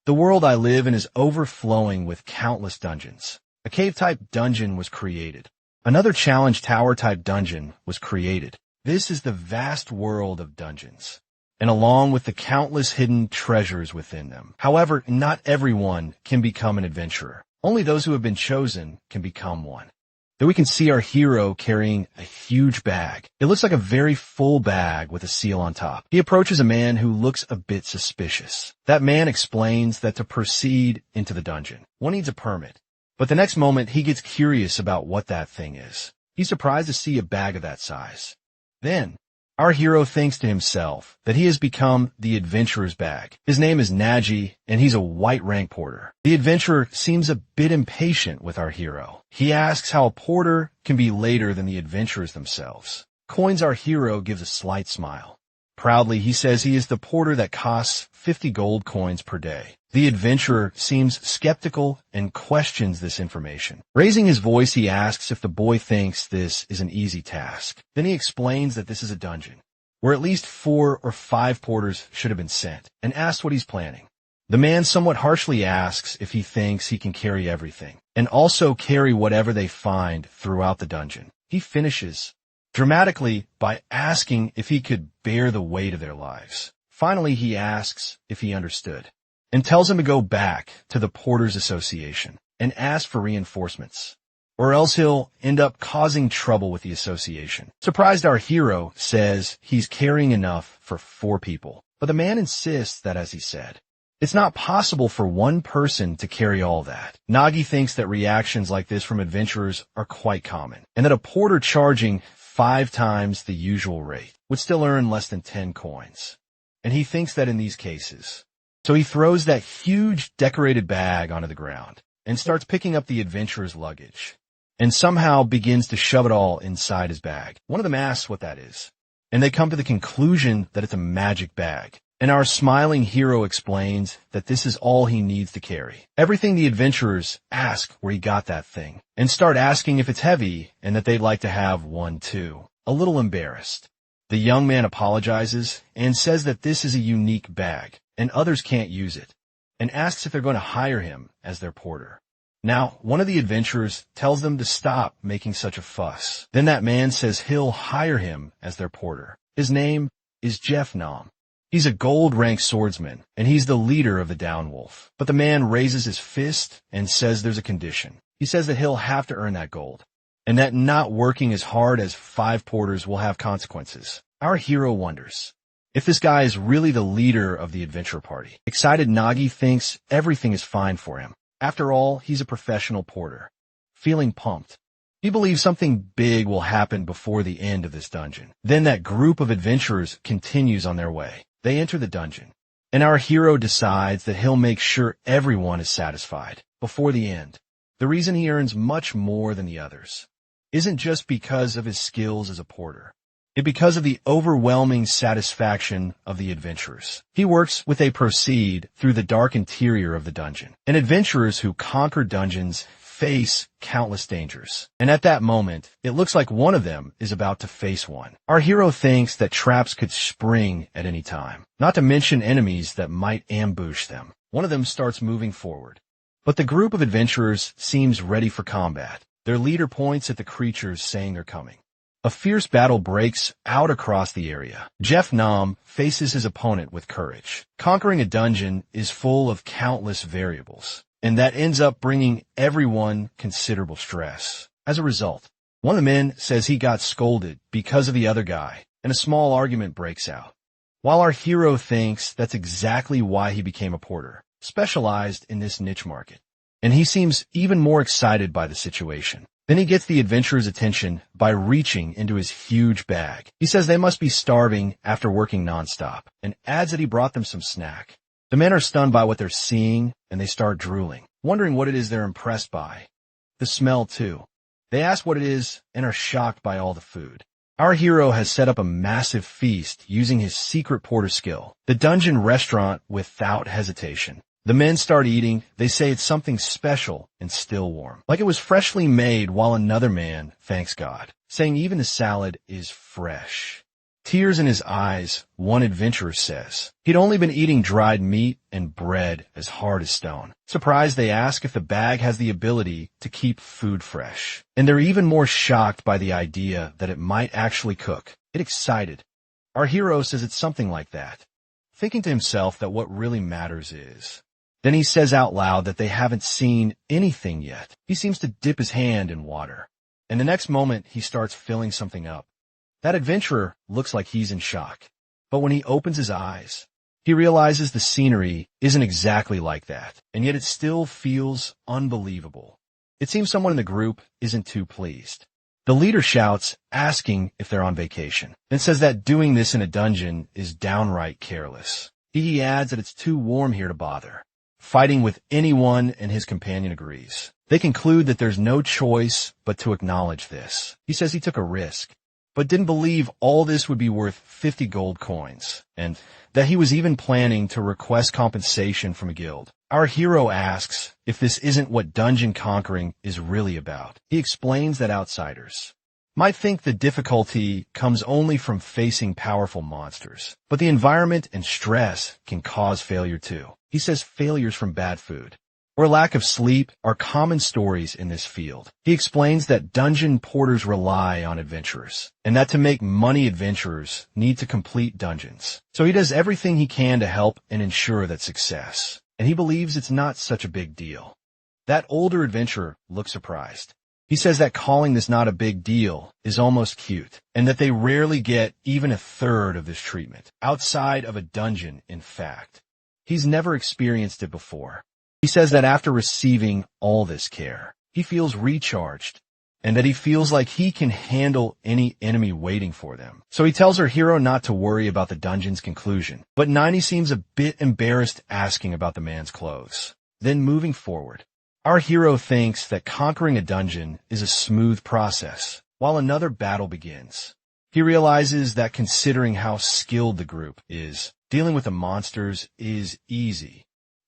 The world I live in is overflowing with countless dungeons. A cave-type dungeon was created. Another challenge tower-type dungeon was created. This is the vast world of dungeons, and along with the countless hidden treasures within them. However, not everyone can become an adventurer. Only those who have been chosen can become one. There we can see our hero carrying a huge bag. It looks like a very full bag with a seal on top. He approaches a man who looks a bit suspicious. That man explains that to proceed into the dungeon, one needs a permit. But the next moment, he gets curious about what that thing is. He's surprised to see a bag of that size. Then, our hero thinks to himself that he has become the adventurer's bag. His name is Naji, and he's a white rank porter. The adventurer seems a bit impatient with our hero. He asks how a porter can be later than the adventurers themselves. Coins our hero gives a slight smile. Proudly, he says he is the porter that costs 50 gold coins per day. The adventurer seems skeptical and questions this information. Raising his voice, he asks if the boy thinks this is an easy task. Then he explains that this is a dungeon, where at least 4 or 5 porters should have been sent, and asks what he's planning. The man somewhat harshly asks if he thinks he can carry everything, and also carry whatever they find throughout the dungeon. He finishes dramatically by asking if he could bear the weight of their lives. Finally, he asks if he understood, and tells him to go back to the Porters Association and ask for reinforcements, or else he'll end up causing trouble with the association. Surprised, our hero says he's carrying enough for 4 people, but the man insists that, as he said, it's not possible for one person to carry all that. Nagi thinks that reactions like this from adventurers are quite common, and that a porter charging 5 times the usual rate would still earn less than 10 coins. And he thinks that in these cases. So he throws that huge decorated bag onto the ground and starts picking up the adventurer's luggage, and somehow begins to shove it all inside his bag. One of them asks what that is, and they come to the conclusion that it's a magic bag. And our smiling hero explains that this is all he needs to carry. Everything the adventurers ask where he got that thing, and start asking if it's heavy and that they'd like to have one too. A little embarrassed, the young man apologizes and says that this is a unique bag and others can't use it, and asks if they're going to hire him as their porter. Now, one of the adventurers tells them to stop making such a fuss. Then that man says he'll hire him as their porter. His name is Jeff Nam. He's a gold-ranked swordsman, and he's the leader of the Downwolf. But the man raises his fist and says there's a condition. He says that he'll have to earn that gold, and that not working as hard as 5 porters will have consequences. Our hero wonders if this guy is really the leader of the adventure party. Excited, Nagi thinks everything is fine for him. After all, he's a professional porter. Feeling pumped, he believes something big will happen before the end of this dungeon. Then that group of adventurers continues on their way. They enter the dungeon, and our hero decides that he'll make sure everyone is satisfied before the end. The reason he earns much more than the others isn't just because of his skills as a porter. It's because of the overwhelming satisfaction of the adventurers. He works with they proceed through the dark interior of the dungeon, and adventurers who conquer dungeons face countless dangers. And at that moment, it looks like one of them is about to face one. Our hero thinks that traps could spring at any time, not to mention enemies that might ambush them. One of them starts moving forward, but the group of adventurers seems ready for combat. Their leader points at the creatures, saying they're coming. A fierce battle breaks out across the area. Jeff Nam faces his opponent with courage. Conquering a dungeon is full of countless variables, and that ends up bringing everyone considerable stress. As a result, one of the men says he got scolded because of the other guy, and a small argument breaks out. While our hero thinks that's exactly why he became a porter, specialized in this niche market, and he seems even more excited by the situation. Then he gets the adventurer's attention by reaching into his huge bag. He says they must be starving after working nonstop, and adds that he brought them some snack. The men are stunned by what they're seeing, and they start drooling, wondering what it is they're impressed by. The smell, too. They ask what it is and are shocked by all the food. Our hero has set up a massive feast using his secret porter skill, the dungeon restaurant, without hesitation. The men start eating. They say it's something special and still warm, like it was freshly made, while another man thanks God, saying even the salad is fresh. Tears in his eyes, one adventurer says. He'd only been eating dried meat and bread as hard as stone. Surprised, they ask if the bag has the ability to keep food fresh. And they're even more shocked by the idea that it might actually cook. It excited. Our hero says it's something like that, thinking to himself that what really matters is. Then he says out loud that they haven't seen anything yet. He seems to dip his hand in water. And the next moment, he starts filling something up. That adventurer looks like he's in shock. But when he opens his eyes, he realizes the scenery isn't exactly like that, and yet it still feels unbelievable. It seems someone in the group isn't too pleased. The leader shouts, asking if they're on vacation, and says that doing this in a dungeon is downright careless. He adds that it's too warm here to bother. Fighting with anyone, and his companion agrees. They conclude that there's no choice but to acknowledge this. He says he took a risk, but didn't believe all this would be worth 50 gold coins, and that he was even planning to request compensation from a guild. Our hero asks if this isn't what dungeon conquering is really about. He explains that outsiders might think the difficulty comes only from facing powerful monsters, but the environment and stress can cause failure too. He says failures from bad food or lack of sleep are common stories in this field. He explains that dungeon porters rely on adventurers, and that to make money, adventurers need to complete dungeons. So he does everything he can to help and ensure that success, and he believes it's not such a big deal. That older adventurer looks surprised. He says that calling this not a big deal is almost cute, and that they rarely get even a third of this treatment. Outside of a dungeon, in fact. He's never experienced it before. He says that after receiving all this care, he feels recharged, and that he feels like he can handle any enemy waiting for them. So he tells our hero not to worry about the dungeon's conclusion, but 90 seems a bit embarrassed asking about the man's clothes. Then moving forward, our hero thinks that conquering a dungeon is a smooth process, while another battle begins. He realizes that considering how skilled the group is, dealing with the monsters is easy.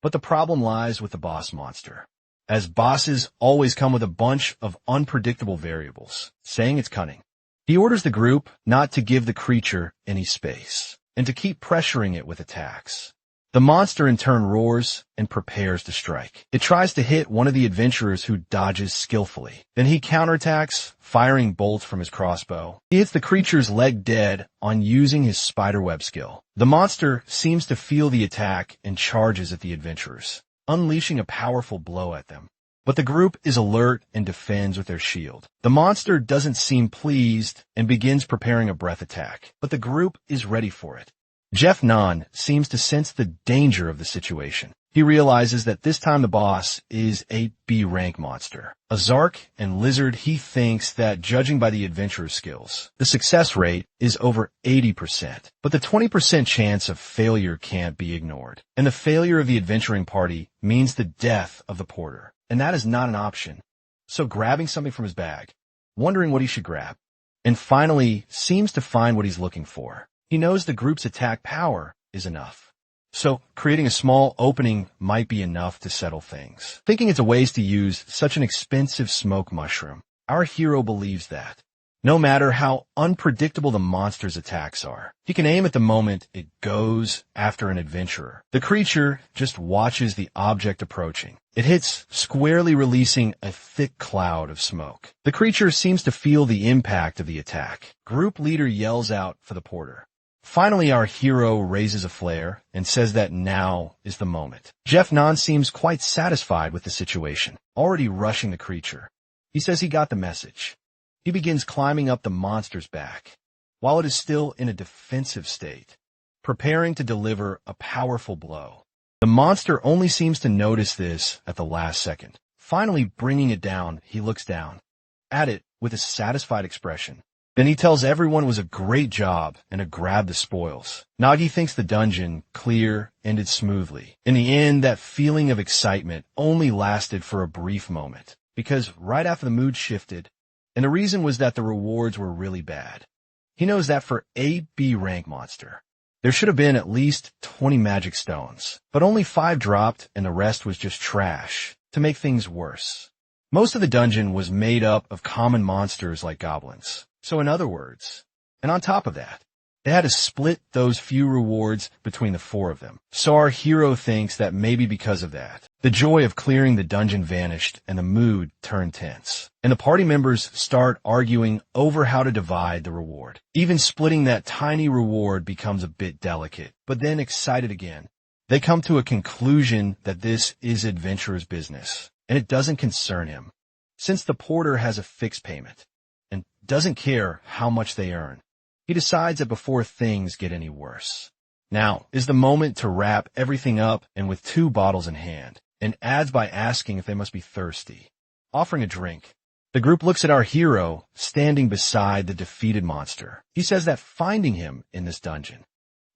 But the problem lies with the boss monster, as bosses always come with a bunch of unpredictable variables, saying it's cunning. He orders the group not to give the creature any space, and to keep pressuring it with attacks. The monster in turn roars and prepares to strike. It tries to hit one of the adventurers, who dodges skillfully. Then he counterattacks, firing bolts from his crossbow. He hits the creature's leg dead on using his spiderweb skill. The monster seems to feel the attack and charges at the adventurers, unleashing a powerful blow at them. But the group is alert and defends with their shield. The monster doesn't seem pleased and begins preparing a breath attack, but the group is ready for it. Jeff Nan seems to sense the danger of the situation. He realizes that this time the boss is a B-rank monster. A Zark and Lizard. He thinks that, judging by the adventurer's skills, the success rate is over 80%. But the 20% chance of failure can't be ignored. And the failure of the adventuring party means the death of the porter. And that is not an option. So grabbing something from his bag, wondering what he should grab, and finally seems to find what he's looking for. He knows the group's attack power is enough. So creating a small opening might be enough to settle things. Thinking it's a waste to use such an expensive smoke mushroom, our hero believes that, no matter how unpredictable the monster's attacks are, he can aim at the moment it goes after an adventurer. The creature just watches the object approaching. It hits squarely, releasing a thick cloud of smoke. The creature seems to feel the impact of the attack. Group leader yells out for the porter. Finally, our hero raises a flare and says that now is the moment. Jeff Nan seems quite satisfied with the situation, already rushing the creature. He says he got the message. He begins climbing up the monster's back, while it is still in a defensive state, preparing to deliver a powerful blow. The monster only seems to notice this at the last second. Finally bringing it down, he looks down at it with a satisfied expression. Then he tells everyone it was a great job and to grab the spoils. Nagi thinks the dungeon clear ended smoothly. In the end, that feeling of excitement only lasted for a brief moment, because right after the mood shifted, and the reason was that the rewards were really bad. He knows that for a B-rank monster, there should have been at least 20 magic stones, but only 5 dropped and the rest was just trash to make things worse. Most of the dungeon was made up of common monsters like goblins. So in other words, and on top of that, They had to split those few rewards between the four of them. So our hero thinks that maybe because of that, the joy of clearing the dungeon vanished and the mood turned tense. And the party members start arguing over how to divide the reward. Even splitting that tiny reward becomes a bit delicate, but then excited again. They come to a conclusion that this is adventurer's business, and it doesn't concern him, since the porter has a fixed payment and doesn't care how much they earn. He decides that before things get any worse, now is the moment to wrap everything up and with 2 bottles in hand, and adds by asking if they must be thirsty, offering a drink. The group looks at our hero standing beside the defeated monster. He says that finding him in this dungeon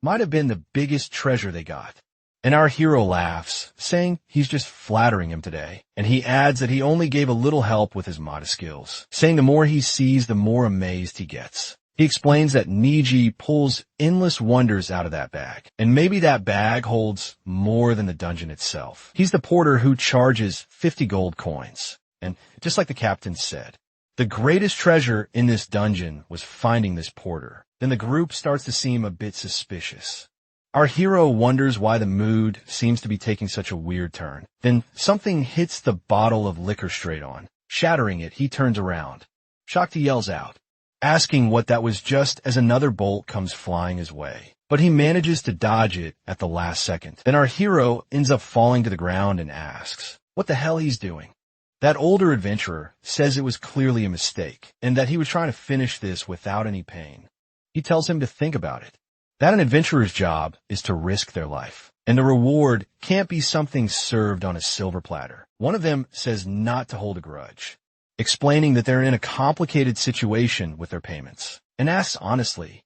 might have been the biggest treasure they got. And our hero laughs, saying he's just flattering him today. And he adds that he only gave a little help with his Mada skills, saying the more he sees, the more amazed he gets. He explains that Niji pulls endless wonders out of that bag, and maybe that bag holds more than the dungeon itself. He's the porter who charges 50 gold coins, and just like the captain said, the greatest treasure in this dungeon was finding this porter. Then the group starts to seem a bit suspicious. Our hero wonders why the mood seems to be taking such a weird turn. Then something hits the bottle of liquor straight on. Shattering it, he turns around. Shocked, he yells out, asking what that was, just as another bolt comes flying his way. But he manages to dodge it at the last second. Then our hero ends up falling to the ground and asks what the hell he's doing. That older adventurer says it was clearly a mistake, and that he was trying to finish this without any pain. He tells him to think about it, that an adventurer's job is to risk their life, and the reward can't be something served on a silver platter. One of them says not to hold a grudge, explaining that they're in a complicated situation with their payments, and asks honestly.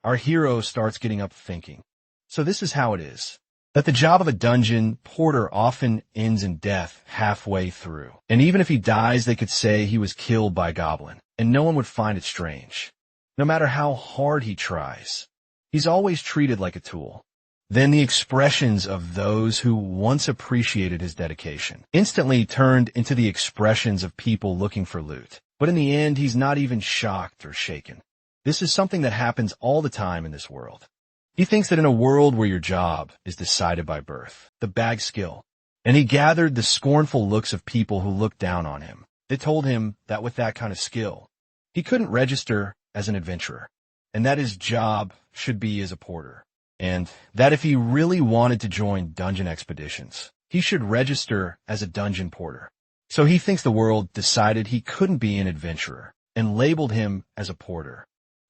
Our hero starts getting up thinking. So this is how it is, that the job of a dungeon porter often ends in death halfway through. And even if he dies, they could say he was killed by a goblin, and no one would find it strange. No matter how hard he tries, he's always treated like a tool. Then the expressions of those who once appreciated his dedication instantly turned into the expressions of people looking for loot. But in the end, he's not even shocked or shaken. This is something that happens all the time in this world. He thinks that in a world where your job is decided by birth, the bag skill, and he gathered the scornful looks of people who looked down on him. They told him that with that kind of skill, he couldn't register as an adventurer, and that his job should be as a porter. And that if he really wanted to join dungeon expeditions, he should register as a dungeon porter. So he thinks the world decided he couldn't be an adventurer and labeled him as a porter,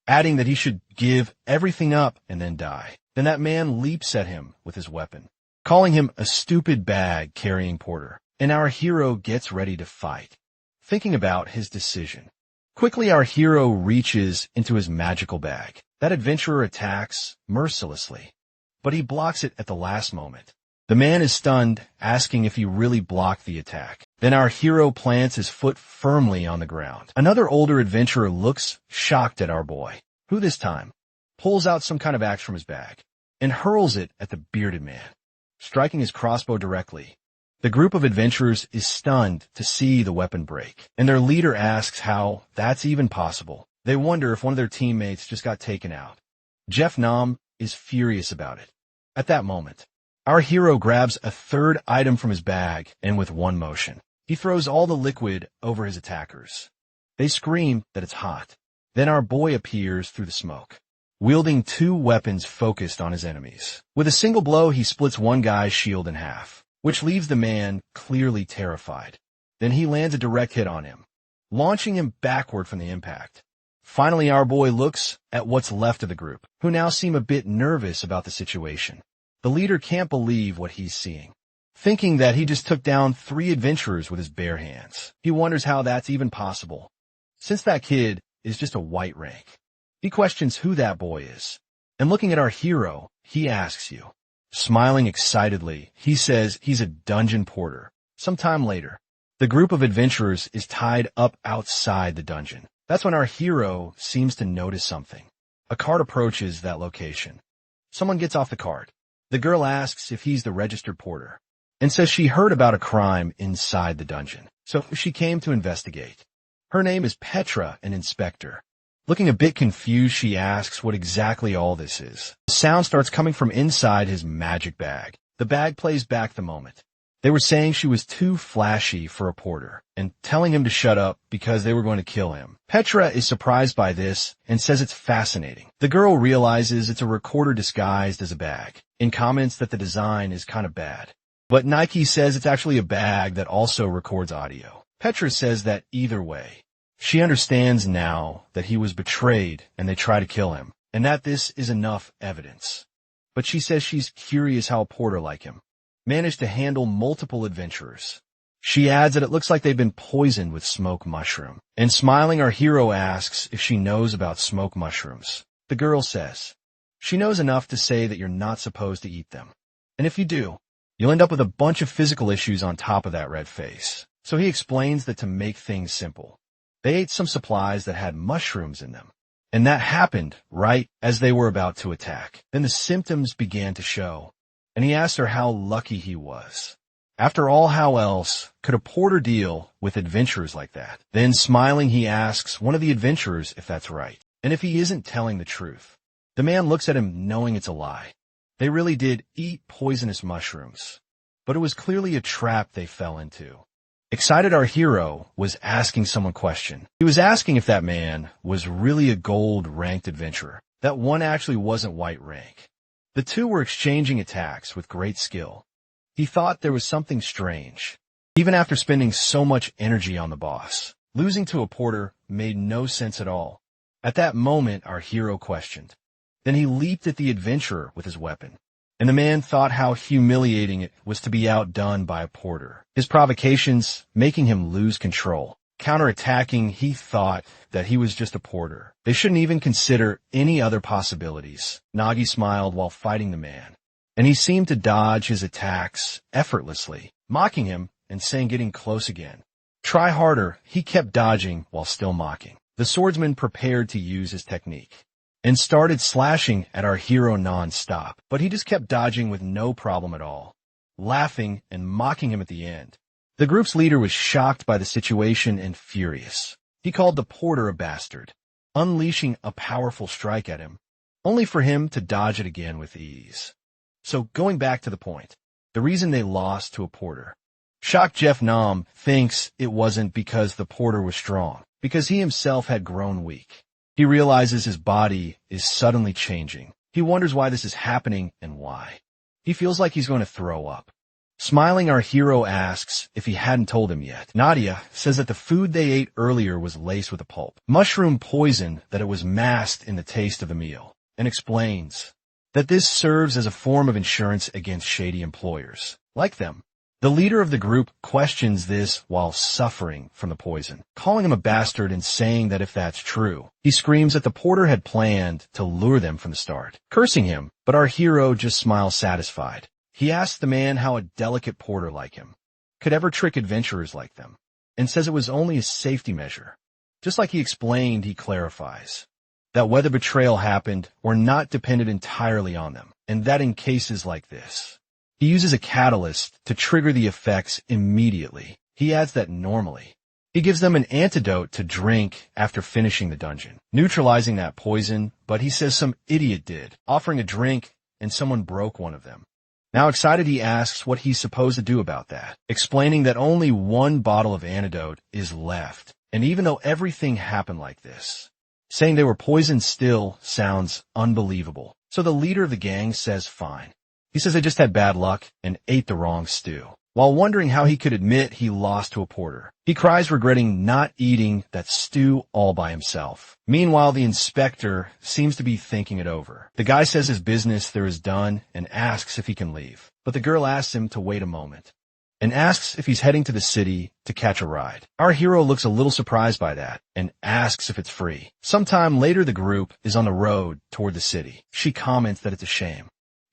adding that he should give everything up and then die. Then that man leaps at him with his weapon, calling him a stupid bag-carrying porter, and our hero gets ready to fight, thinking about his decision. Quickly, our hero reaches into his magical bag. That adventurer attacks mercilessly, but he blocks it at the last moment. The man is stunned, asking if he really blocked the attack. Then our hero plants his foot firmly on the ground. Another older adventurer looks shocked at our boy, who this time pulls out some kind of axe from his bag and hurls it at the bearded man, striking his crossbow directly. The group of adventurers is stunned to see the weapon break, and their leader asks how that's even possible. They wonder if one of their teammates just got taken out. Jeff Nam is furious about it. At that moment, our hero grabs a third item from his bag, and with one motion, he throws all the liquid over his attackers. They scream that it's hot. Then our boy appears through the smoke, wielding 2 weapons focused on his enemies. With a single blow, he splits one guy's shield in half, which leaves the man clearly terrified. Then he lands a direct hit on him, launching him backward from the impact. Finally, our boy looks at what's left of the group, who now seem a bit nervous about the situation. The leader can't believe what he's seeing, thinking that he just took down 3 adventurers with his bare hands. He wonders how that's even possible, since that kid is just a white rank. He questions who that boy is, and looking at our hero, he asks you. Smiling excitedly, he says he's a dungeon porter. Sometime later, the group of adventurers is tied up outside the dungeon. That's when our hero seems to notice something. A cart approaches that location. Someone gets off the cart. The girl asks if he's the registered porter, and says she heard about a crime inside the dungeon, so she came to investigate. Her name is Petra, an inspector. Looking a bit confused, she asks what exactly all this is. The sound starts coming from inside his magic bag. The bag plays back the moment. They were saying she was too flashy for a porter and telling him to shut up because they were going to kill him. Petra is surprised by this and says it's fascinating. The girl realizes it's a recorder disguised as a bag and comments that the design is kind of bad. But Nike says it's actually a bag that also records audio. Petra says that either way, she understands now that he was betrayed and they try to kill him, and that this is enough evidence. But she says she's curious how a porter like him managed to handle multiple adventurers. She adds that it looks like they've been poisoned with smoke mushroom. And smiling, our hero asks if she knows about smoke mushrooms. The girl says she knows enough to say that you're not supposed to eat them. And if you do, you'll end up with a bunch of physical issues on top of that red face. So he explains that to make things simple, they ate some supplies that had mushrooms in them. And that happened right as they were about to attack. Then the symptoms began to show, and he asked her how lucky he was. After all, how else could a porter deal with adventurers like that? Then smiling, he asks one of the adventurers if that's right, and if he isn't telling the truth. The man looks at him knowing it's a lie. They really did eat poisonous mushrooms, but it was clearly a trap they fell into. Excited, our hero was asking someone a question. He was asking if that man was really a gold-ranked adventurer. That one actually wasn't white rank. The two were exchanging attacks with great skill. He thought there was something strange, even after spending so much energy on the boss. Losing to a porter made no sense at all. At that moment, our hero questioned. Then he leaped at the adventurer with his weapon, and the man thought how humiliating it was to be outdone by a porter. His provocations making him lose control. Counterattacking, he thought that he was just a porter. They shouldn't even consider any other possibilities. Nagi smiled while fighting the man, and he seemed to dodge his attacks effortlessly, mocking him and saying getting close again. Try harder, he kept dodging while still mocking. The swordsman prepared to use his technique and started slashing at our hero non-stop, but he just kept dodging with no problem at all, laughing and mocking him at the end. The group's leader was shocked by the situation and furious. He called the porter a bastard, unleashing a powerful strike at him, only for him to dodge it again with ease. So going back to the point, the reason they lost to a porter. Shocked Jeff Nam thinks it wasn't because the porter was strong, because he himself had grown weak. He realizes his body is suddenly changing. He wonders why this is happening and why. He feels like he's going to throw up. Smiling, our hero asks if he hadn't told him yet. Nadia says that the food they ate earlier was laced with a pulp, mushroom poison, that it was masked in the taste of the meal, and explains that this serves as a form of insurance against shady employers like them. The leader of the group questions this while suffering from the poison, calling him a bastard and saying that if that's true, he screams that the porter had planned to lure them from the start, cursing him, but our hero just smiles satisfied. He asks the man how a delicate porter like him could ever trick adventurers like them, and says it was only a safety measure. Just like he explained, he clarifies that whether betrayal happened or not depended entirely on them, and that in cases like this, he uses a catalyst to trigger the effects immediately. He adds that normally, he gives them an antidote to drink after finishing the dungeon, neutralizing that poison, but he says some idiot did, offering a drink, and someone broke one of them. Now excited, he asks what he's supposed to do about that, explaining that only one bottle of antidote is left, and even though everything happened like this, saying they were poisoned still sounds unbelievable. So the leader of the gang says fine. He says they just had bad luck and ate the wrong stew. While wondering how he could admit he lost to a porter, he cries regretting not eating that stew all by himself. Meanwhile, the inspector seems to be thinking it over. The guy says his business there is done and asks if he can leave. But the girl asks him to wait a moment and asks if he's heading to the city to catch a ride. Our hero looks a little surprised by that and asks if it's free. Sometime later, the group is on the road toward the city. She comments that it's a shame.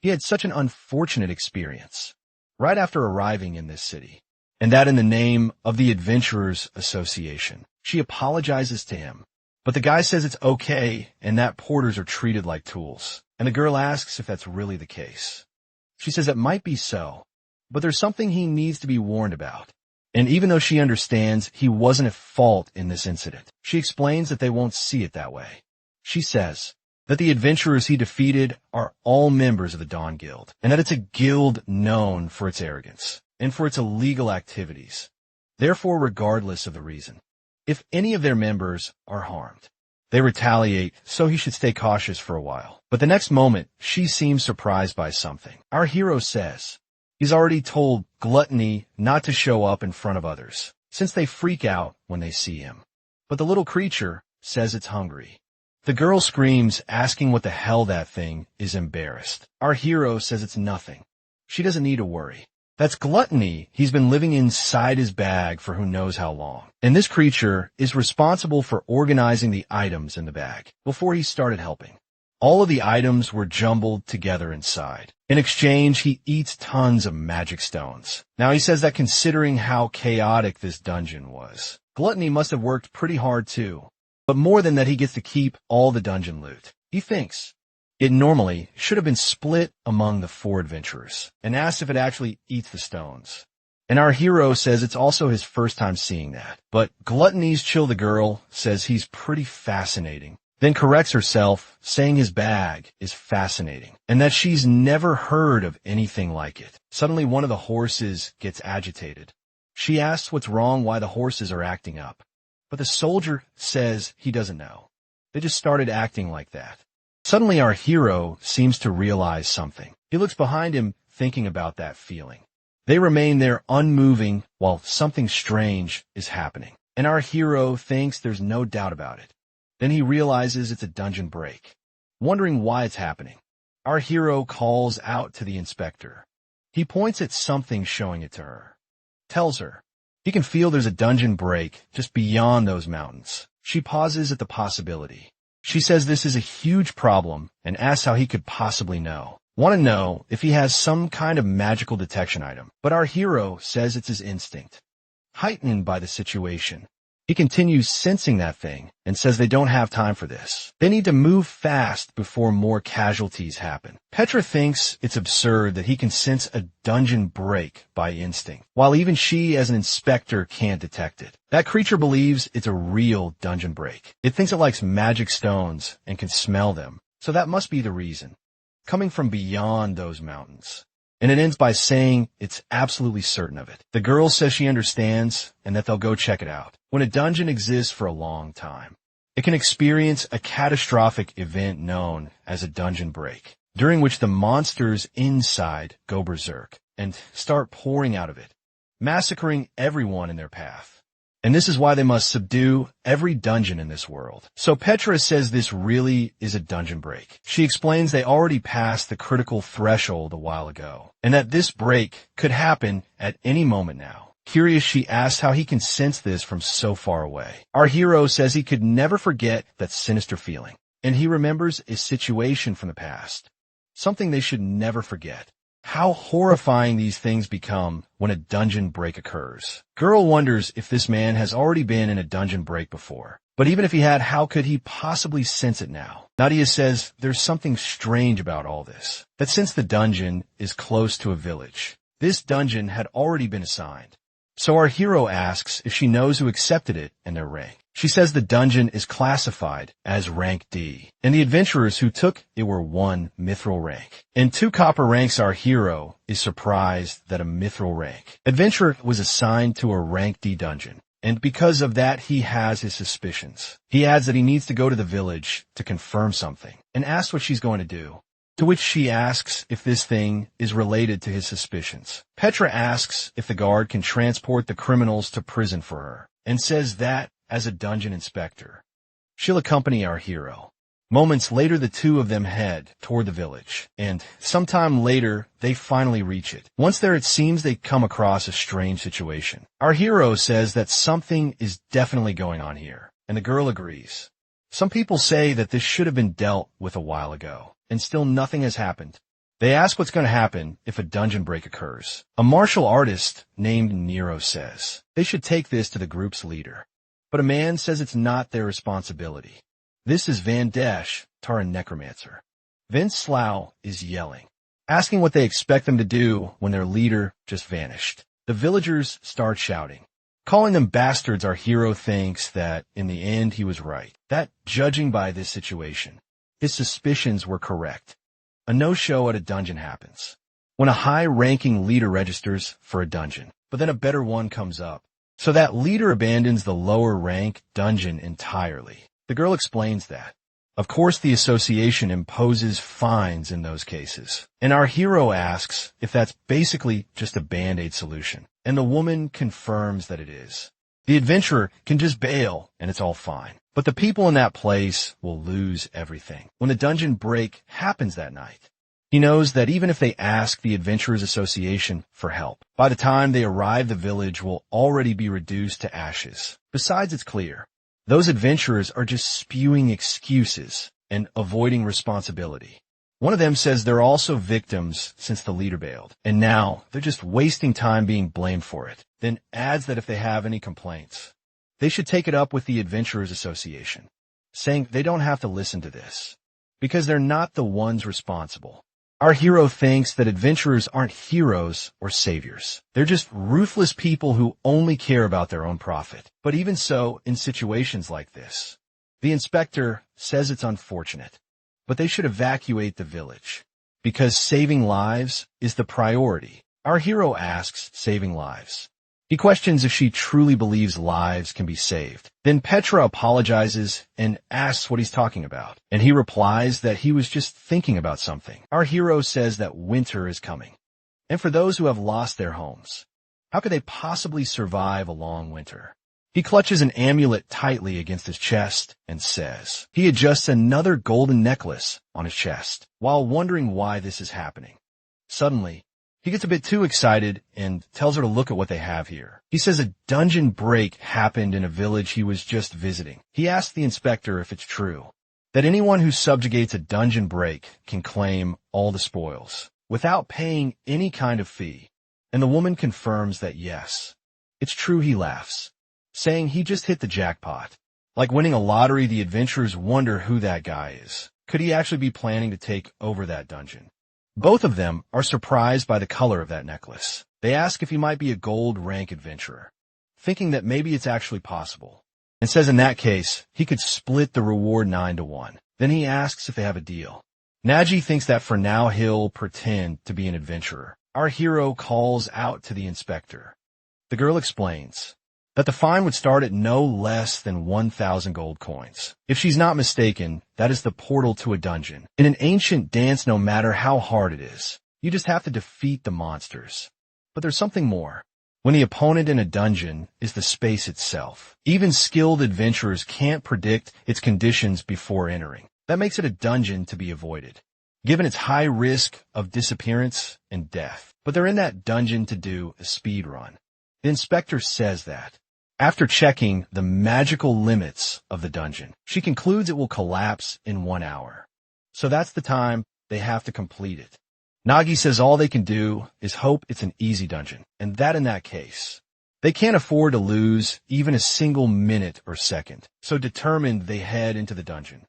He had such an unfortunate experience right after arriving in this city, and that in the name of the Adventurers Association. She apologizes to him, but the guy says it's okay and that porters are treated like tools, and the girl asks if that's really the case. She says it might be so, but there's something he needs to be warned about, and even though she understands he wasn't at fault in this incident, she explains that they won't see it that way. She says that the adventurers he defeated are all members of the Dawn Guild, and that it's a guild known for its arrogance and for its illegal activities. Therefore, regardless of the reason, if any of their members are harmed, they retaliate, so he should stay cautious for a while. But the next moment, she seems surprised by something. Our hero says he's already told Gluttony not to show up in front of others, since they freak out when they see him. But the little creature says it's hungry. The girl screams, asking what the hell that thing is, embarrassed. Our hero says it's nothing. She doesn't need to worry. That's Gluttony. He's been living inside his bag for who knows how long. And this creature is responsible for organizing the items in the bag before he started helping. All of the items were jumbled together inside. In exchange, he eats tons of magic stones. Now he says that considering how chaotic this dungeon was, Gluttony must have worked pretty hard too. But more than that, he gets to keep all the dungeon loot. He thinks it normally should have been split among the 4 adventurers, and asks if it actually eats the stones. And our hero says it's also his first time seeing that. But Gluttony's chill the girl says he's pretty fascinating, then corrects herself, saying his bag is fascinating, and that she's never heard of anything like it. Suddenly one of the horses gets agitated. She asks what's wrong, why the horses are acting up. But the soldier says he doesn't know. They just started acting like that. Suddenly our hero seems to realize something. He looks behind him, thinking about that feeling. They remain there unmoving while something strange is happening. And our hero thinks there's no doubt about it. Then he realizes it's a dungeon break. Wondering why it's happening, our hero calls out to the inspector. He points at something, showing it to her. Tells her he can feel there's a dungeon break just beyond those mountains. She pauses at the possibility. She says this is a huge problem and asks how he could possibly know. Want to know if he has some kind of magical detection item. But our hero says it's his instinct. Heightened by the situation, he continues sensing that thing and says they don't have time for this. They need to move fast before more casualties happen. Petra thinks it's absurd that he can sense a dungeon break by instinct, while even she as an inspector can't detect it. That creature believes it's a real dungeon break. It thinks it likes magic stones and can smell them, so that must be the reason. Coming from beyond those mountains. And it ends by saying it's absolutely certain of it. The girl says she understands and that they'll go check it out. When a dungeon exists for a long time, it can experience a catastrophic event known as a dungeon break, during which the monsters inside go berserk and start pouring out of it, massacring everyone in their path. And this is why they must subdue every dungeon in this world. So Petra says this really is a dungeon break. She explains they already passed the critical threshold a while ago, and that this break could happen at any moment now. Curious, she asks how he can sense this from so far away. Our hero says he could never forget that sinister feeling, and he remembers a situation from the past. Something they should never forget. How horrifying these things become when a dungeon break occurs. Girl wonders if this man has already been in a dungeon break before. But even if he had, how could he possibly sense it now? Nadia says there's something strange about all this. That since the dungeon is close to a village, this dungeon had already been assigned. So our hero asks if she knows who accepted it and their rank. She says the dungeon is classified as rank D, and the adventurers who took it were 1 mithril rank. In 2 copper ranks, our hero is surprised that a mithril rank adventurer was assigned to a rank D dungeon, and because of that he has his suspicions. He adds that he needs to go to the village to confirm something, and asks what she's going to do. To which she asks if this thing is related to his suspicions. Petra asks if the guard can transport the criminals to prison for her, and says that as a dungeon inspector, she'll accompany our hero. Moments later, the 2 of them head toward the village, and sometime later, they finally reach it. Once there, it seems they come across a strange situation. Our hero says that something is definitely going on here, and the girl agrees. Some people say that this should have been dealt with a while ago, and still nothing has happened. They ask what's going to happen if a dungeon break occurs. A martial artist named Nero says they should take this to the group's leader. But a man says it's not their responsibility. This is Van Desh, Tara Necromancer. Vince Slough is yelling, asking what they expect them to do when their leader just vanished. The villagers start shouting, Calling them bastards, our hero thinks that, in the end, he was right. That, judging by this situation, his suspicions were correct. A no-show at a dungeon happens. When a high-ranking leader registers for a dungeon, but then a better one comes up. So that leader abandons the lower-rank dungeon entirely. The girl explains that. Of course, the association imposes fines in those cases. And our hero asks if that's basically just a Band-Aid solution. And the woman confirms that it is. The adventurer can just bail, and it's all fine. But the people in that place will lose everything. When the dungeon break happens that night, he knows that even if they ask the Adventurers Association for help, by the time they arrive, the village will already be reduced to ashes. Besides, it's clear, those adventurers are just spewing excuses and avoiding responsibility. One of them says they're also victims since the leader bailed, and now they're just wasting time being blamed for it. Then adds that if they have any complaints, they should take it up with the Adventurers Association, saying they don't have to listen to this, because they're not the ones responsible. Our hero thinks that adventurers aren't heroes or saviors. They're just ruthless people who only care about their own profit. But even so, in situations like this, the inspector says it's unfortunate, but they should evacuate the village, because saving lives is the priority. Our hero asks, saving lives. He questions if she truly believes lives can be saved. Then Petra apologizes and asks what he's talking about, and he replies that he was just thinking about something. Our hero says that winter is coming, and for those who have lost their homes, how could they possibly survive a long winter? He clutches an amulet tightly against his chest and says he adjusts another golden necklace on his chest while wondering why this is happening. Suddenly, he gets a bit too excited and tells her to look at what they have here. He says a dungeon break happened in a village he was just visiting. He asks the inspector if it's true, that anyone who subjugates a dungeon break can claim all the spoils without paying any kind of fee. And the woman confirms that yes, it's true. He laughs, saying he just hit the jackpot. Like winning a lottery, the adventurers wonder who that guy is. Could he actually be planning to take over that dungeon? Both of them are surprised by the color of that necklace. They ask if he might be a gold rank adventurer, thinking that maybe it's actually possible, and says in that case, he could split the reward 9-1. Then he asks if they have a deal. Naji thinks that for now he'll pretend to be an adventurer. Our hero calls out to the inspector. The girl explains that the fine would start at no less than 1,000 gold coins. If she's not mistaken, that is the portal to a dungeon. In an ancient dance, no matter how hard it is, you just have to defeat the monsters. But there's something more. When the opponent in a dungeon is the space itself, even skilled adventurers can't predict its conditions before entering. That makes it a dungeon to be avoided, given its high risk of disappearance and death. But they're in that dungeon to do a speed run. The inspector says that, after checking the magical limits of the dungeon, she concludes it will collapse in 1 hour. So that's the time they have to complete it. Nagi says all they can do is hope it's an easy dungeon, and that in that case, they can't afford to lose even a single minute or second. So determined, they head into the dungeon.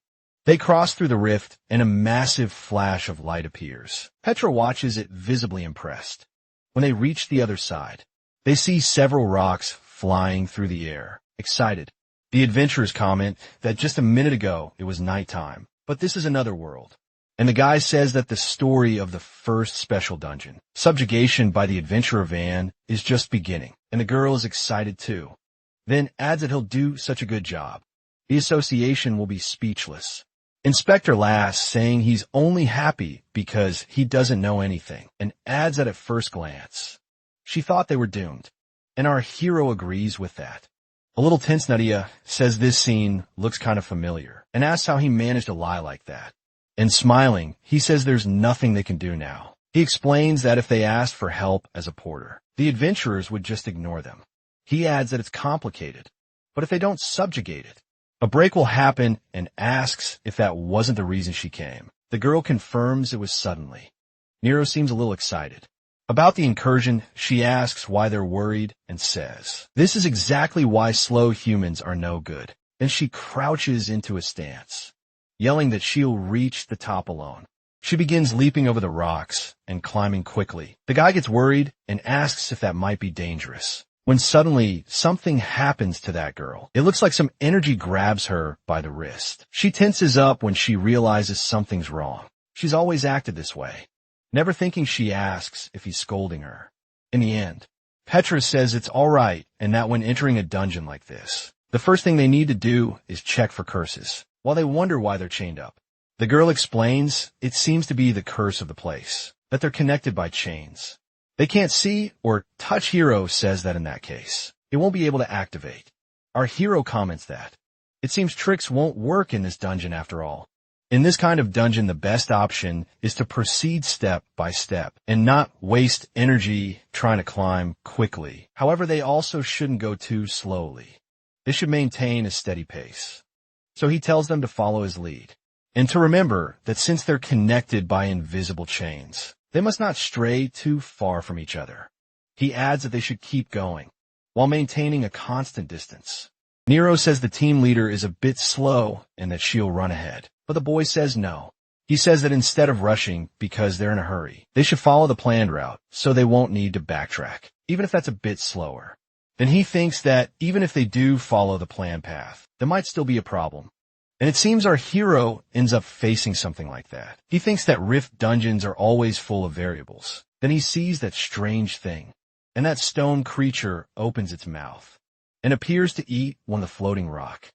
They cross through the rift, and a massive flash of light appears. Petra watches it, visibly impressed. When they reach the other side, they see several rocks flying through the air. Excited, the adventurers comment that just a minute ago it was nighttime, but this is another world. And the guy says that the story of the first special dungeon, subjugation by the adventurer van, is just beginning, and the girl is excited too. Then adds that he'll do such a good job. The association will be speechless. Inspector laughs, saying he's only happy because he doesn't know anything, and adds that at first glance, she thought they were doomed. And our hero agrees with that. A little tense, Nadia says this scene looks kind of familiar, and asks how he managed to lie like that. And smiling, he says there's nothing they can do now. He explains that if they asked for help as a porter, the adventurers would just ignore them. He adds that it's complicated, but if they don't subjugate it, a break will happen, and asks if that wasn't the reason she came. The girl confirms it was suddenly. Nero seems a little excited. About the incursion, she asks why they're worried and says, this is exactly why slow humans are no good. Then she crouches into a stance, yelling that she'll reach the top alone. She begins leaping over the rocks and climbing quickly. The guy gets worried and asks if that might be dangerous. when suddenly something happens to that girl. It looks like some energy grabs her by the wrist. She tenses up when she realizes something's wrong. She's always acted this way. Never thinking, she asks if he's scolding her. In the end, Petra says it's all right and that when entering a dungeon like this, the first thing they need to do is check for curses, while they wonder why they're chained up. The girl explains it seems to be the curse of the place, that they're connected by chains. They can't see or touch. Hero says that in that case, it won't be able to activate. Our hero comments that it seems tricks won't work in this dungeon after all. In this kind of dungeon, the best option is to proceed step by step and not waste energy trying to climb quickly. However, they also shouldn't go too slowly. They should maintain a steady pace. So he tells them to follow his lead and to remember that since they're connected by invisible chains, they must not stray too far from each other. He adds that they should keep going while maintaining a constant distance. Nero says the team leader is a bit slow and that she'll run ahead. But the boy says no. He says that instead of rushing because they're in a hurry, they should follow the planned route so they won't need to backtrack, even if that's a bit slower. Then he thinks that even if they do follow the planned path, there might still be a problem. And it seems our hero ends up facing something like that. He thinks that rift dungeons are always full of variables. Then he sees that strange thing, and that stone creature opens its mouth and appears to eat one of the floating rock.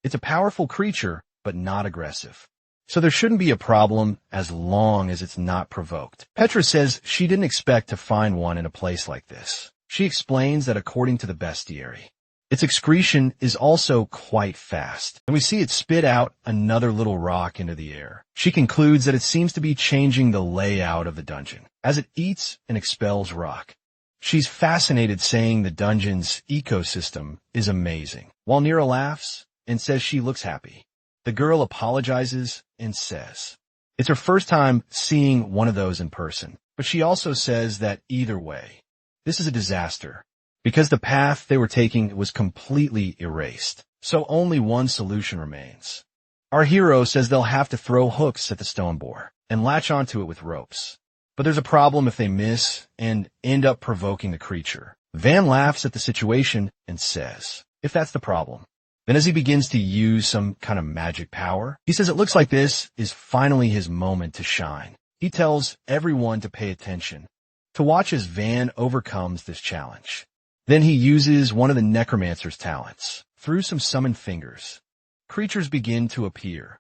It's a powerful creature, but not aggressive. So there shouldn't be a problem as long as it's not provoked. Petra says she didn't expect to find one in a place like this. She explains that according to the bestiary, its excretion is also quite fast, and we see it spit out another little rock into the air. She concludes that it seems to be changing the layout of the dungeon as it eats and expels rock. She's fascinated, saying the dungeon's ecosystem is amazing, while Nero laughs and says she looks happy. The girl apologizes and says it's her first time seeing one of those in person, but she also says that either way, this is a disaster because the path they were taking was completely erased, so only one solution remains. Our hero says they'll have to throw hooks at the stone boar and latch onto it with ropes. But there's a problem if they miss and end up provoking the creature. Van laughs at the situation and says, if that's the problem. Then as he begins to use some kind of magic power, he says it looks like this is finally his moment to shine. He tells everyone to pay attention, to watch as Van overcomes this challenge. Then he uses one of the necromancer's talents. Through some summoned fingers, creatures begin to appear.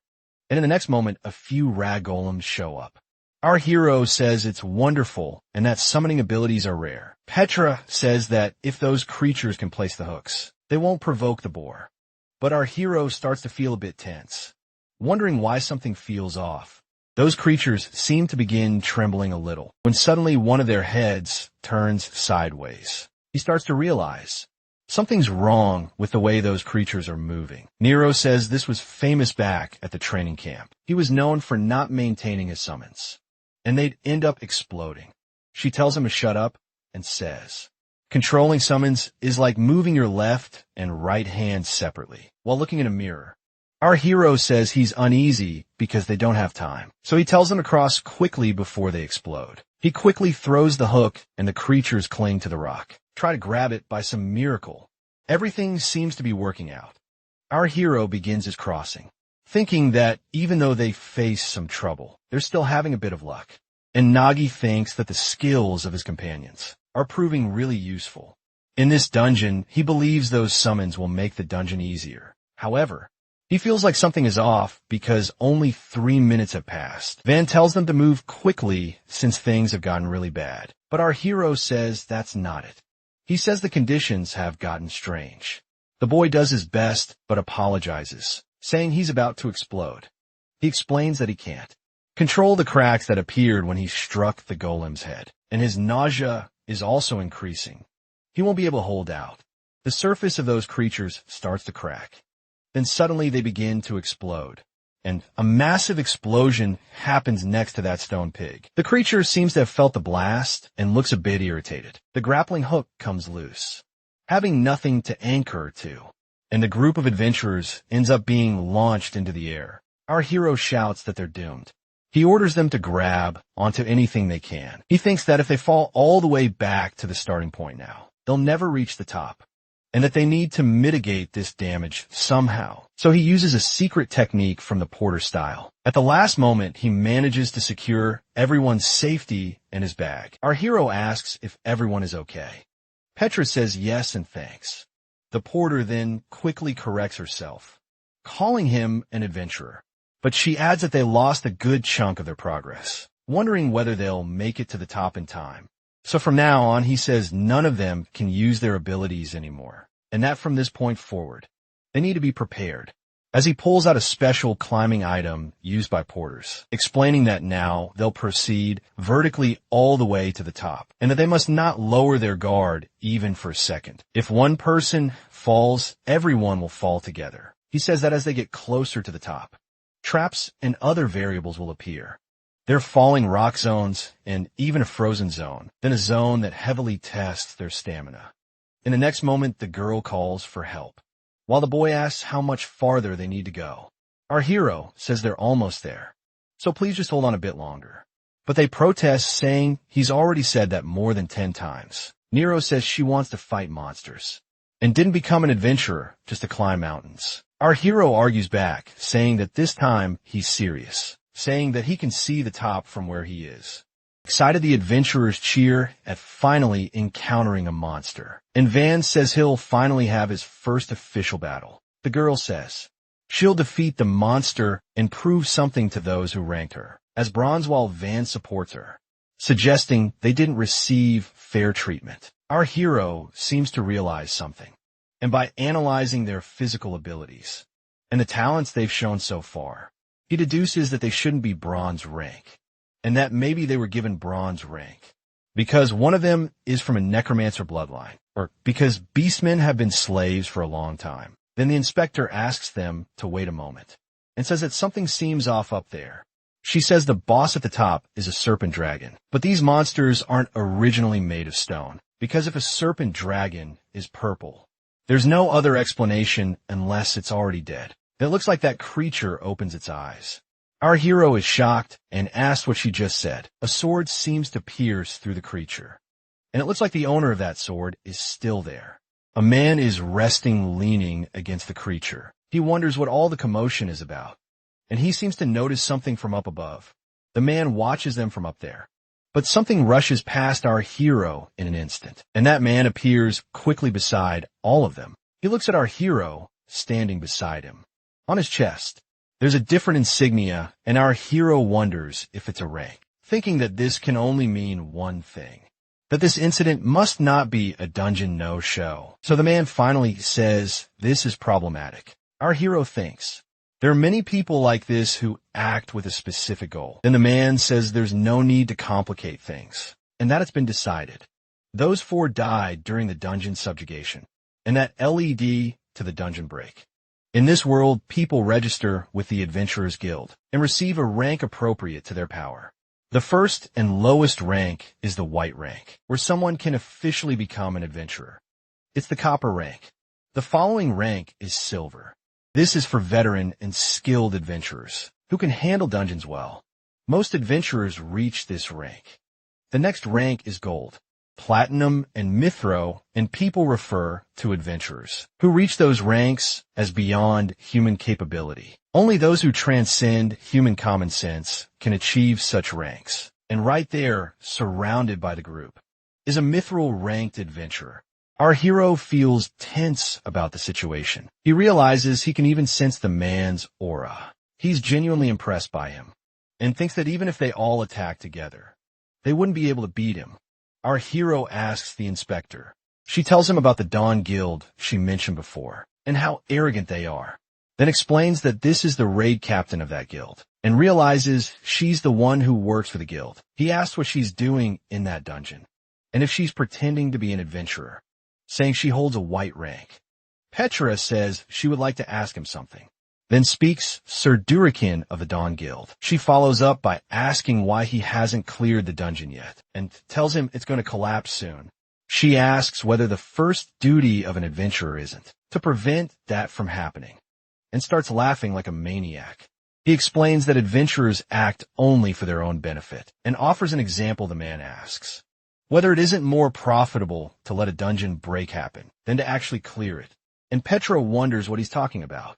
And in the next moment, a few rag golems show up. Our hero says it's wonderful and that summoning abilities are rare. Petra says that if those creatures can place the hooks, they won't provoke the boar. But our hero starts to feel a bit tense, wondering why something feels off. Those creatures seem to begin trembling a little, when suddenly one of their heads turns sideways. He starts to realize something's wrong with the way those creatures are moving. Nero says this was famous back at the training camp. He was known for not maintaining his summons, and they'd end up exploding. She tells him to shut up and says, controlling summons is like moving your left and right hand separately while looking in a mirror. Our hero says he's uneasy because they don't have time, so he tells them to cross quickly before they explode. He quickly throws the hook and the creatures cling to the rock, try to grab it by some miracle. Everything seems to be working out. Our hero begins his crossing, thinking that even though they face some trouble, they're still having a bit of luck. And Nagi thinks that the skills of his companions are proving really useful. In this dungeon, he believes those summons will make the dungeon easier. However, he feels like something is off because only 3 minutes have passed. Van tells them to move quickly since things have gotten really bad. But our hero says that's not it. He says the conditions have gotten strange. The boy does his best but apologizes, saying he's about to explode. He explains that he can't control the cracks that appeared when he struck the golem's head, and his nausea is also increasing. He won't be able to hold out. The surface of those creatures starts to crack. Then suddenly they begin to explode, and a massive explosion happens next to that stone pig. The creature seems to have felt the blast and looks a bit irritated. The grappling hook comes loose, having nothing to anchor to, and the group of adventurers ends up being launched into the air. Our hero shouts that they're doomed. He orders them to grab onto anything they can. He thinks that if they fall all the way back to the starting point now, they'll never reach the top, and that they need to mitigate this damage somehow. So he uses a secret technique from the Porter style. At the last moment, he manages to secure everyone's safety in his bag. Our hero asks if everyone is okay. Petra says yes and thanks. The Porter then quickly corrects herself, calling him an adventurer. But she adds that they lost a good chunk of their progress, wondering whether they'll make it to the top in time. So from now on, he says none of them can use their abilities anymore, and that from this point forward, they need to be prepared. As he pulls out a special climbing item used by porters, explaining that now they'll proceed vertically all the way to the top, and that they must not lower their guard even for a second. If one person falls, everyone will fall together. He says that as they get closer to the top, traps and other variables will appear. There are falling rock zones and even a frozen zone, then a zone that heavily tests their stamina. In the next moment, the girl calls for help, while the boy asks how much farther they need to go. Our hero says they're almost there, so please just hold on a bit longer. But they protest, saying he's already said that more than 10 times. Nero says she wants to fight monsters, and didn't become an adventurer just to climb mountains. Our hero argues back, saying that this time he's serious, saying that he can see the top from where he is. Excited, the adventurers cheer at finally encountering a monster. And Van says he'll finally have his first official battle. The girl says she'll defeat the monster and prove something to those who ranked her as bronze, while Van supports her, suggesting they didn't receive fair treatment. Our hero seems to realize something, and by analyzing their physical abilities and the talents they've shown so far, he deduces that they shouldn't be bronze rank, and that maybe they were given bronze rank because one of them is from a necromancer bloodline, or because beastmen have been slaves for a long time. Then the inspector asks them to wait a moment and says that something seems off up there. She says the boss at the top is a serpent dragon, but these monsters aren't originally made of stone, because if a serpent dragon is purple, there's no other explanation unless it's already dead. It looks like that creature opens its eyes. Our hero is shocked and asks what she just said. A sword seems to pierce through the creature, and it looks like the owner of that sword is still there. A man is resting, leaning against the creature. He wonders what all the commotion is about, and he seems to notice something from up above. The man watches them from up there, but something rushes past our hero in an instant, and that man appears quickly beside all of them. He looks at our hero standing beside him. On his chest, there's a different insignia, and our hero wonders if it's a rank, thinking that this can only mean one thing, that this incident must not be a dungeon no-show. So the man finally says this is problematic. Our hero thinks there are many people like this who act with a specific goal. Then the man says there's no need to complicate things, and that it's been decided. Those 4 died during the dungeon subjugation, and that LED to the dungeon break. In this world, people register with the Adventurers Guild and receive a rank appropriate to their power. The first and lowest rank is the white rank, where someone can officially become an adventurer. It's the copper rank. The following rank is silver. This is for veteran and skilled adventurers who can handle dungeons well. Most adventurers reach this rank. The next rank is gold, platinum, and mithril, and people refer to adventurers who reach those ranks as beyond human capability. Only those who transcend human common sense can achieve such ranks. And right there, surrounded by the group, is a mithril-ranked adventurer. Our hero feels tense about the situation. He realizes he can even sense the man's aura. He's genuinely impressed by him, and thinks that even if they all attack together, they wouldn't be able to beat him. Our hero asks the inspector. She tells him about the Dawn Guild she mentioned before, and how arrogant they are. Then explains that this is the raid captain of that guild, and realizes she's the one who works for the guild. He asks what she's doing in that dungeon, and if she's pretending to be an adventurer, saying she holds a white rank. Petra says she would like to ask him something, then speaks Sir Durikin of the Dawn Guild. She follows up by asking why he hasn't cleared the dungeon yet, and tells him it's going to collapse soon. She asks whether the first duty of an adventurer isn't to prevent that from happening, and starts laughing like a maniac. He explains that adventurers act only for their own benefit, and offers an example the man asks. whether it isn't more profitable to let a dungeon break happen than to actually clear it. And Petro wonders what he's talking about.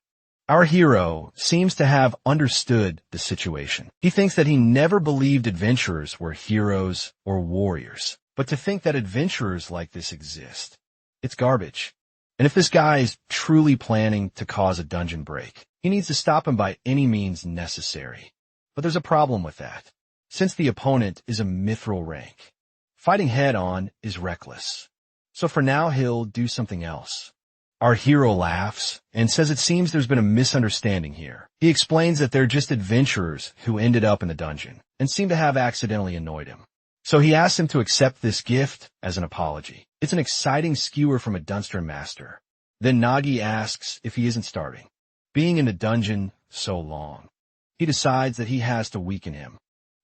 Our hero seems to have understood the situation. He thinks that he never believed adventurers were heroes or warriors. But to think that adventurers like this exist, it's garbage. And if this guy is truly planning to cause a dungeon break, he needs to stop him by any means necessary. But there's a problem with that. Since the opponent is a mithril rank, fighting head-on is reckless. So for now, he'll do something else. Our hero laughs and says it seems there's been a misunderstanding here. He explains that they're just adventurers who ended up in the dungeon and seem to have accidentally annoyed him. So he asks him to accept this gift as an apology. It's an exciting skewer from a dungeon master. Then Nagi asks if he isn't starving. Being in the dungeon so long, he decides that he has to weaken him.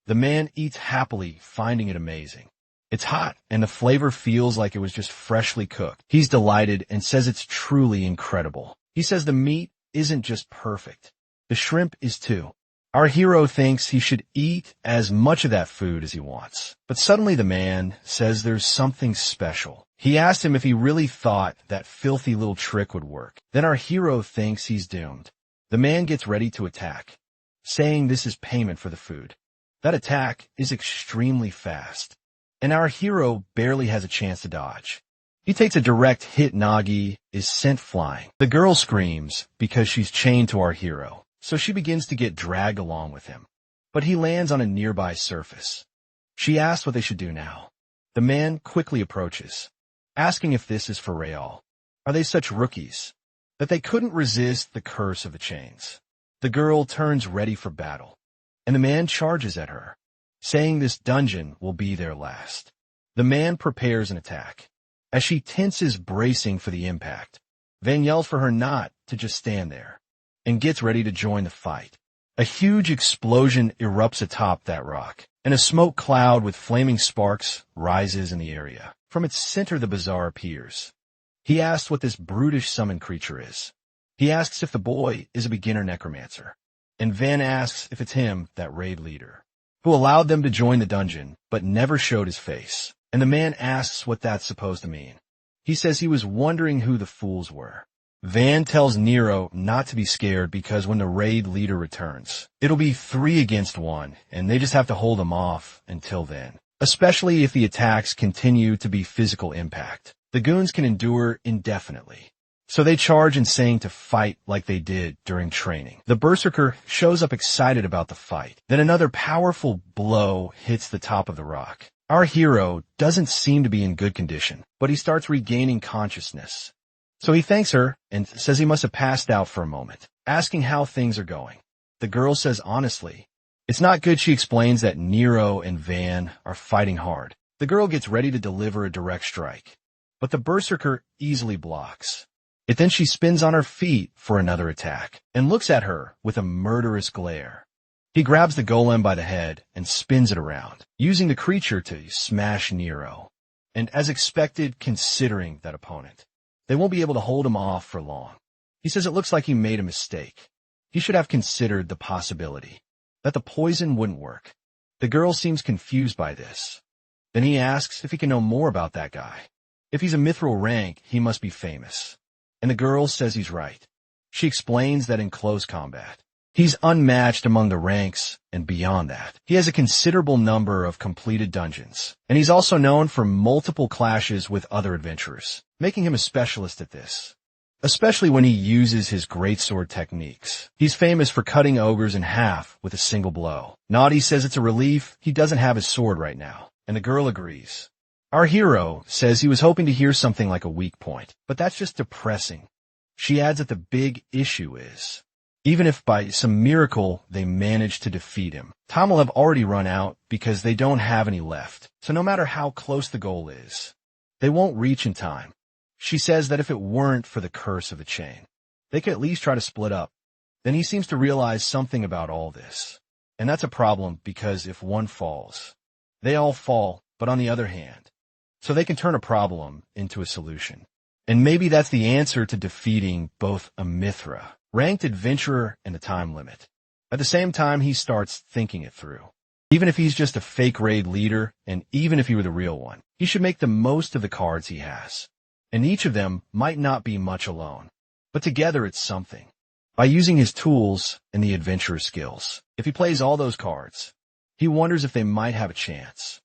The man eats happily, finding it amazing. It's hot, and the flavor feels like it was just freshly cooked. He's delighted and says it's truly incredible. He says the meat isn't just perfect. The shrimp is too. Our hero thinks he should eat as much of that food as he wants. But suddenly the man says there's something special. He asks him if he really thought that filthy little trick would work. Then our hero thinks he's doomed. The man gets ready to attack, saying this is payment for the food. That attack is extremely fast, and our hero barely has a chance to dodge. He takes a direct hit. Nagi is sent flying. The girl screams because she's chained to our hero, so she begins to get dragged along with him. But he lands on a nearby surface. She asks what they should do now. The man quickly approaches, asking if this is for real. Are they such rookies that they couldn't resist the curse of the chains? The girl turns ready for battle, and the man charges at her, saying this dungeon will be their last. The man prepares an attack. As she tenses, bracing for the impact, Van yells for her not to just stand there, and gets ready to join the fight. A huge explosion erupts atop that rock, and a smoke cloud with flaming sparks rises in the area. From its center the bazaar appears. He asks what this brutish summoned creature is. He asks if the boy is a beginner necromancer, and Van asks if it's him, that raid leader, who allowed them to join the dungeon, but never showed his face. And the man asks what that's supposed to mean. He says he was wondering who the fools were. Van tells Nero not to be scared because when the raid leader returns, it'll be 3 against 1, and they just have to hold him off until then. Especially if the attacks continue to be physical impact. The goons can endure indefinitely. So they charge and saying to fight like they did during training. The berserker shows up excited about the fight. Then another powerful blow hits the top of the rock. Our hero doesn't seem to be in good condition, but he starts regaining consciousness. So he thanks her and says he must have passed out for a moment, asking how things are going. The girl says honestly, it's not good. She explains that Nero and Van are fighting hard. The girl gets ready to deliver a direct strike, but the berserker easily blocks. Then she spins on her feet for another attack and looks at her with a murderous glare. He grabs the golem by the head and spins it around, using the creature to smash Nero. And as expected, considering that opponent, they won't be able to hold him off for long. He says it looks like he made a mistake. He should have considered the possibility that the poison wouldn't work. The girl seems confused by this. Then he asks if he can know more about that guy. If he's a mithril rank, he must be famous. And the girl says he's right. She explains that in close combat, he's unmatched among the ranks, and beyond that, he has a considerable number of completed dungeons, and he's also known for multiple clashes with other adventurers, making him a specialist at this, especially when he uses his greatsword techniques. He's famous for cutting ogres in half with a single blow. Naughty says it's a relief he doesn't have his sword right now, and the girl agrees. Our hero says he was hoping to hear something like a weak point, but that's just depressing. She adds that the big issue is, even if by some miracle they manage to defeat him, time will have already run out because they don't have any left. So no matter how close the goal is, they won't reach in time. She says that if it weren't for the curse of the chain, they could at least try to split up. Then he seems to realize something about all this. And that's a problem because if one falls, they all fall, but on the other hand, so they can turn a problem into a solution. And maybe that's the answer to defeating both a Mithra, ranked adventurer, and a time limit. At the same time, he starts thinking it through. Even if he's just a fake raid leader, and even if he were the real one, he should make the most of the cards he has. And each of them might not be much alone, but together it's something. By using his tools and the adventurer's skills, if he plays all those cards, he wonders if they might have a chance.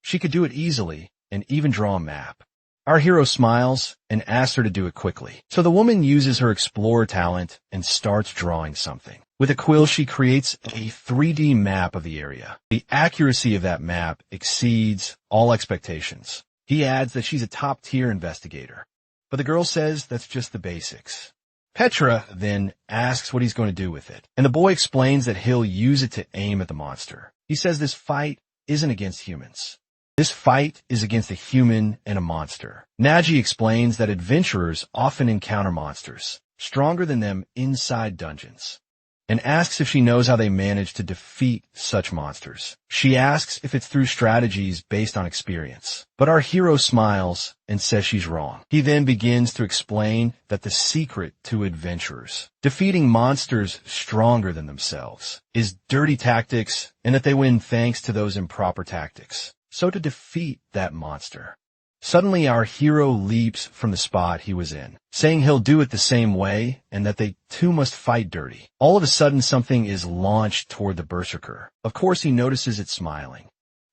She could do it easily and even draw a map. Our hero smiles and asks her to do it quickly. So the woman uses her explorer talent and starts drawing something. With a quill, she creates a 3D map of the area. The accuracy of that map exceeds all expectations. He adds that she's a top-tier investigator. But the girl says that's just the basics. Petra then asks what he's going to do with it, and the boy explains that he'll use it to aim at the monster. He says this fight isn't against humans. This fight is against a human and a monster. Naji explains that adventurers often encounter monsters, stronger than them inside dungeons, and asks if she knows how they manage to defeat such monsters. She asks if it's through strategies based on experience, but our hero smiles and says she's wrong. He then begins to explain that the secret to adventurers, defeating monsters stronger than themselves, is dirty tactics and that they win thanks to those improper tactics. So to defeat that monster, suddenly our hero leaps from the spot he was in, saying he'll do it the same way and that they too must fight dirty. All of a sudden something is launched toward the berserker. Of course he notices it smiling.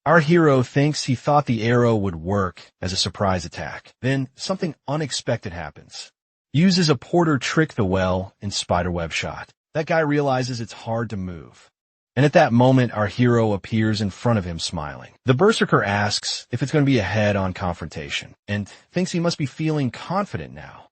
Our hero thinks he thought the arrow would work as a surprise attack. Then something unexpected happens. Uses a porter trick the well in spiderweb shot. That guy realizes it's hard to move. And at that moment, our hero appears in front of him smiling. The berserker asks if it's going to be a head-on confrontation and thinks he must be feeling confident now.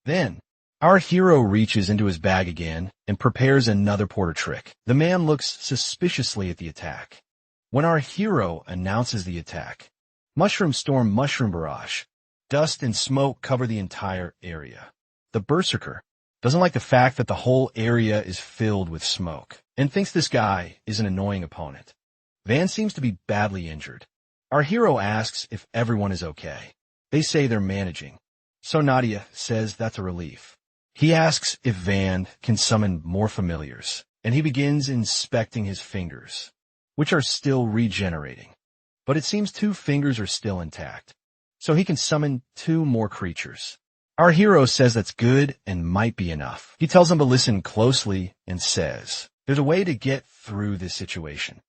Then, our hero reaches into his bag again and prepares another porter trick. The man looks suspiciously at the attack. When our hero announces the attack, mushroom storm, mushroom barrage, dust and smoke cover the entire area. The berserker doesn't like the fact that the whole area is filled with smoke, and thinks this guy is an annoying opponent. Van seems to be badly injured. Our hero asks if everyone is okay. They say they're managing. So Nadia says that's a relief. He asks if Van can summon more familiars, and he begins inspecting his fingers, which are still regenerating. But it seems 2 fingers are still intact, so he can summon 2 more creatures. Our hero says that's good and might be enough. He tells them to listen closely and says, there's a way to get through this situation.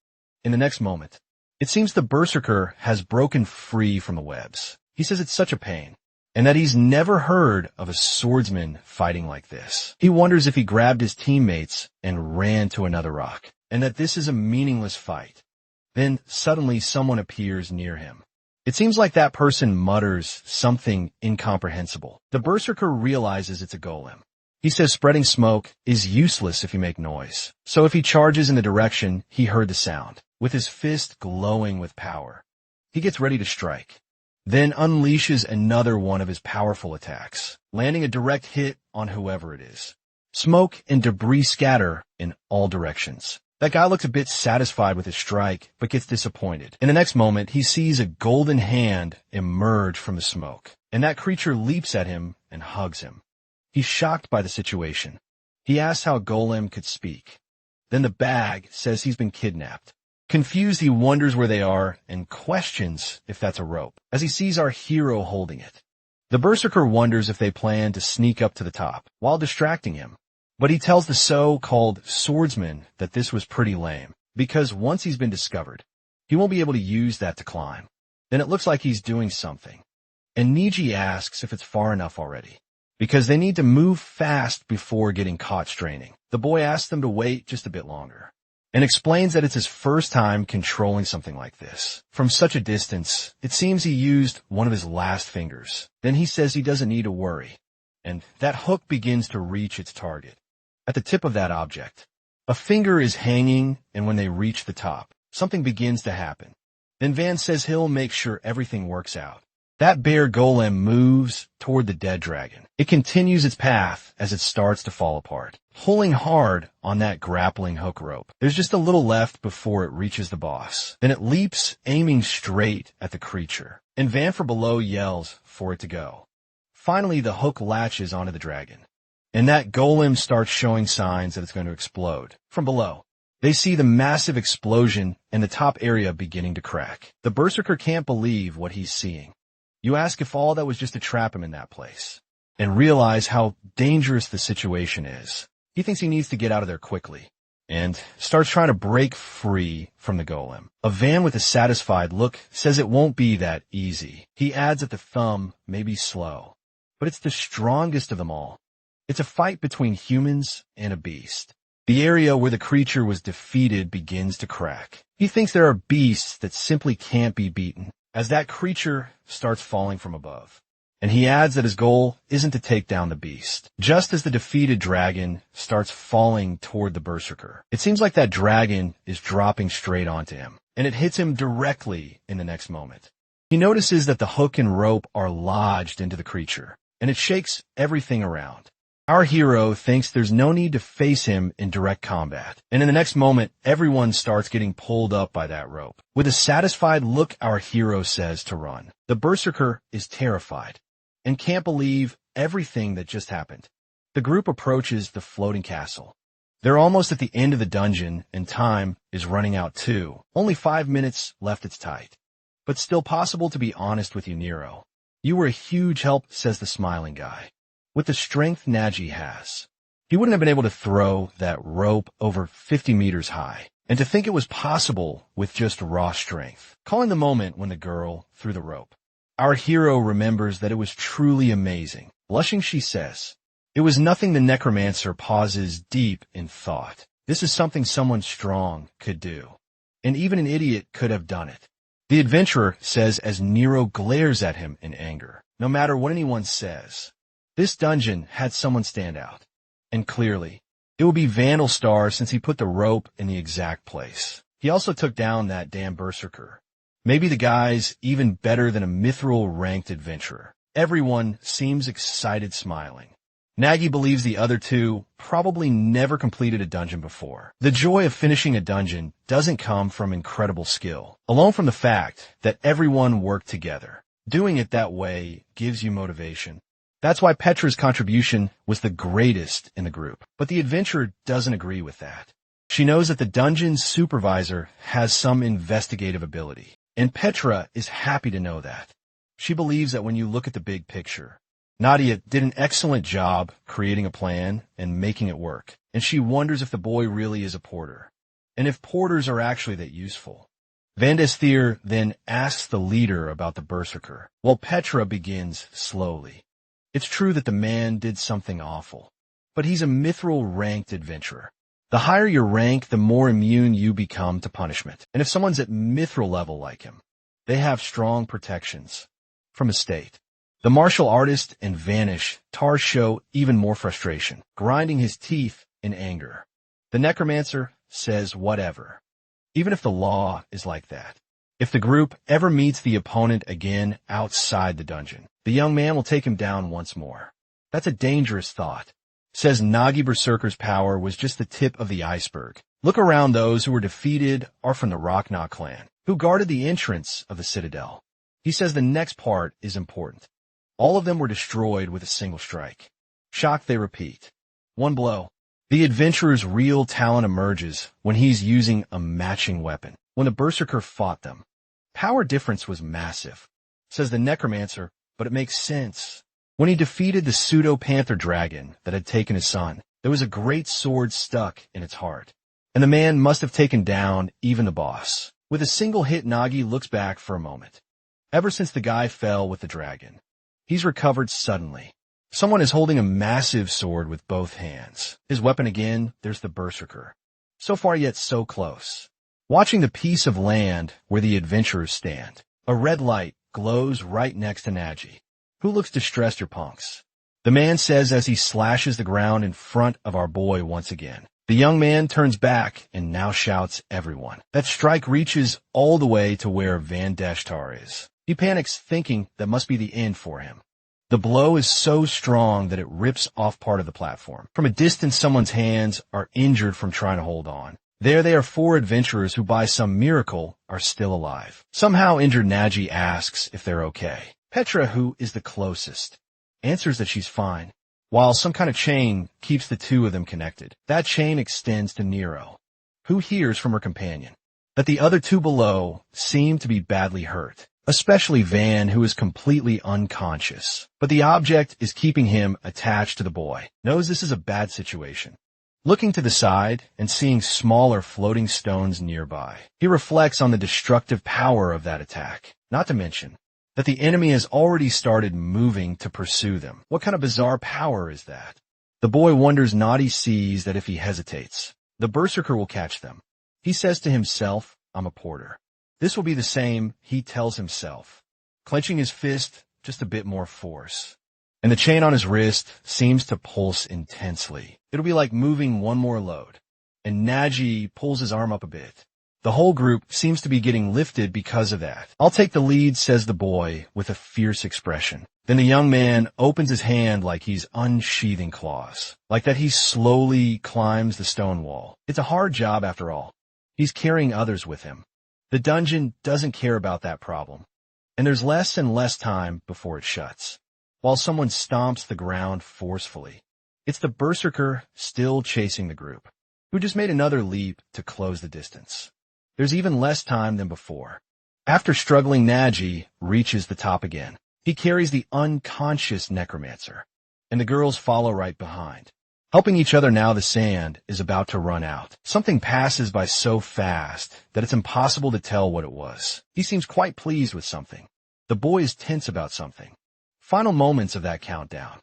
In the next moment, it seems the berserker has broken free from the webs. He says it's such a pain, and that he's never heard of a swordsman fighting like this. He wonders if he grabbed his teammates and ran to another rock, and that this is a meaningless fight. Then suddenly someone appears near him. It seems like that person mutters something incomprehensible. The berserker realizes it's a golem. He says spreading smoke is useless if you make noise. So if he charges in the direction he heard the sound, with his fist glowing with power, he gets ready to strike, then unleashes another one of his powerful attacks, landing a direct hit on whoever it is. Smoke and debris scatter in all directions. That guy looks a bit satisfied with his strike, but gets disappointed. In the next moment, he sees a golden hand emerge from the smoke, and that creature leaps at him and hugs him. He's shocked by the situation. He asks how Golem could speak. Then the bag says he's been kidnapped. Confused, he wonders where they are and questions if that's a rope, as he sees our hero holding it. The berserker wonders if they plan to sneak up to the top while distracting him. But he tells the so-called swordsman that this was pretty lame, because once he's been discovered, he won't be able to use that to climb. Then it looks like he's doing something. And Niji asks if it's far enough already, because they need to move fast before getting caught straining. The boy asks them to wait just a bit longer, and explains that it's his first time controlling something like this. From such a distance, it seems he used one of his last fingers. Then he says he doesn't need to worry, and that hook begins to reach its target. At the tip of that object, a finger is hanging, and when they reach the top, something begins to happen. Then Van says he'll make sure everything works out. That bear golem moves toward the dead dragon. It continues its path as it starts to fall apart, pulling hard on that grappling hook rope. There's just a little left before it reaches the boss. Then it leaps, aiming straight at the creature, and Van from below yells for it to go. Finally, the hook latches onto the dragon, and that golem starts showing signs that it's going to explode from below. They see the massive explosion and the top area beginning to crack. The berserker can't believe what he's seeing. You ask if all that was just to trap him in that place, and realize how dangerous the situation is. He thinks he needs to get out of there quickly, and starts trying to break free from the golem. A van with a satisfied look says it won't be that easy. He adds that the thumb may be slow, but it's the strongest of them all. It's a fight between humans and a beast. The area where the creature was defeated begins to crack. He thinks there are beasts that simply can't be beaten, as that creature starts falling from above. And he adds that his goal isn't to take down the beast. Just as the defeated dragon starts falling toward the berserker, it seems like that dragon is dropping straight onto him, and it hits him directly in the next moment. He notices that the hook and rope are lodged into the creature, and it shakes everything around. Our hero thinks there's no need to face him in direct combat, and in the next moment, everyone starts getting pulled up by that rope. With a satisfied look, our hero says to run. The berserker is terrified and can't believe everything that just happened. The group approaches the floating castle. They're almost at the end of the dungeon, and time is running out too. Only 5 minutes left. It's tight, but still possible to be honest with you, Nero. You were a huge help, says the smiling guy. With the strength Naji has, he wouldn't have been able to throw that rope over 50 meters high. And to think it was possible with just raw strength. Calling the moment when the girl threw the rope, our hero remembers that it was truly amazing. Blushing, she says, "It was nothing." The necromancer pauses, deep in thought. This is something someone strong could do, and even an idiot could have done it. The adventurer says as Nero glares at him in anger. No matter what anyone says, this dungeon had someone stand out, and clearly, it would be Vandalstar since he put the rope in the exact place. He also took down that damn berserker. Maybe the guy's even better than a mithril-ranked adventurer. Everyone seems excited, smiling. Nagi believes the other two probably never completed a dungeon before. The joy of finishing a dungeon doesn't come from incredible skill, alone from the fact that everyone worked together. Doing it that way gives you motivation. That's why Petra's contribution was the greatest in the group. But the adventurer doesn't agree with that. She knows that the dungeon's supervisor has some investigative ability, and Petra is happy to know that. She believes that when you look at the big picture, Nadia did an excellent job creating a plan and making it work, and she wonders if the boy really is a porter, and if porters are actually that useful. Vandesthir then asks the leader about the berserker, while Petra begins slowly. It's true that the man did something awful, but he's a mithril-ranked adventurer. The higher your rank, the more immune you become to punishment. And if someone's at mithril level like him, they have strong protections from a state. The martial artist and Vanish Tar show even more frustration, grinding his teeth in anger. The necromancer says whatever, even if the law is like that. If the group ever meets the opponent again outside the dungeon, the young man will take him down once more. That's a dangerous thought. Says Nagi Berserker's power was just the tip of the iceberg. Look around. Those who were defeated are from the Rocknaw clan, who guarded the entrance of the citadel. He says the next part is important. All of them were destroyed with a single strike. Shocked, they repeat. One blow. The adventurer's real talent emerges when he's using a matching weapon. When the berserker fought them, power difference was massive, says the necromancer, but it makes sense. When he defeated the pseudo-panther dragon that had taken his son, there was a great sword stuck in its heart, and the man must have taken down even the boss. With a single hit, Nagi looks back for a moment. Ever since the guy fell with the dragon, he's recovered suddenly. Someone is holding a massive sword with both hands. His weapon again, there's the berserker. So far yet so close. Watching the piece of land where the adventurers stand, a red light glows right next to Nagi. Who looks distressed, your punks? The man says as he slashes the ground in front of our boy once again. The young man turns back and now shouts everyone. That strike reaches all the way to where Vandeshtar is. He panics, thinking that must be the end for him. The blow is so strong that it rips off part of the platform. From a distance, someone's hands are injured from trying to hold on. There they are, 4 adventurers who by some miracle are still alive. Somehow injured Nagi asks if they're okay. Petra, who is the closest, answers that she's fine, while some kind of chain keeps the two of them connected. That chain extends to Nero. who hears from her companion that the other two below seem to be badly hurt, especially Van, who is completely unconscious. But the object is keeping him attached to the boy, knows this is a bad situation. Looking to the side and seeing smaller floating stones nearby, he reflects on the destructive power of that attack, not to mention that the enemy has already started moving to pursue them. What kind of bizarre power is that? The boy wonders not. He sees that if he hesitates, the berserker will catch them. He says to himself, I'm a porter. This will be the same, he tells himself, clenching his fist just a bit more force. And the chain on his wrist seems to pulse intensely. It'll be like moving one more load. And Naji pulls his arm up a bit. The whole group seems to be getting lifted because of that. I'll take the lead, says the boy with a fierce expression. Then the young man opens his hand like he's unsheathing claws, like that he slowly climbs the stone wall. It's a hard job after all. He's carrying others with him. The dungeon doesn't care about that problem, and there's less and less time before it shuts, while someone stomps the ground forcefully. It's the berserker still chasing the group, who just made another leap to close the distance. There's even less time than before. After struggling, Naji reaches the top again. He carries the unconscious necromancer, and the girls follow right behind. Helping each other now, the sand is about to run out. Something passes by so fast that it's impossible to tell what it was. He seems quite pleased with something. The boy is tense about something. Final moments of that countdown.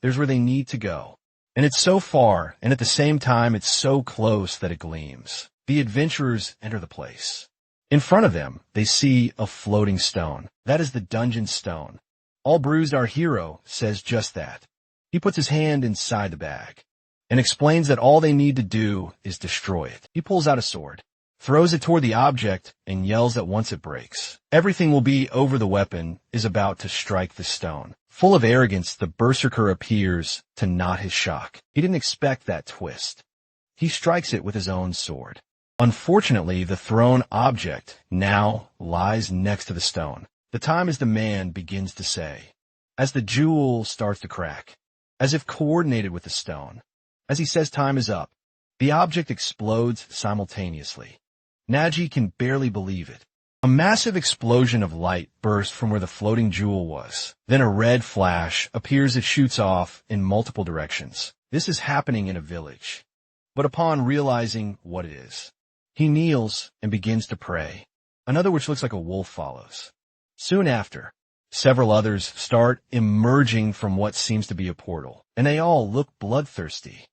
There's where they need to go. And it's so far, and at the same time it's so close that it gleams. The adventurers enter the place. In front of them, they see a floating stone. That is the dungeon stone. All bruised, our hero says just that. He puts his hand inside the bag and explains that all they need to do is destroy it. He pulls out a sword, throws it toward the object, and yells that once it breaks, everything will be over. The weapon is about to strike the stone. Full of arrogance, the berserker appears to knot his shock. He didn't expect that twist. He strikes it with his own sword. Unfortunately, the thrown object now lies next to the stone. The time as the man begins to say, as the jewel starts to crack, as if coordinated with the stone. As he says time is up, the object explodes simultaneously. Naji can barely believe it. A massive explosion of light bursts from where the floating jewel was. Then a red flash appears. It shoots off in multiple directions. This is happening in a village. But upon realizing what it is, he kneels and begins to pray. Another which looks like a wolf follows. Soon after, several others start emerging from what seems to be a portal, and they all look bloodthirsty.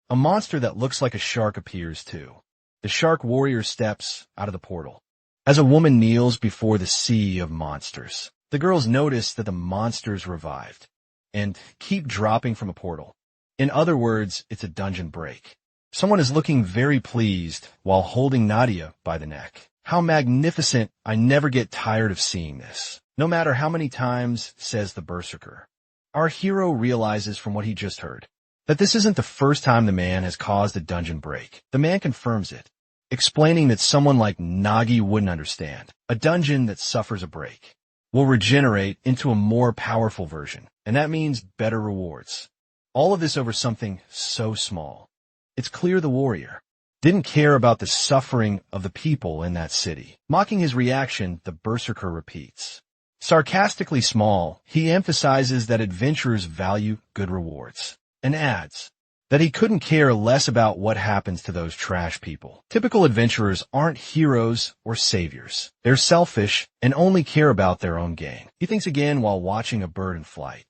A monster that looks like a shark appears too. The shark warrior steps out of the portal. As a woman kneels before the sea of monsters, the girls notice that the monsters revived and keep dropping from a portal. In other words, it's a dungeon break. Someone is looking very pleased while holding Nadia by the neck. How magnificent! I never get tired of seeing this. No matter how many times, says the berserker. Our hero realizes from what he just heard that this isn't the first time the man has caused a dungeon break. The man confirms it, explaining that someone like Nagi wouldn't understand. A dungeon that suffers a break will regenerate into a more powerful version, and that means better rewards. All of this over something so small. It's clear the warrior didn't care about the suffering of the people in that city. Mocking his reaction, the berserker repeats. Sarcastically small, he emphasizes that adventurers value good rewards, and adds that he couldn't care less about what happens to those trash people. Typical adventurers aren't heroes or saviors. They're selfish and only care about their own gain. He thinks again while watching a bird in flight.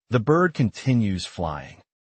The bird continues flying.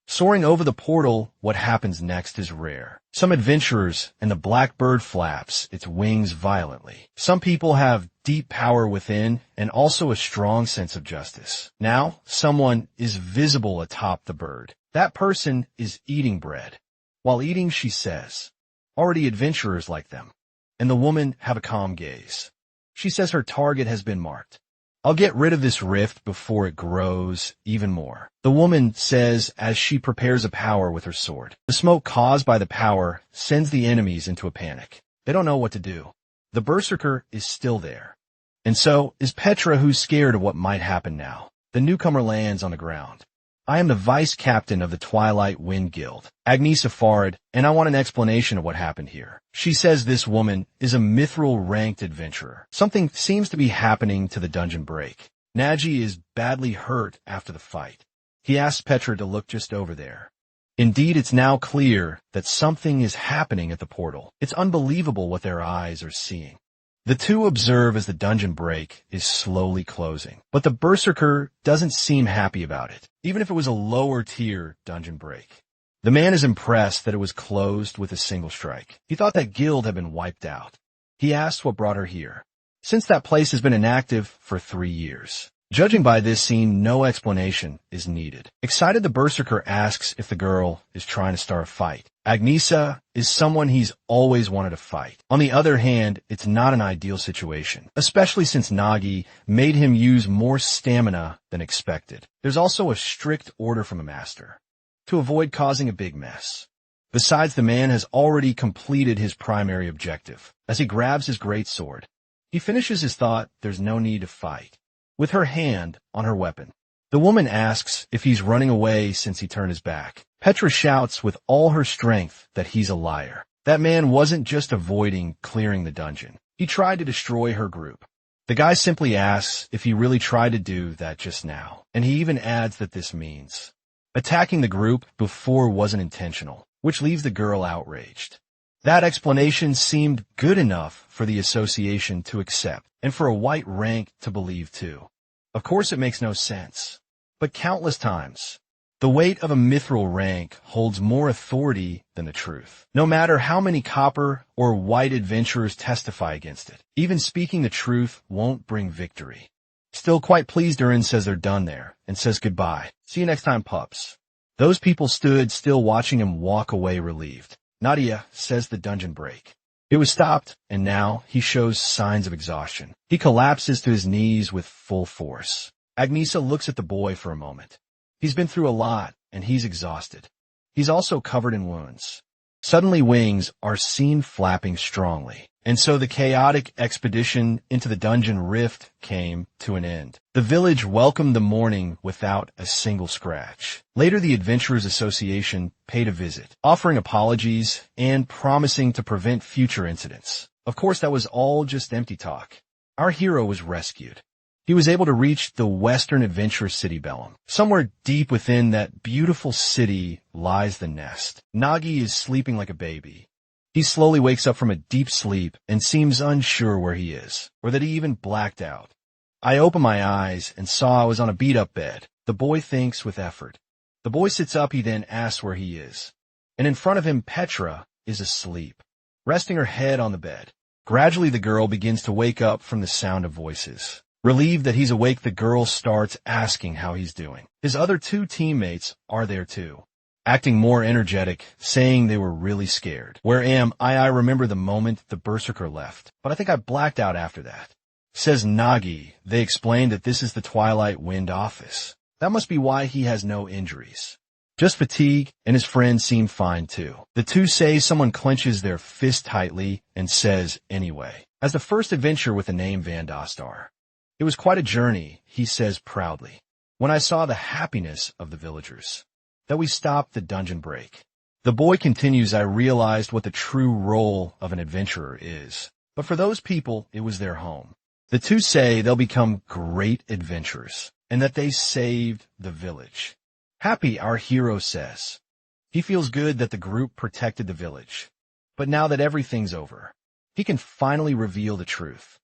Soaring over the portal, what happens next is rare. Some adventurers, and the black bird flaps its wings violently. Some people have deep power within and also a strong sense of justice. Now, someone is visible atop the bird. That person is eating bread. While eating, she says, already adventurers like them. And the woman have a calm gaze. She says her target has been marked. I'll get rid of this rift before it grows even more. The woman says as she prepares a power with her sword. The smoke caused by the power sends the enemies into a panic. They don't know what to do. The berserker is still there. And so is Petra, who's scared of what might happen now. The newcomer lands on the ground. I am the vice captain of the Twilight Wind Guild, Agnesa Farid, and I want an explanation of what happened here. She says this woman is a mithril-ranked adventurer. Something seems to be happening to the dungeon break. Naji is badly hurt after the fight. He asks Petra to look just over there. Indeed, it's now clear that something is happening at the portal. It's unbelievable what their eyes are seeing. The two observe as the dungeon break is slowly closing, but the berserker doesn't seem happy about it, even if it was a lower-tier dungeon break. The man is impressed that it was closed with a single strike. He thought that guild had been wiped out. He asks what brought her here, since that place has been inactive for 3 years. Judging by this scene, no explanation is needed. Excited, the berserker asks if the girl is trying to start a fight. Agnesa is someone he's always wanted to fight. On the other hand, it's not an ideal situation, especially since Nagi made him use more stamina than expected. There's also a strict order from the master to avoid causing a big mess. Besides, the man has already completed his primary objective. As he grabs his greatsword, he finishes his thought, there's no need to fight, with her hand on her weapon. The woman asks if he's running away since he turned his back. Petra shouts with all her strength that he's a liar. That man wasn't just avoiding clearing the dungeon. He tried to destroy her group. The guy simply asks if he really tried to do that just now, and he even adds that this means attacking the group before wasn't intentional, which leaves the girl outraged. That explanation seemed good enough for the association to accept, and for a white rank to believe too. Of course it makes no sense, but countless times, the weight of a mithril rank holds more authority than the truth. No matter how many copper or white adventurers testify against it, even speaking the truth won't bring victory. Still quite pleased, Durin says they're done there, and says goodbye. See you next time, pups. Those people stood still watching him walk away relieved. Nadia says the dungeon break. It was stopped, and now he shows signs of exhaustion. He collapses to his knees with full force. Agnesa looks at the boy for a moment. He's been through a lot, and he's exhausted. He's also covered in wounds. Suddenly wings are seen flapping strongly, and so the chaotic expedition into the dungeon rift came to an end. The village welcomed the morning without a single scratch. Later, the Adventurers Association paid a visit, offering apologies and promising to prevent future incidents. Of course, that was all just empty talk. Our hero was rescued. He was able to reach the Western Adventure City Bellum. Somewhere deep within that beautiful city lies the nest. Nagi is sleeping like a baby. He slowly wakes up from a deep sleep and seems unsure where he is, or that he even blacked out. I opened my eyes and saw I was on a beat-up bed. The boy thinks with effort. The boy sits up, he then asks where he is. And in front of him, Petra is asleep, resting her head on the bed. Gradually, the girl begins to wake up from the sound of voices. Relieved that he's awake, the girl starts asking how he's doing. His other 2 teammates are there too, acting more energetic, saying they were really scared. Where am I? I remember the moment the berserker left, but I think I blacked out after that. Says Nagi. They explain that this is the Twilight Wind office. That must be why he has no injuries. Just fatigue, and his friends seem fine too. The two say someone clenches their fist tightly and says, anyway. As the first adventure with the name Van Dostar. It was quite a journey, he says proudly, when I saw the happiness of the villagers, that we stopped the dungeon break. The boy continues, I realized what the true role of an adventurer is. But for those people, it was their home. The two say they'll become great adventurers, and that they saved the village. Happy, our hero says. He feels good that the group protected the village. But now that everything's over, he can finally reveal the truth.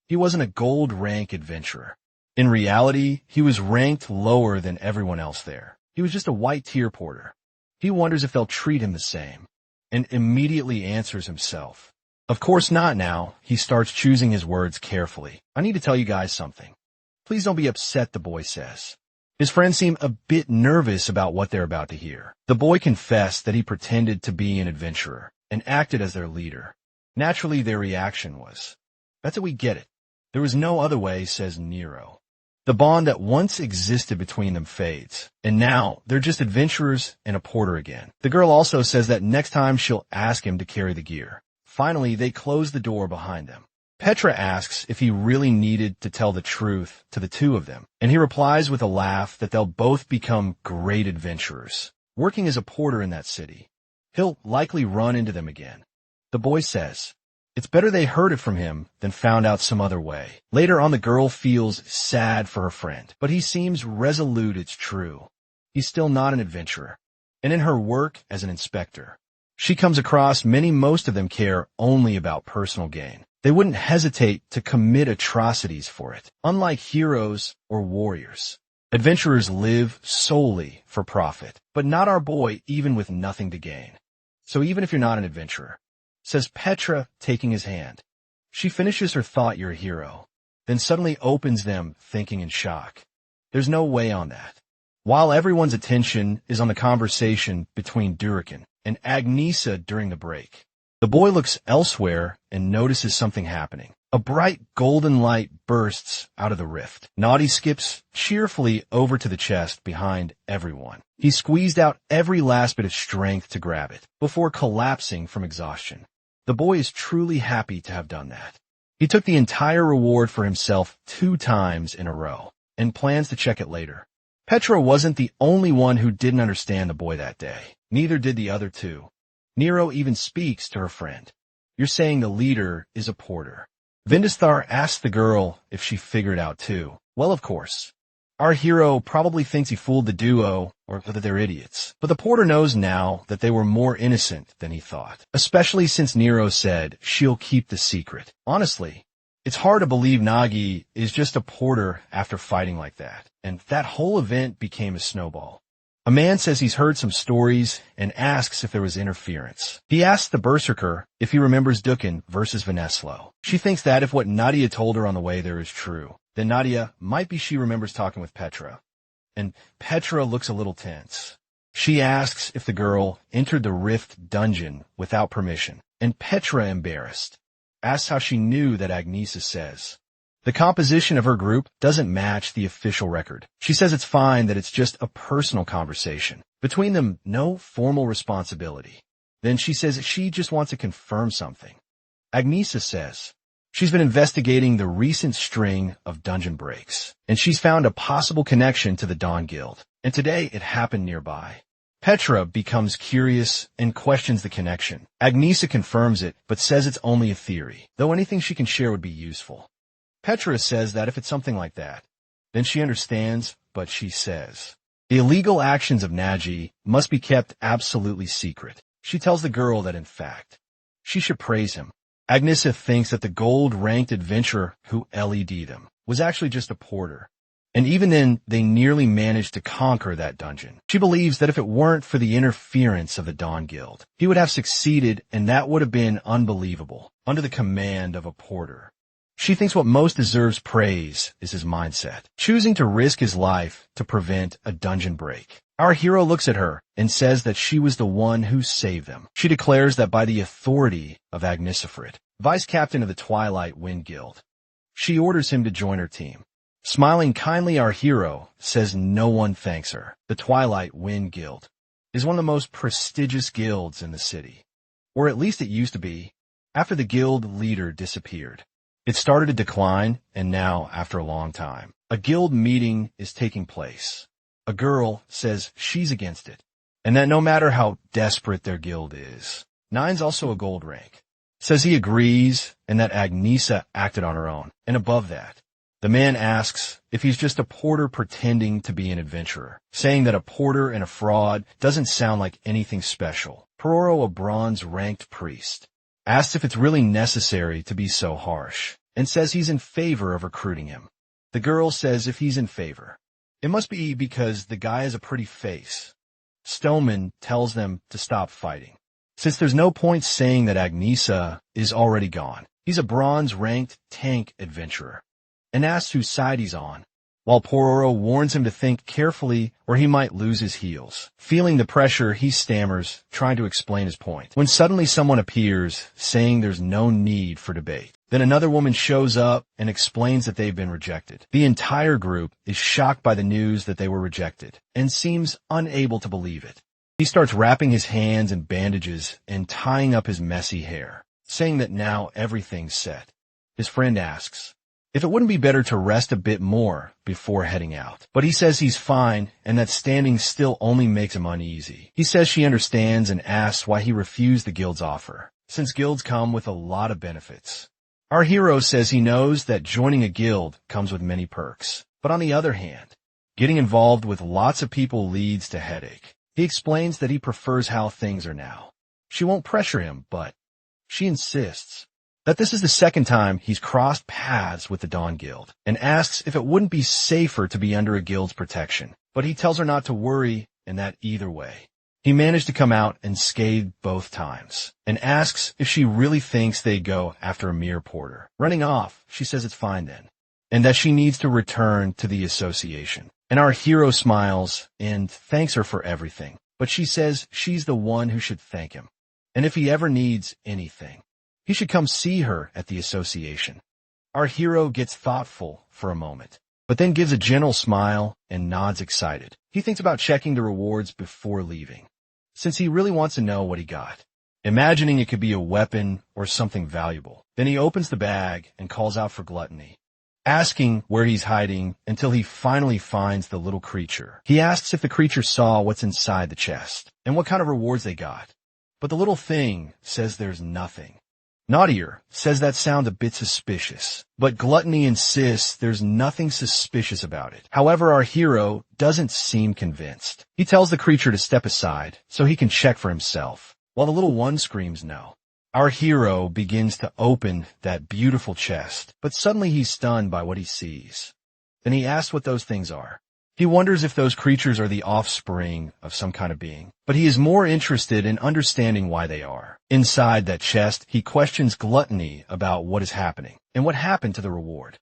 He wasn't a gold rank adventurer. In reality, he was ranked lower than everyone else there. He was just a white tier porter. He wonders if they'll treat him the same, and immediately answers himself. Of course not now. He starts choosing his words carefully. I need to tell you guys something. Please don't be upset, the boy says. His friends seem a bit nervous about what they're about to hear. The boy confessed that he pretended to be an adventurer and acted as their leader. Naturally, their reaction was, that's it, we get it. There was no other way, says Nero. The bond that once existed between them fades, and now they're just adventurers and a porter again. The girl also says that next time she'll ask him to carry the gear. Finally, they close the door behind them. Petra asks if he really needed to tell the truth to the two of them, and he replies with a laugh that they'll both become great adventurers. Working as a porter in that city, he'll likely run into them again. The boy says, it's better they heard it from him than found out some other way. Later on, the girl feels sad for her friend, but he seems resolute it's true. He's still not an adventurer. And in her work as an inspector, she comes across most of them care only about personal gain. They wouldn't hesitate to commit atrocities for it, unlike heroes or warriors. Adventurers live solely for profit, but not our boy, even with nothing to gain. So even if you're not an adventurer, says Petra, taking his hand. She finishes her thought, you're a hero, then suddenly opens them, thinking in shock. There's no way on that. While everyone's attention is on the conversation between Durican and Agnesa during the break, the boy looks elsewhere and notices something happening. A bright golden light bursts out of the rift. Naughty skips cheerfully over to the chest behind everyone. He squeezed out every last bit of strength to grab it before collapsing from exhaustion. The boy is truly happy to have done that. He took the entire reward for himself 2 times in a row and plans to check it later. Petra wasn't the only one who didn't understand the boy that day. Neither did the other 2. Nero even speaks to her friend. You're saying the leader is a porter. Vindisthar asks the girl if she figured out too. Well, of course. Our hero probably thinks he fooled the duo or that they're idiots. But the porter knows now that they were more innocent than he thought, especially since Nero said she'll keep the secret. Honestly, it's hard to believe Nagi is just a porter after fighting like that. And that whole event became a snowball. A man says he's heard some stories and asks if there was interference. He asks the berserker if he remembers Dukin versus Veneslo. She thinks that if what Nadia told her on the way there is true, then Nadia might be she remembers talking with Petra. And Petra looks a little tense. She asks if the girl entered the rift dungeon without permission, and Petra, embarrassed, asks how she knew that Agnesa says. The composition of her group doesn't match the official record. She says it's fine that it's just a personal conversation. Between them, no formal responsibility. Then she says she just wants to confirm something. Agnesa says she's been investigating the recent string of dungeon breaks, and she's found a possible connection to the Dawn Guild, and today it happened nearby. Petra becomes curious and questions the connection. Agnesa confirms it, but says it's only a theory, though anything she can share would be useful. Petra says that if it's something like that, then she understands, but she says the illegal actions of Naji must be kept absolutely secret. She tells the girl that, in fact, she should praise him. Agnesa thinks that the gold-ranked adventurer who LED'd them was actually just a porter, and even then they nearly managed to conquer that dungeon. She believes that if it weren't for the interference of the Dawn Guild, he would have succeeded, and that would have been unbelievable, under the command of a porter. She thinks what most deserves praise is his mindset, choosing to risk his life to prevent a dungeon break. Our hero looks at her and says that she was the one who saved them. She declares that by the authority of Agnesifrit, vice captain of the Twilight Wind Guild, she orders him to join her team. Smiling kindly, our hero says no one thanks her. The Twilight Wind Guild is one of the most prestigious guilds in the city, or at least it used to be, after the guild leader disappeared. It started to decline, and now, after a long time, a guild meeting is taking place. A girl says she's against it, and that no matter how desperate their guild is. Nine's also a gold rank. Says he agrees, and that Agnesa acted on her own. And above that, the man asks if he's just a porter pretending to be an adventurer, saying that a porter and a fraud doesn't sound like anything special. Pororo, a bronze-ranked priest, asks if it's really necessary to be so harsh, and says he's in favor of recruiting him. The girl says if he's in favor, it must be because the guy has a pretty face. Stoneman tells them to stop fighting, since there's no point saying that Agnesa is already gone. He's a bronze-ranked tank adventurer, and asks whose side he's on, while Pororo warns him to think carefully or he might lose his heels. Feeling the pressure, he stammers, trying to explain his point, when suddenly someone appears, saying there's no need for debate. Then another woman shows up and explains that they've been rejected. The entire group is shocked by the news that they were rejected, and seems unable to believe it. He starts wrapping his hands in bandages and tying up his messy hair, saying that now everything's set. His friend asks if it wouldn't be better to rest a bit more before heading out. But he says he's fine and that standing still only makes him uneasy. He says she understands and asks why he refused the guild's offer, since guilds come with a lot of benefits. Our hero says he knows that joining a guild comes with many perks, but on the other hand, getting involved with lots of people leads to headache. He explains that he prefers how things are now. She won't pressure him, but she insists that this is the second time he's crossed paths with the Dawn Guild, and asks if it wouldn't be safer to be under a guild's protection. But he tells her not to worry, and that either way, he managed to come out unscathed both times, and asks if she really thinks they go after a mere porter. Running off, she says it's fine then, and that she needs to return to the association. And our hero smiles and thanks her for everything, but she says she's the one who should thank him, and if he ever needs anything, he should come see her at the association. Our hero gets thoughtful for a moment, but then gives a gentle smile and nods excited. He thinks about checking the rewards before leaving, since he really wants to know what he got, imagining it could be a weapon or something valuable. Then he opens the bag and calls out for Gluttony, asking where he's hiding until he finally finds the little creature. He asks if the creature saw what's inside the chest and what kind of rewards they got, but the little thing says there's nothing. Naughtier says that sounds a bit suspicious, but Gluttony insists there's nothing suspicious about it. However, our hero doesn't seem convinced. He tells the creature to step aside so he can check for himself, while the little one screams no. Our hero begins to open that beautiful chest, but suddenly he's stunned by what he sees. Then he asks what those things are. He wonders if those creatures are the offspring of some kind of being, but he is more interested in understanding why they are. Inside that chest, he questions Gluttony about what is happening and what happened to the reward.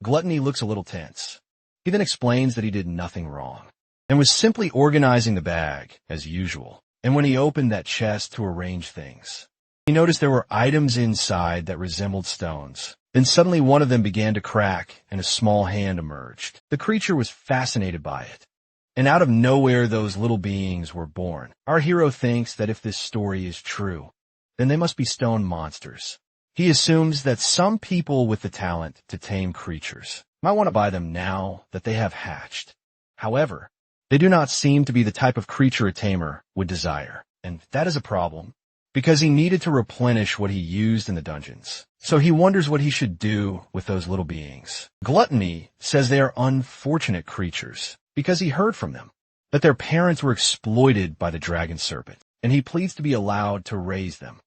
Gluttony looks a little tense. He then explains that he did nothing wrong and was simply organizing the bag as usual. And when he opened that chest to arrange things, he noticed there were items inside that resembled stones. Then suddenly one of them began to crack and a small hand emerged. The creature was fascinated by it, and out of nowhere those little beings were born. Our hero thinks that if this story is true, then they must be stone monsters. He assumes that some people with the talent to tame creatures might want to buy them now that they have hatched. However, they do not seem to be the type of creature a tamer would desire, and that is a problem, because he needed to replenish what he used in the dungeons. So he wonders what he should do with those little beings. Gluttony says they are unfortunate creatures because he heard from them that their parents were exploited by the dragon serpent, and he pleads to be allowed to raise them,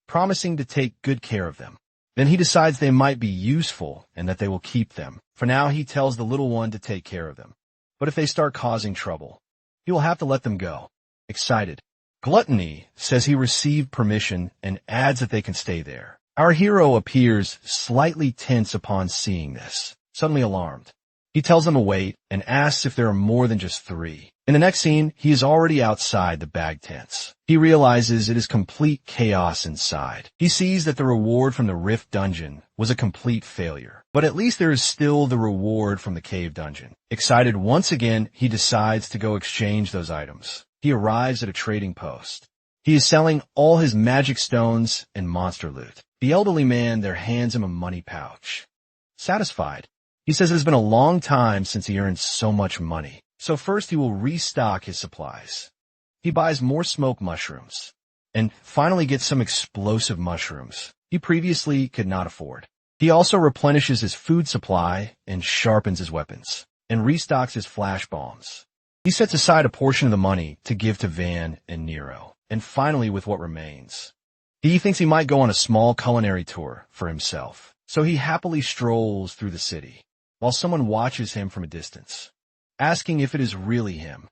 promising to take good care of them. Then he decides they might be useful and that they will keep them. For now, he tells the little one to take care of them, but if they start causing trouble, he will have to let them go. Excited, Gluttony says he received permission and adds that they can stay there. Our hero appears slightly tense upon seeing this, suddenly alarmed. He tells them to wait and asks if there are more than just 3. In the next scene, he is already outside the bag tents. He realizes it is complete chaos inside. He sees that the reward from the Rift dungeon was a complete failure, but at least there is still the reward from the cave dungeon. Excited once again, he decides to go exchange those items. He arrives at a trading post. He is selling all his magic stones and monster loot. The elderly man there hands him a money pouch. Satisfied, he says it has been a long time since he earned so much money. So first he will restock his supplies. He buys more smoke mushrooms and finally gets some explosive mushrooms he previously could not afford. He also replenishes his food supply and sharpens his weapons and restocks his flash bombs. He sets aside a portion of the money to give to Van and Nero, and finally with what remains, he thinks he might go on a small culinary tour for himself. So he happily strolls through the city while someone watches him from a distance, asking if it is really him,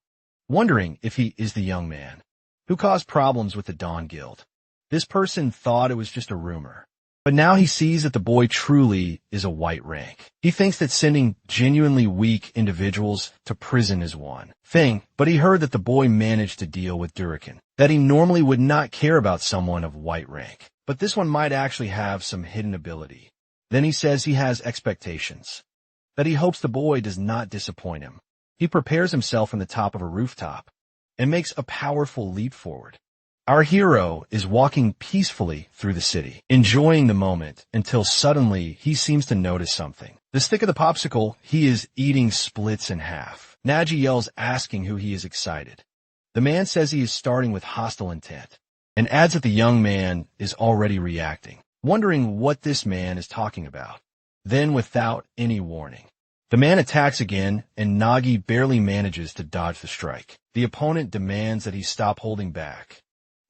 wondering if he is the young man who caused problems with the Dawn Guild. This person thought it was just a rumor, but now he sees that the boy truly is a white rank. He thinks that sending genuinely weak individuals to prison is one thing, but he heard that the boy managed to deal with Durican, that he normally would not care about someone of white rank, but this one might actually have some hidden ability. Then he says he has expectations, that he hopes the boy does not disappoint him. He prepares himself from the top of a rooftop and makes a powerful leap forward. Our hero is walking peacefully through the city, enjoying the moment until suddenly he seems to notice something. The stick of the popsicle he is eating splits in half. Naji yells, asking who he is excited. The man says he is starting with hostile intent and adds that the young man is already reacting, wondering what this man is talking about. Then, without any warning, the man attacks again, and Nagi barely manages to dodge the strike. The opponent demands that he stop holding back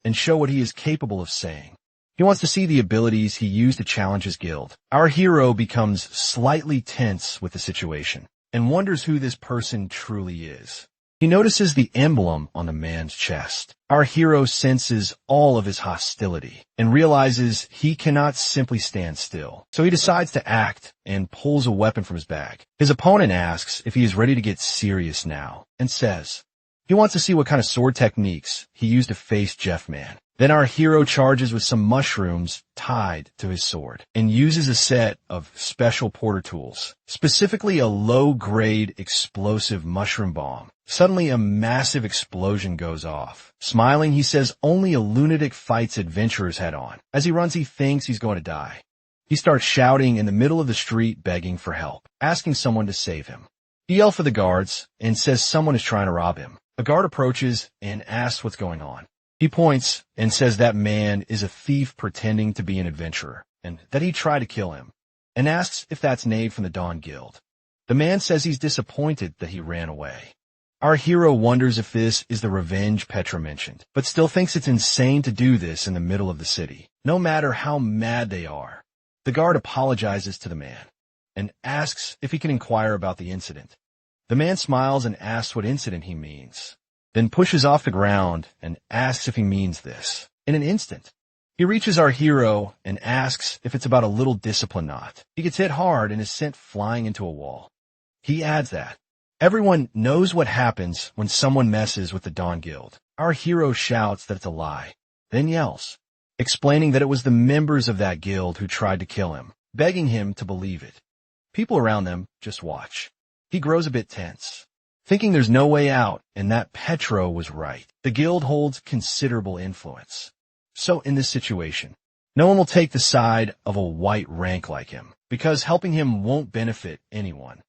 and show what he is capable of saying. He wants to see the abilities he used to challenge his guild. Our hero becomes slightly tense with the situation and wonders who this person truly is. He notices the emblem on the man's chest. Our hero senses all of his hostility and realizes he cannot simply stand still. So he decides to act and pulls a weapon from his bag. His opponent asks if he is ready to get serious now and says he wants to see what kind of sword techniques he used to face Jeff Man. Then our hero charges with some mushrooms tied to his sword and uses a set of special porter tools, specifically a low-grade explosive mushroom bomb. Suddenly, a massive explosion goes off. Smiling, he says only a lunatic fights adventurers head on. As he runs, he thinks he's going to die. He starts shouting in the middle of the street, begging for help, asking someone to save him. He yells for the guards and says someone is trying to rob him. A guard approaches and asks what's going on. He points and says that man is a thief pretending to be an adventurer and that he tried to kill him, and asks if that's Nade from the Dawn Guild. The man says he's disappointed that he ran away. Our hero wonders if this is the revenge Petra mentioned, but still thinks it's insane to do this in the middle of the city, no matter how mad they are. The guard apologizes to the man and asks if he can inquire about the incident. The man smiles and asks what incident he means, then pushes off the ground and asks if he means this. In an instant, he reaches our hero and asks if it's about a little discipline knot. He gets hit hard and is sent flying into a wall. He adds that everyone knows what happens when someone messes with the Dawn Guild. Our hero shouts that it's a lie, then yells, explaining that it was the members of that guild who tried to kill him, begging him to believe it. People around them just watch. He grows a bit tense, thinking there's no way out and that Petro was right. The guild holds considerable influence. So in this situation, no one will take the side of a white rank like him, because helping him won't benefit anyone.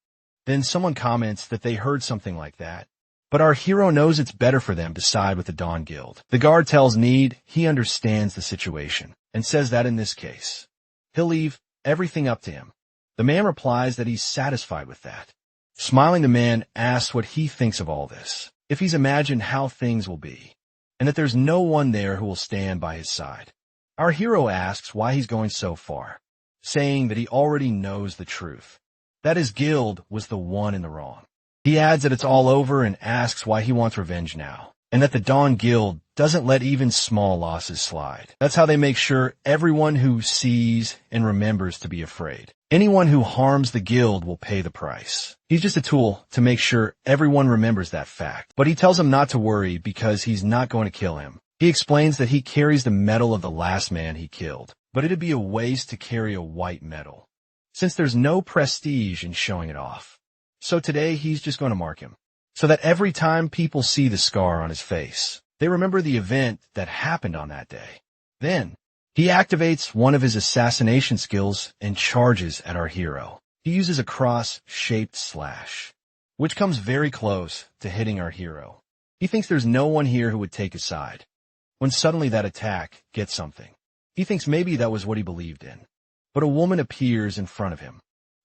Then someone comments that they heard something like that, but our hero knows it's better for them to side with the Dawn Guild. The guard tells Need he understands the situation and says that in this case, he'll leave everything up to him. The man replies that he's satisfied with that. Smiling, the man asks what he thinks of all this, if he's imagined how things will be, and that there's no one there who will stand by his side. Our hero asks why he's going so far, saying that he already knows the truth, that his guild was the one in the wrong. He adds that it's all over and asks why he wants revenge now, and that the Dawn Guild doesn't let even small losses slide. That's how they make sure everyone who sees and remembers to be afraid. Anyone who harms the guild will pay the price. He's just a tool to make sure everyone remembers that fact. But he tells him not to worry because he's not going to kill him. He explains that he carries the medal of the last man he killed, but it'd be a waste to carry a white medal, since there's no prestige in showing it off. So today he's just going to mark him, so that every time people see the scar on his face, they remember the event that happened on that day. Then, he activates one of his assassination skills and charges at our hero. He uses a cross-shaped slash, which comes very close to hitting our hero. He thinks there's no one here who would take his side, when suddenly that attack gets something. He thinks maybe that was what he believed in. But a woman appears in front of him.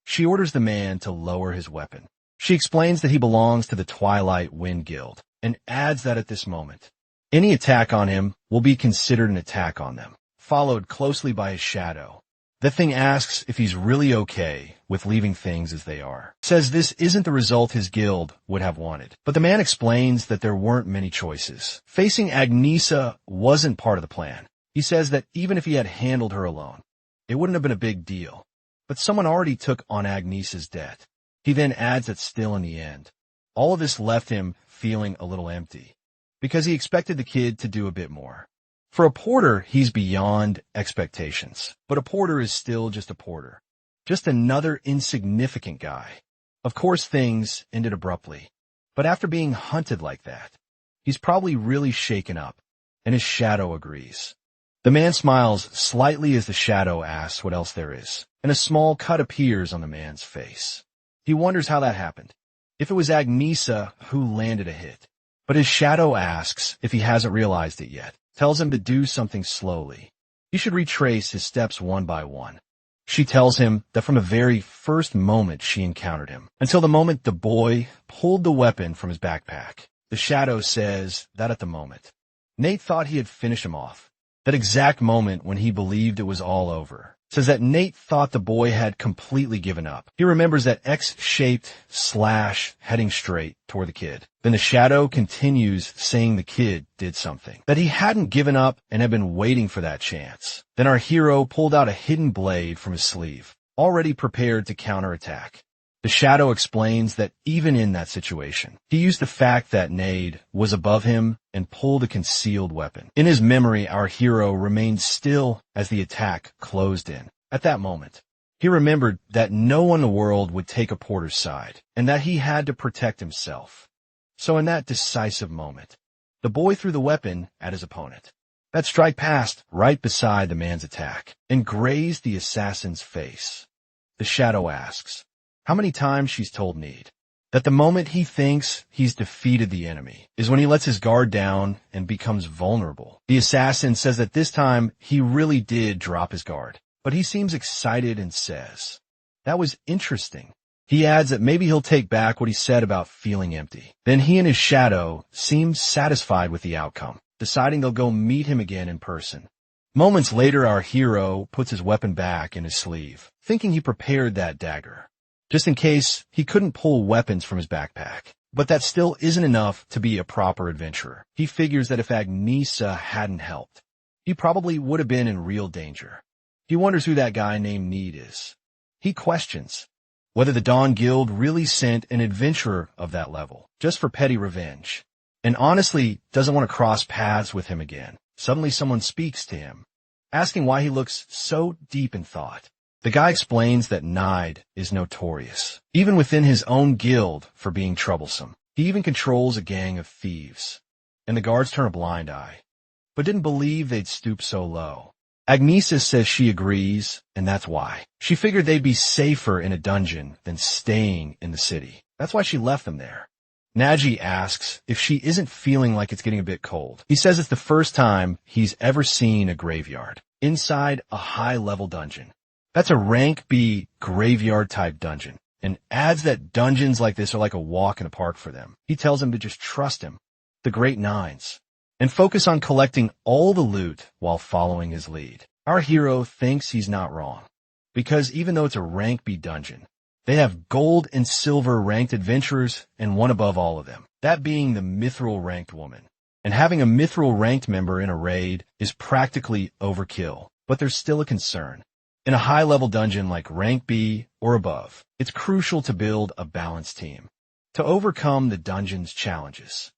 She orders the man to lower his weapon. She explains that he belongs to the Twilight Wind Guild, and adds that at this moment, any attack on him will be considered an attack on them, followed closely by his shadow. The thing asks if he's really okay with leaving things as they are. Says this isn't the result his guild would have wanted. But the man explains that there weren't many choices. Facing Agnesa wasn't part of the plan. He says that even if he had handled her alone, it wouldn't have been a big deal. But someone already took on Agnesa's debt. He then adds that still in the end, all of this left him feeling a little empty, because he expected the kid to do a bit more. For a porter, he's beyond expectations, but a porter is still just a porter, just another insignificant guy. Of course, things ended abruptly, but after being hunted like that, he's probably really shaken up and his shadow agrees. The man smiles slightly as the shadow asks what else there is, and a small cut appears on the man's face. He wonders how that happened, if it was Agnesa who landed a hit. But his shadow asks if he hasn't realized it yet, tells him to do something slowly. He should retrace his steps one by one. She tells him that from the very first moment she encountered him, until the moment the boy pulled the weapon from his backpack. The shadow says that at the moment Nate thought he had finished him off, that exact moment when he believed it was all over, says that Nate thought the boy had completely given up. He remembers that X-shaped slash heading straight toward the kid. Then the shadow continues saying the kid did something, that he hadn't given up and had been waiting for that chance. Then our hero pulled out a hidden blade from his sleeve, already prepared to counterattack. The shadow explains that even in that situation, he used the fact that Nade was above him and pulled a concealed weapon. In his memory, our hero remained still as the attack closed in. At that moment, he remembered that no one in the world would take a porter's side, and that he had to protect himself. So in that decisive moment, the boy threw the weapon at his opponent. That strike passed right beside the man's attack and grazed the assassin's face. The shadow asks how many times she's told Need that the moment he thinks he's defeated the enemy is when he lets his guard down and becomes vulnerable. The assassin says that this time he really did drop his guard, but he seems excited and says, "That was interesting." He adds that maybe he'll take back what he said about feeling empty. Then he and his shadow seem satisfied with the outcome, deciding they'll go meet him again in person. Moments later, our hero puts his weapon back in his sleeve, thinking he prepared that dagger just in case he couldn't pull weapons from his backpack. But that still isn't enough to be a proper adventurer. He figures that if Agnesa hadn't helped, he probably would have been in real danger. He wonders who that guy named Need is. He questions whether the Dawn Guild really sent an adventurer of that level just for petty revenge, and honestly doesn't want to cross paths with him again. Suddenly someone speaks to him, asking why he looks so deep in thought. The guy explains that Nide is notorious, even within his own guild, for being troublesome. He even controls a gang of thieves, and the guards turn a blind eye, but didn't believe they'd stoop so low. Agnesa says she agrees, and that's why. She figured they'd be safer in a dungeon than staying in the city. That's why she left them there. Naji asks if she isn't feeling like it's getting a bit cold. He says it's the first time he's ever seen a graveyard inside a high-level dungeon. That's a rank B graveyard-type dungeon, and adds that dungeons like this are like a walk in the park for them. He tells him to just trust him, the Great Nines, and focus on collecting all the loot while following his lead. Our hero thinks he's not wrong, because even though it's a rank B dungeon, they have gold and silver ranked adventurers and one above all of them, that being the mithril ranked woman. And having a mithril ranked member in a raid is practically overkill, but there's still a concern. In a high-level dungeon like rank B or above, it's crucial to build a balanced team to overcome the dungeon's challenges.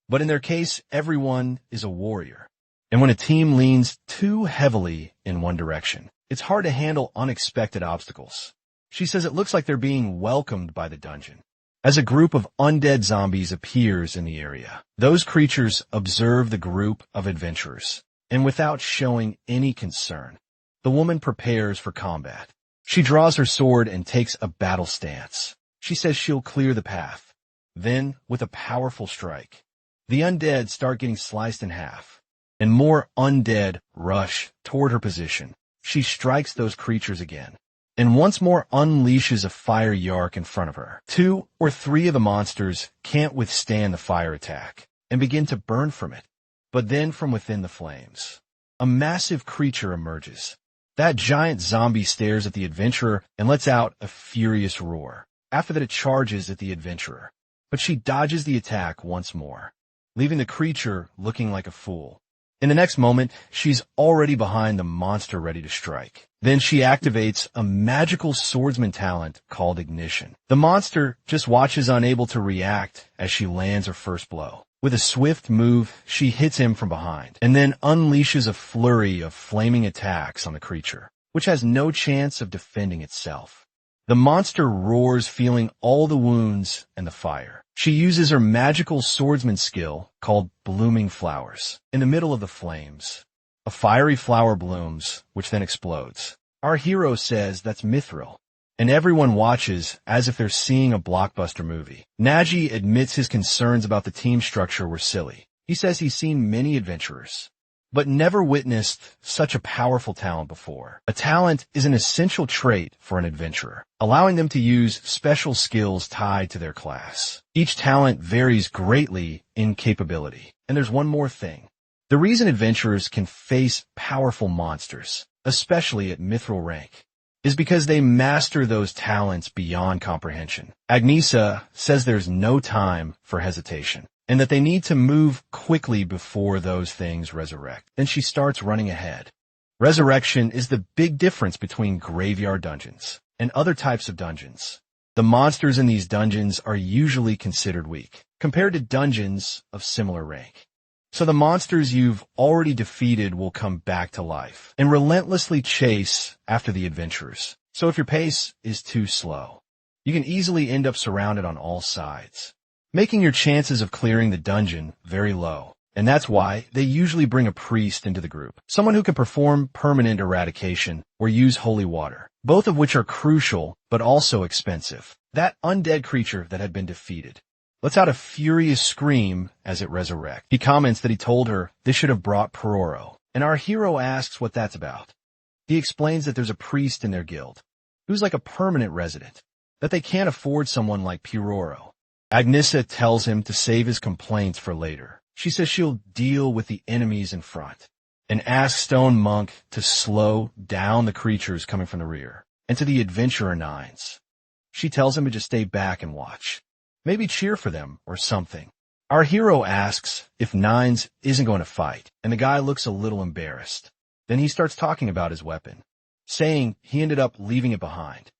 But in their case, everyone is a warrior. And when a team leans too heavily in one direction, it's hard to handle unexpected obstacles. She says it looks like they're being welcomed by the dungeon as a group of undead zombies appears in the area. Those creatures observe the group of adventurers, and without showing any concern, the woman prepares for combat. She draws her sword and takes a battle stance. She says she'll clear the path. Then, with a powerful strike, the undead start getting sliced in half, and more undead rush toward her position. She strikes those creatures again, and once more unleashes a fire yark in front of her. 2 or 3 of the monsters can't withstand the fire attack and begin to burn from it. But then from within the flames, a massive creature emerges. That giant zombie stares at the adventurer and lets out a furious roar. After that, it charges at the adventurer, but she dodges the attack once more, leaving the creature looking like a fool. In the next moment, she's already behind the monster ready to strike. Then she activates a magical swordsman talent called Ignition. The monster just watches, unable to react as she lands her first blow. With a swift move, she hits him from behind, and then unleashes a flurry of flaming attacks on the creature, which has no chance of defending itself. The monster roars, feeling all the wounds and the fire. She uses her magical swordsman skill called blooming flowers. In the middle of the flames, a fiery flower blooms, which then explodes. Our hero says that's mithril, and everyone watches as if they're seeing a blockbuster movie. Naji admits his concerns about the team structure were silly. He says he's seen many adventurers, but never witnessed such a powerful talent before. A talent is an essential trait for an adventurer, allowing them to use special skills tied to their class. Each talent varies greatly in capability. And there's one more thing. The reason adventurers can face powerful monsters, especially at mithril rank, is because they master those talents beyond comprehension. Agnesa says there's no time for hesitation, and that they need to move quickly before those things resurrect. Then she starts running ahead. Resurrection is the big difference between graveyard dungeons and other types of dungeons. The monsters in these dungeons are usually considered weak, compared to dungeons of similar rank. So the monsters you've already defeated will come back to life and relentlessly chase after the adventurers. So if your pace is too slow, you can easily end up surrounded on all sides, making your chances of clearing the dungeon very low. And that's why they usually bring a priest into the group, someone who can perform permanent eradication or use holy water, both of which are crucial but also expensive. That undead creature that had been defeated lets out a furious scream as it resurrects. He comments that he told her this should have brought Pororo, and our hero asks what that's about. He explains that there's a priest in their guild who's like a permanent resident, that they can't afford someone like Pororo. Agnesa tells him to save his complaints for later. She says she'll deal with the enemies in front and asks Stone Monk to slow down the creatures coming from the rear. And to the adventurer Nines, she tells him to just stay back and watch. Maybe cheer for them or something. Our hero asks if Nines isn't going to fight, and the guy looks a little embarrassed. Then he starts talking about his weapon, saying he ended up leaving it behind.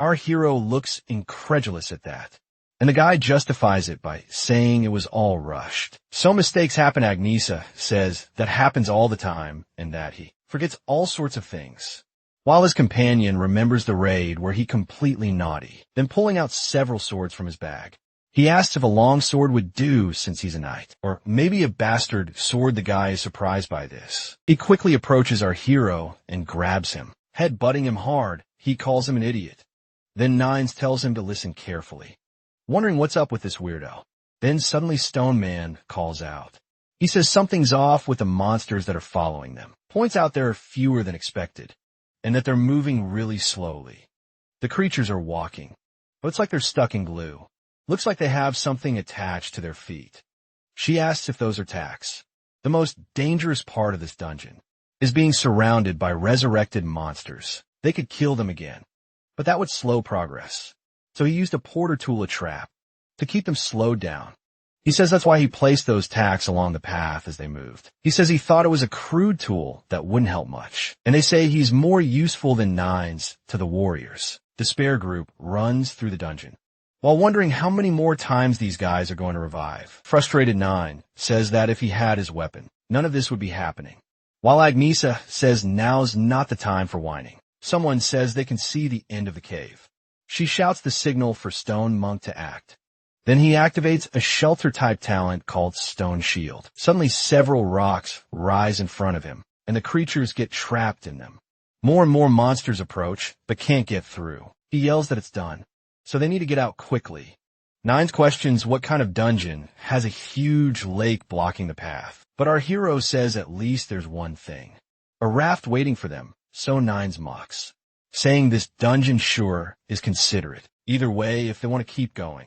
Our hero looks incredulous at that, and the guy justifies it by saying it was all rushed. So mistakes happen, Agnesa says that happens all the time, and that he forgets all sorts of things. While his companion remembers the raid where he completely naughty, then pulling out several swords from his bag. He asks if a long sword would do since he's a knight, or maybe a bastard sword. The guy is surprised by this. He quickly approaches our hero and grabs him, head-butting him hard. He calls him an idiot. Then Nines tells him to listen carefully, wondering what's up with this weirdo. Then suddenly Stone Man calls out. He says something's off with the monsters that are following them, points out there are fewer than expected, and that they're moving really slowly. The creatures are walking, but it's like they're stuck in glue. Looks like they have something attached to their feet. She asks if those are tacks. The most dangerous part of this dungeon is being surrounded by resurrected monsters. They could kill them again, but that would slow progress. So he used a porter tool, a trap, to keep them slowed down. He says that's why he placed those tacks along the path as they moved. He says he thought it was a crude tool that wouldn't help much. And they say he's more useful than Nines to the warriors. The spare group runs through the dungeon, while wondering how many more times these guys are going to revive. Frustrated Nine says that if he had his weapon, none of this would be happening. While Agnesa says now's not the time for whining. Someone says they can see the end of the cave. She shouts the signal for Stone Monk to act. Then he activates a shelter-type talent called Stone Shield. Suddenly several rocks rise in front of him, and the creatures get trapped in them. More and more monsters approach, but can't get through. He yells that it's done, so they need to get out quickly. Nines questions what kind of dungeon has a huge lake blocking the path, but our hero says at least there's one thing. A raft waiting for them, so Nines mocks, saying this dungeon sure is considerate. Either way, if they want to keep going.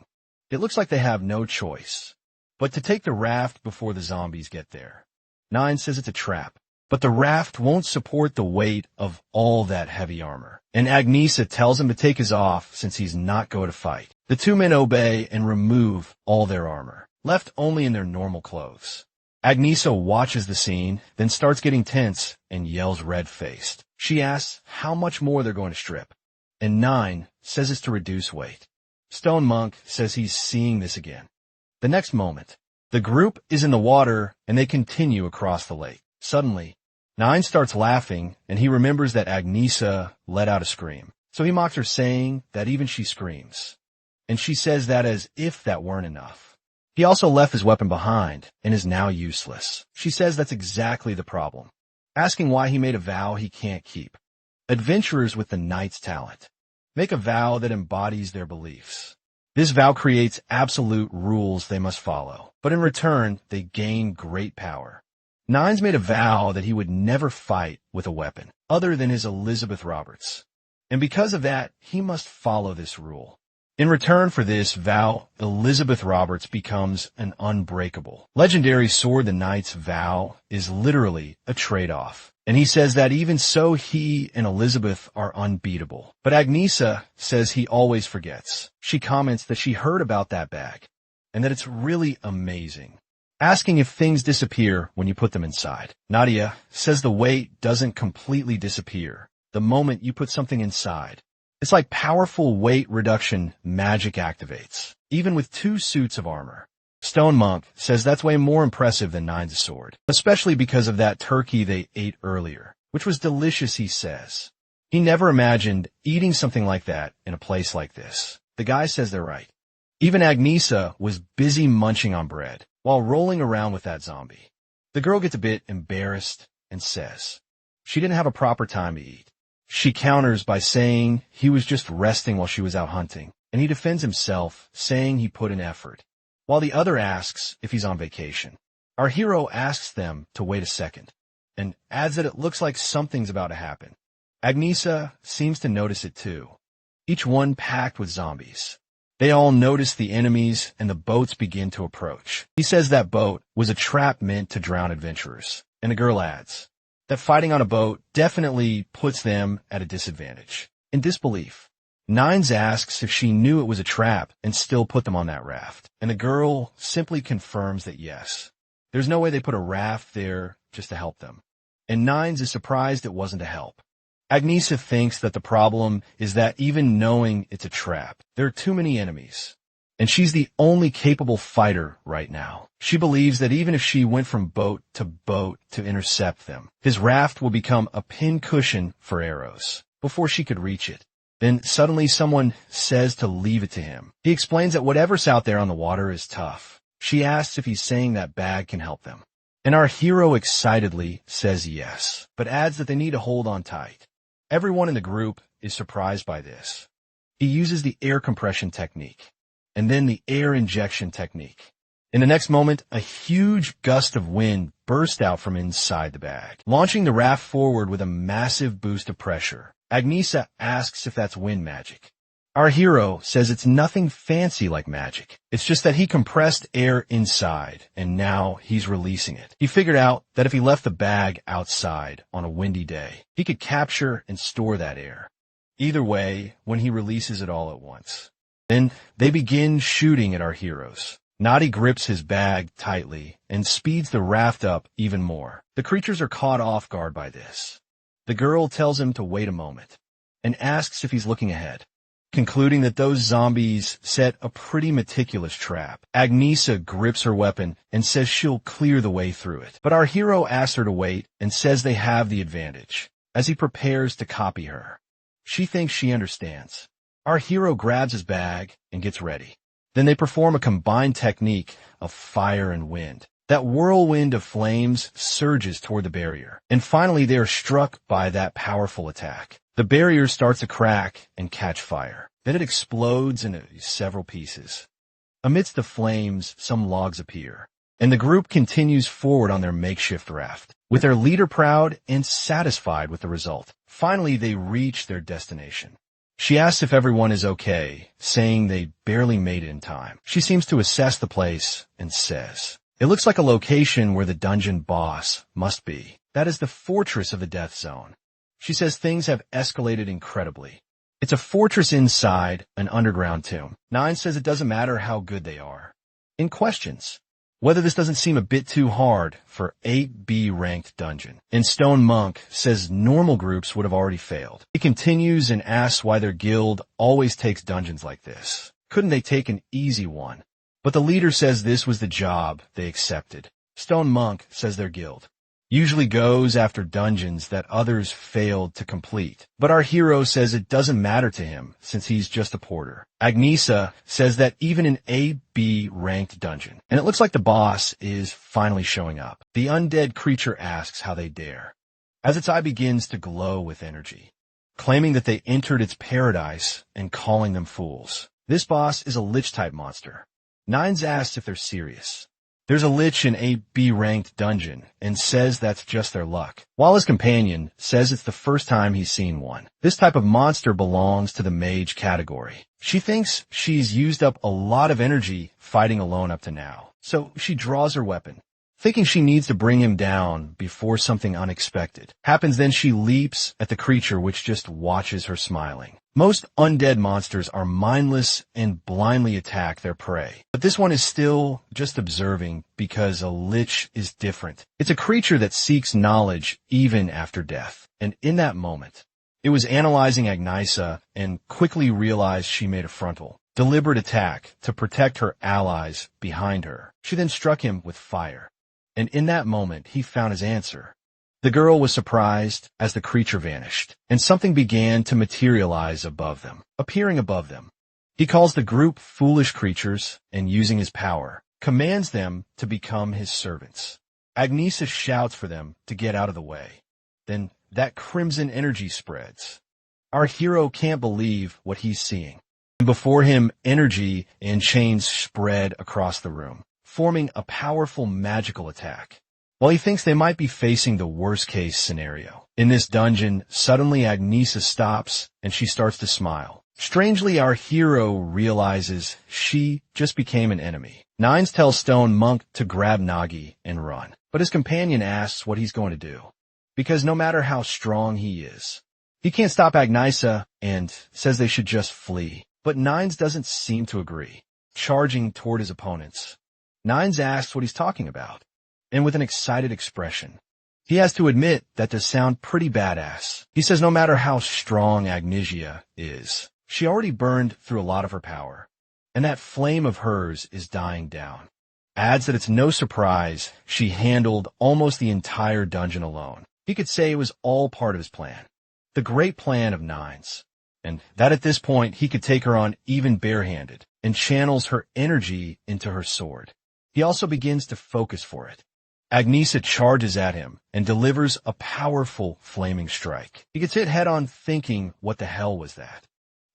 It looks like they have no choice but to take the raft before the zombies get there. Nines says it's a trap, but the raft won't support the weight of all that heavy armor. And Agnesa tells him to take his off since he's not going to fight. The two men obey and remove all their armor, left only in their normal clothes. Agnesa watches the scene, then starts getting tense and yells red-faced. She asks how much more they're going to strip, and Nine says it's to reduce weight. Stone Monk says he's seeing this again. The next moment, the group is in the water and they continue across the lake. Suddenly, Nine starts laughing and he remembers that Agnesa let out a scream. So he mocks her, saying that even she screams. And she says that as if that weren't enough. He also left his weapon behind and is now useless. She says that's exactly the problem, asking why he made a vow he can't keep. Adventurers with the knight's talent make a vow that embodies their beliefs. This vow creates absolute rules they must follow, but in return, they gain great power. Nines made a vow that he would never fight with a weapon other than his Elizabeth Roberts. And because of that, he must follow this rule. In return for this vow, Elizabeth Roberts becomes an unbreakable. Legendary sword, the knight's vow, is literally a trade-off. And he says that even so, he and Elizabeth are unbeatable. But Agnesa says he always forgets. She comments that she heard about that bag and that it's really amazing, asking if things disappear when you put them inside. Nadia says the weight doesn't completely disappear the moment you put something inside. It's like powerful weight reduction magic activates, even with 2 suits of armor. Stone Monk says that's way more impressive than Nine's sword, especially because of that turkey they ate earlier, which was delicious, he says. He never imagined eating something like that in a place like this. The guy says they're right. Even Agnesa was busy munching on bread while rolling around with that zombie. The girl gets a bit embarrassed and says she didn't have a proper time to eat. She counters by saying he was just resting while she was out hunting, and he defends himself, saying he put in effort, while the other asks if he's on vacation. Our hero asks them to wait a second, and adds that it looks like something's about to happen. Agnesa seems to notice it too, each one packed with zombies. They all notice the enemies, and the boats begin to approach. He says that boat was a trap meant to drown adventurers, and the girl adds that fighting on a boat definitely puts them at a disadvantage. In disbelief, Nines asks if she knew it was a trap and still put them on that raft, and the girl simply confirms that yes. There's no way they put a raft there just to help them. And Nines is surprised it wasn't a help. Agnesa thinks that the problem is that even knowing it's a trap, there are too many enemies, and she's the only capable fighter right now. She believes that even if she went from boat to intercept them, his raft will become a pincushion for arrows before she could reach it. Then suddenly someone says to leave it to him. He explains that whatever's out there on the water is tough. She asks if he's saying that bag can help them. And our hero excitedly says yes, but adds that they need to hold on tight. Everyone in the group is surprised by this. He uses the air compression technique, and then the air injection technique. In the next moment, a huge gust of wind burst out from inside the bag, launching the raft forward with a massive boost of pressure. Agnesa asks if that's wind magic. Our hero says it's nothing fancy like magic. It's just that he compressed air inside, and now he's releasing it. He figured out that if he left the bag outside on a windy day, he could capture and store that air. Either way, when he releases it all at once. Then they begin shooting at our heroes. Nadi grips his bag tightly and speeds the raft up even more. The creatures are caught off guard by this. The girl tells him to wait a moment and asks if he's looking ahead, concluding that those zombies set a pretty meticulous trap. Agnesa grips her weapon and says she'll clear the way through it. But our hero asks her to wait and says they have the advantage as he prepares to copy her. She thinks she understands. Our hero grabs his bag and gets ready. Then they perform a combined technique of fire and wind. That whirlwind of flames surges toward the barrier, and finally they are struck by that powerful attack. The barrier starts to crack and catch fire. Then it explodes into several pieces. Amidst the flames, some logs appear, and the group continues forward on their makeshift raft, with their leader proud and satisfied with the result. Finally, they reach their destination. She asks if everyone is okay, saying they barely made it in time. She seems to assess the place and says, "It looks like a location where the dungeon boss must be. That is the fortress of the death zone." She says things have escalated incredibly. It's a fortress inside an underground tomb. Nine says it doesn't matter how good they are. In questions whether this doesn't seem a bit too hard for 8B ranked dungeon. And Stone Monk says normal groups would have already failed. He continues and asks why their guild always takes dungeons like this. Couldn't they take an easy one? But the leader says this was the job they accepted. Stone Monk says their guild usually goes after dungeons that others failed to complete. But our hero says it doesn't matter to him since he's just a porter. Agnesa says that even an A-B ranked dungeon, and it looks like the boss is finally showing up. The undead creature asks how they dare, as its eye begins to glow with energy, claiming that they entered its paradise and calling them fools. This boss is a lich-type monster. Nines asks if they're serious. There's a lich in a B-ranked dungeon and says that's just their luck, while his companion says it's the first time he's seen one. This type of monster belongs to the mage category. She thinks she's used up a lot of energy fighting alone up to now, so she draws her weapon, thinking she needs to bring him down before something unexpected happens. Then she leaps at the creature, which just watches her smiling. Most undead monsters are mindless and blindly attack their prey, but this one is still just observing because a lich is different. It's a creature that seeks knowledge even after death, and in that moment, it was analyzing Agnesa and quickly realized she made a frontal, deliberate attack to protect her allies behind her. She then struck him with fire, and in that moment, he found his answer. The girl was surprised as the creature vanished, and something began to materialize above them, appearing above them. He calls the group foolish creatures and, using his power, commands them to become his servants. Agnesa shouts for them to get out of the way. Then that crimson energy spreads. Our hero can't believe what he's seeing. And before him, energy and chains spread across the room, forming a powerful magical attack. While he thinks they might be facing the worst-case scenario, in this dungeon, suddenly Agnesa stops and she starts to smile. Strangely, our hero realizes she just became an enemy. Nines tells Stone Monk to grab Nagi and run, but his companion asks what he's going to do, because no matter how strong he is, he can't stop Agnesa and says they should just flee. But Nines doesn't seem to agree, charging toward his opponents. Nines asks what he's talking about, and with an excited expression, he has to admit that does sound pretty badass. He says no matter how strong Agnesa is, she already burned through a lot of her power, and that flame of hers is dying down. Adds that it's no surprise she handled almost the entire dungeon alone. He could say it was all part of his plan, the great plan of Nines, and that at this point he could take her on even barehanded and channels her energy into her sword. He also begins to focus for it. Agnesa charges at him and delivers a powerful flaming strike. He gets hit head-on thinking, what the hell was that?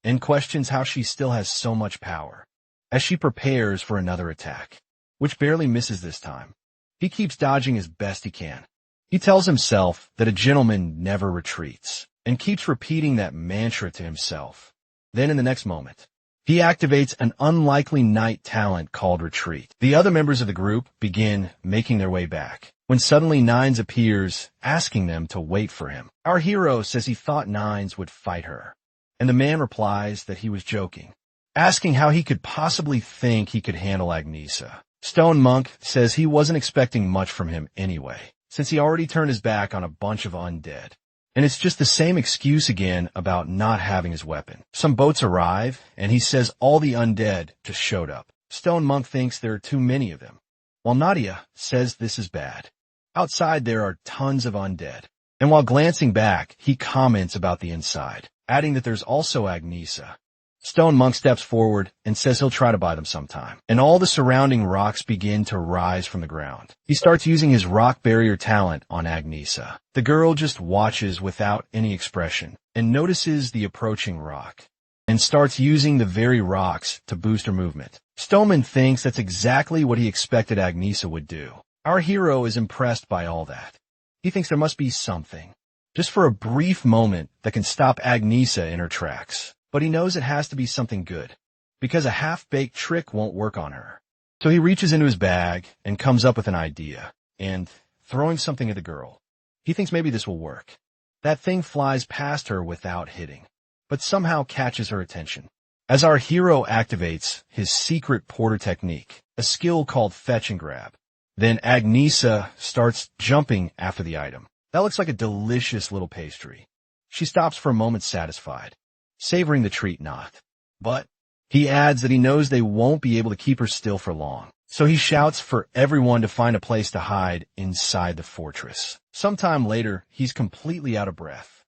And questions how she still has so much power, as she prepares for another attack, which barely misses this time. He keeps dodging as best he can. He tells himself that a gentleman never retreats, and keeps repeating that mantra to himself. Then in the next moment, he activates an unlikely knight talent called Retreat. The other members of the group begin making their way back, when suddenly Nines appears, asking them to wait for him. Our hero says he thought Nines would fight her, and the man replies that he was joking, asking how he could possibly think he could handle Agnesa. Stone Monk says he wasn't expecting much from him anyway, since he already turned his back on a bunch of undead. And it's just the same excuse again about not having his weapon. Some boats arrive, and he says all the undead just showed up. Stone Monk thinks there are too many of them, while Nadia says this is bad. Outside there are tons of undead, and while glancing back, he comments about the inside, adding that there's also Agnesa. Stone Monk steps forward and says he'll try to buy them sometime, and all the surrounding rocks begin to rise from the ground. He starts using his rock barrier talent on Agnesa. The girl just watches without any expression and notices the approaching rock, and starts using the very rocks to boost her movement. Stoneman thinks that's exactly what he expected Agnesa would do. Our hero is impressed by all that. He thinks there must be something, just for a brief moment, that can stop Agnesa in her tracks. But he knows it has to be something good, because a half-baked trick won't work on her. So he reaches into his bag and comes up with an idea, and throwing something at the girl, he thinks maybe this will work. That thing flies past her without hitting, but somehow catches her attention. As our hero activates his secret porter technique, a skill called fetch and grab, then Agnesa starts jumping after the item. That looks like a delicious little pastry. She stops for a moment satisfied, savoring the treat not. But he adds that he knows they won't be able to keep her still for long. So he shouts for everyone to find a place to hide inside the fortress. Sometime later, he's completely out of breath.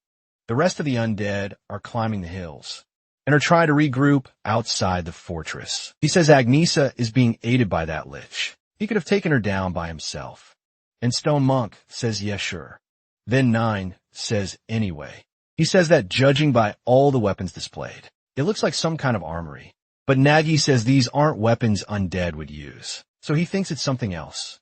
The rest of the undead are climbing the hills and are trying to regroup outside the fortress. He says Agnesa is being aided by that lich. He could have taken her down by himself. And Stone Monk says yes, sure. Then Nine says anyway. He says that judging by all the weapons displayed, it looks like some kind of armory. But Nagi says these aren't weapons undead would use, so he thinks it's something else,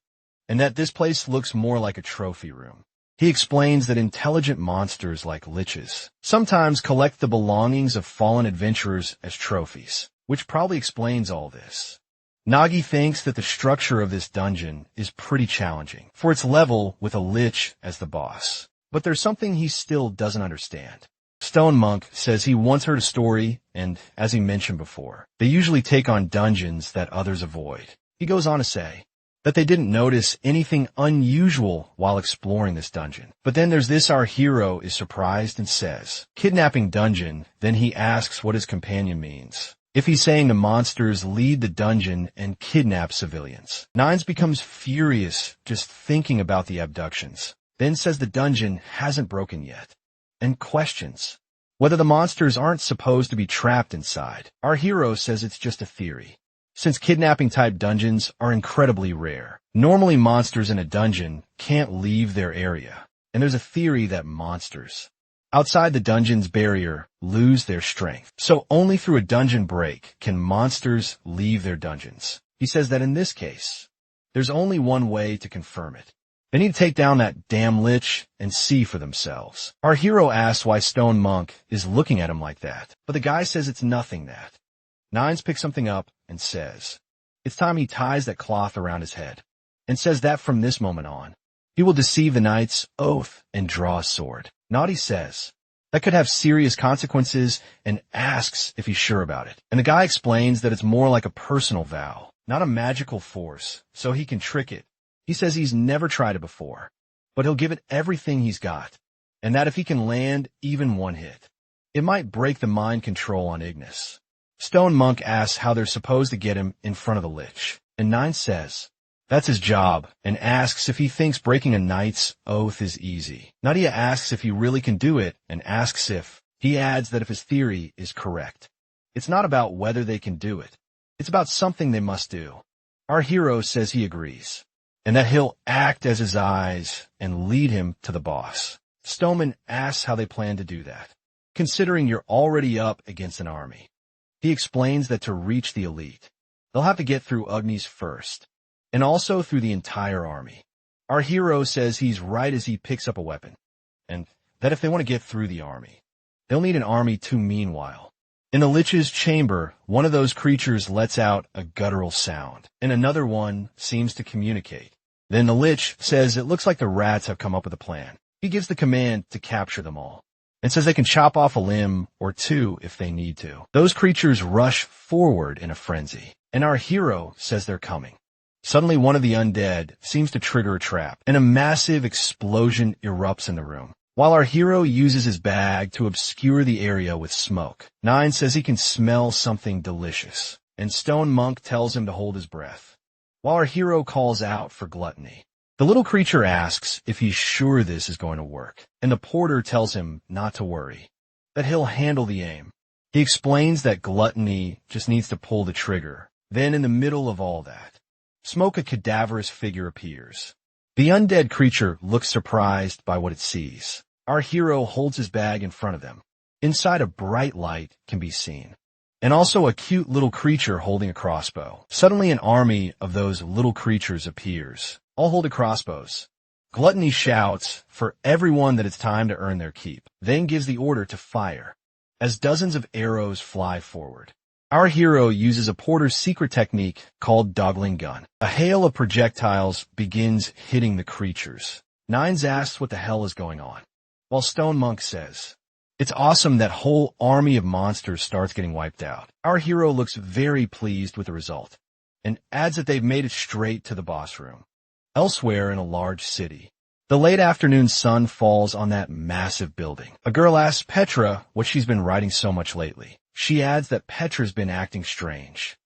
and that this place looks more like a trophy room. He explains that intelligent monsters like liches sometimes collect the belongings of fallen adventurers as trophies, which probably explains all this. Nagi thinks that the structure of this dungeon is pretty challenging for its level with a lich as the boss, but there's something he still doesn't understand. Stone Monk says he once heard a story, and as he mentioned before, they usually take on dungeons that others avoid. He goes on to say that they didn't notice anything unusual while exploring this dungeon. But then there's this: our hero is surprised and says, "Kidnapping dungeon." Then he asks what his companion means. If he's saying the monsters lead the dungeon and kidnap civilians. Nines becomes furious just thinking about the abductions, then says the dungeon hasn't broken yet, and questions whether the monsters aren't supposed to be trapped inside. Our hero says it's just a theory, since kidnapping-type dungeons are incredibly rare. Normally monsters in a dungeon can't leave their area, and there's a theory that monsters outside the dungeon's barrier lose their strength. So only through a dungeon break can monsters leave their dungeons. He says that in this case, there's only one way to confirm it. They need to take down that damn lich and see for themselves. Our hero asks why Stone Monk is looking at him like that, but the guy says it's nothing that. Nines picks something up and says it's time he ties that cloth around his head, and says that from this moment on, he will deceive the knight's oath and draw a sword. Naughty says that could have serious consequences and asks if he's sure about it. And the guy explains that it's more like a personal vow, not a magical force, so he can trick it. He says he's never tried it before, but he'll give it everything he's got, and that if he can land even one hit, it might break the mind control on Ignis. Stone Monk asks how they're supposed to get him in front of the lich, and Nine says that's his job, and asks if he thinks breaking a knight's oath is easy. Nadia asks if he really can do it, and asks if. He adds that if his theory is correct, it's not about whether they can do it, it's about something they must do. Our hero says he agrees, and that he'll act as his eyes and lead him to the boss. Stoneman asks how they plan to do that, considering you're already up against an army. He explains that to reach the elite, they'll have to get through Agni's first, and also through the entire army. Our hero says he's right as he picks up a weapon, and that if they want to get through the army, they'll need an army too. Meanwhile, in the lich's chamber, one of those creatures lets out a guttural sound, and another one seems to communicate. Then the lich says it looks like the rats have come up with a plan. He gives the command to capture them all, and says they can chop off a limb or two if they need to. Those creatures rush forward in a frenzy, and our hero says they're coming. Suddenly one of the undead seems to trigger a trap, and a massive explosion erupts in the room, while our hero uses his bag to obscure the area with smoke. Nine says he can smell something delicious, and Stone Monk tells him to hold his breath, while our hero calls out for gluttony. The little creature asks if he's sure this is going to work, and the porter tells him not to worry, that he'll handle the aim. He explains that gluttony just needs to pull the trigger. Then in the middle of all that, smoke, a cadaverous figure appears. The undead creature looks surprised by what it sees. Our hero holds his bag in front of them. Inside, a bright light can be seen, and also a cute little creature holding a crossbow. Suddenly an army of those little creatures appears, all holding crossbows. Gluttony shouts for everyone that it's time to earn their keep, then gives the order to fire, as dozens of arrows fly forward. Our hero uses a porter's secret technique called doggling gun. A hail of projectiles begins hitting the creatures. Nines asks what the hell is going on, while Stone Monk says it's awesome that whole army of monsters starts getting wiped out. Our hero looks very pleased with the result, and adds that they've made it straight to the boss room. Elsewhere in a large city, the late afternoon sun falls on that massive building. A girl asks Petra what she's been writing so much lately. She adds that Petra's been acting strange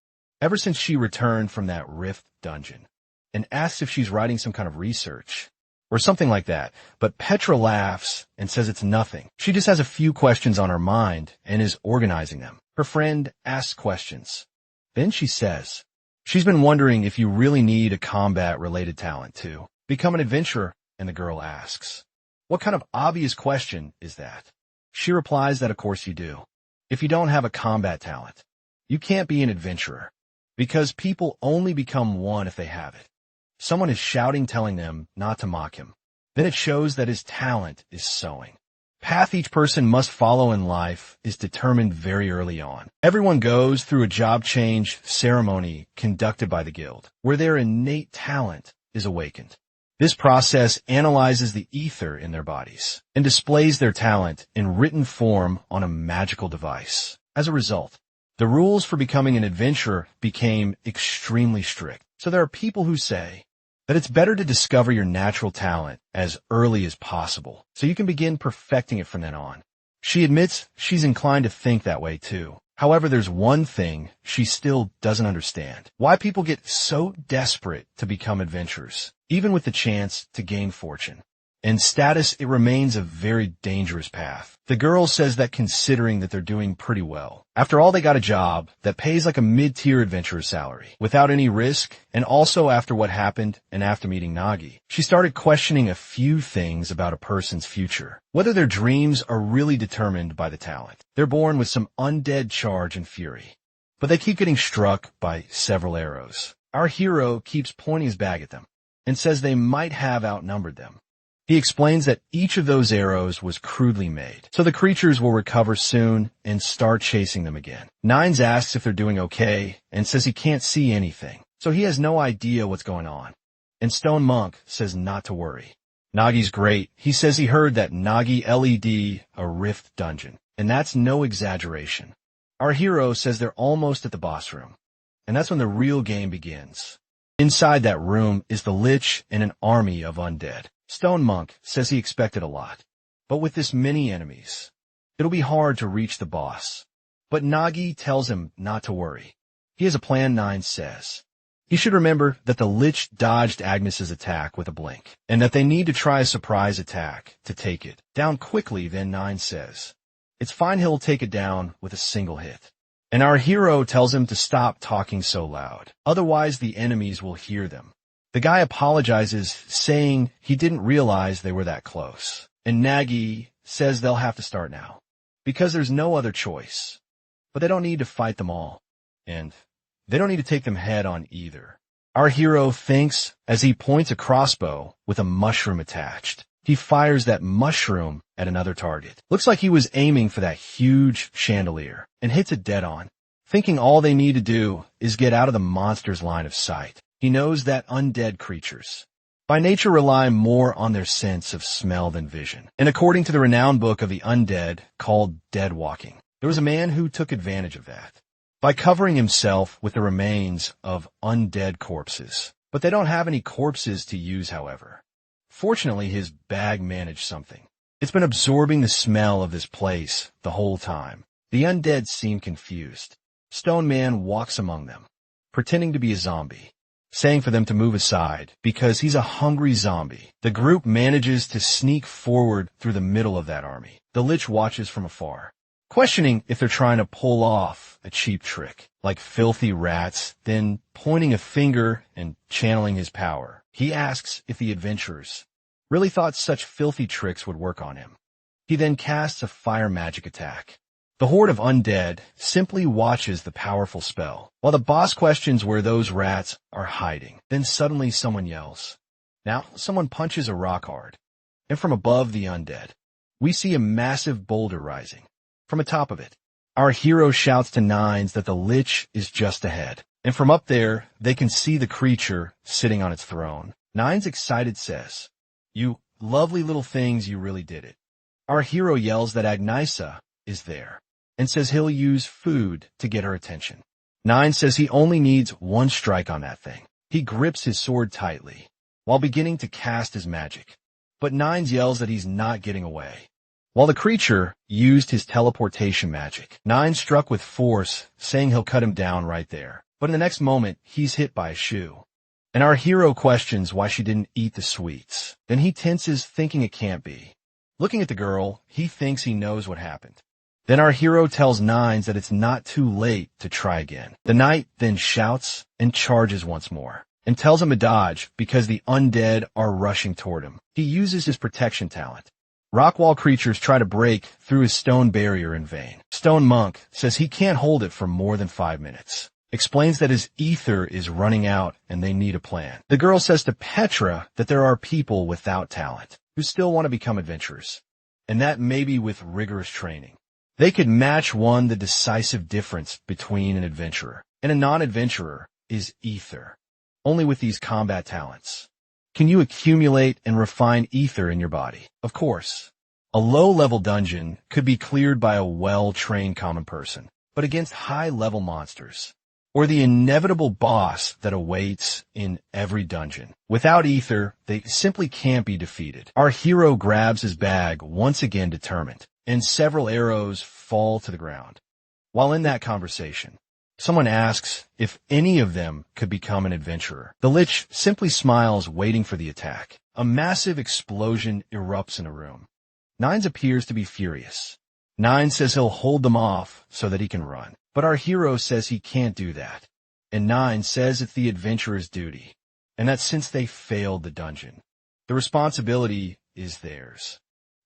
ever since she returned from that rift dungeon and asks if she's writing some kind of research or something like that. But Petra laughs and says it's nothing. She just has a few questions on her mind and is organizing them. Her friend asks questions. Then she says, she's been wondering if you really need a combat-related talent to become an adventurer, and the girl asks, what kind of obvious question is that? She replies that of course you do. If you don't have a combat talent, you can't be an adventurer, because people only become one if they have it. Someone is shouting, telling them not to mock him. Then it shows that his talent is sewing. Path each person must follow in life is determined very early on. Everyone goes through a job change ceremony conducted by the guild, where their innate talent is awakened. This process analyzes the ether in their bodies and displays their talent in written form on a magical device. As a result, the rules for becoming an adventurer became extremely strict. So there are people who say that it's better to discover your natural talent as early as possible so you can begin perfecting it from then on. She admits she's inclined to think that way too. However, there's one thing she still doesn't understand: why people get so desperate to become adventurers, even with the chance to gain fortune and status. It remains a very dangerous path. The girl says that considering that they're doing pretty well. After all, they got a job that pays like a mid-tier adventurer salary without any risk, and also after what happened and after meeting Nagi, she started questioning a few things about a person's future. Whether their dreams are really determined by the talent. They're born with some undead charge and fury, but they keep getting struck by several arrows. Our hero keeps pointing his bag at them and says they might have outnumbered them. He explains that each of those arrows was crudely made, so the creatures will recover soon and start chasing them again. Nines asks if they're doing okay and says he can't see anything, so he has no idea what's going on. And Stone Monk says not to worry. Nagi's great. He says he heard that Nagi LED a rift dungeon, and that's no exaggeration. Our hero says they're almost at the boss room, and that's when the real game begins. Inside that room is the Lich and an army of undead. Stone Monk says he expected a lot, but with this many enemies, it'll be hard to reach the boss. But Nagi tells him not to worry. He has a plan, Nine says. He should remember that the Lich dodged Agnes's attack with a blink, and that they need to try a surprise attack to take it down quickly. Then Nine says it's fine, he'll take it down with a single hit. And our hero tells him to stop talking so loud, otherwise the enemies will hear them. The guy apologizes, saying he didn't realize they were that close. And Nagi says they'll have to start now, because there's no other choice. But they don't need to fight them all, and they don't need to take them head on either. Our hero thinks as he points a crossbow with a mushroom attached. He fires that mushroom at another target. Looks like he was aiming for that huge chandelier, and hits it dead on, thinking all they need to do is get out of the monster's line of sight. He knows that undead creatures, by nature, rely more on their sense of smell than vision. And according to the renowned book of the undead called Dead Walking, there was a man who took advantage of that by covering himself with the remains of undead corpses. But they don't have any corpses to use, however. Fortunately, his bag managed something. It's been absorbing the smell of this place the whole time. The undead seem confused. Stone Man walks among them, pretending to be a zombie, saying for them to move aside because he's a hungry zombie. The group manages to sneak forward through the middle of that army. The Lich watches from afar, questioning if they're trying to pull off a cheap trick, like filthy rats, then pointing a finger and channeling his power. He asks if the adventurers really thought such filthy tricks would work on him. He then casts a fire magic attack. The horde of undead simply watches the powerful spell, while the boss questions where those rats are hiding. Then suddenly someone yells. Now, someone punches a rock hard, and from above the undead, we see a massive boulder rising. From atop of it, our hero shouts to Nines that the Lich is just ahead, and from up there, they can see the creature sitting on its throne. Nines, excited, says, "You lovely little things, you really did it." Our hero yells that Agnesha is there, and says he'll use food to get her attention. Nine says he only needs one strike on that thing. He grips his sword tightly, while beginning to cast his magic. But Nines yells that he's not getting away. While the creature used his teleportation magic, Nine struck with force, saying he'll cut him down right there. But in the next moment, he's hit by a shoe. And our hero questions why she didn't eat the sweets. Then he tenses, thinking it can't be. Looking at the girl, he thinks he knows what happened. Then our hero tells Nines that it's not too late to try again. The knight then shouts and charges once more, and tells him to dodge because the undead are rushing toward him. He uses his protection talent. Rockwall creatures try to break through his stone barrier in vain. Stone Monk says he can't hold it for more than 5 minutes. Explains that his ether is running out and they need a plan. The girl says to Petra that there are people without talent who still want to become adventurers, and that maybe with rigorous training, they could match one the decisive difference between an adventurer and a non-adventurer is ether. Only with these combat talents can you accumulate and refine ether in your body. Of course, a low-level dungeon could be cleared by a well-trained common person, but against high-level monsters, or the inevitable boss that awaits in every dungeon, without ether, they simply can't be defeated. Our hero grabs his bag, once again determined, and several arrows fall to the ground. While in that conversation, someone asks if any of them could become an adventurer. The Lich simply smiles, waiting for the attack. A massive explosion erupts in a room. Nines appears to be furious. Nines says he'll hold them off so that he can run. But our hero says he can't do that. And Nines says it's the adventurer's duty, and that since they failed the dungeon, the responsibility is theirs.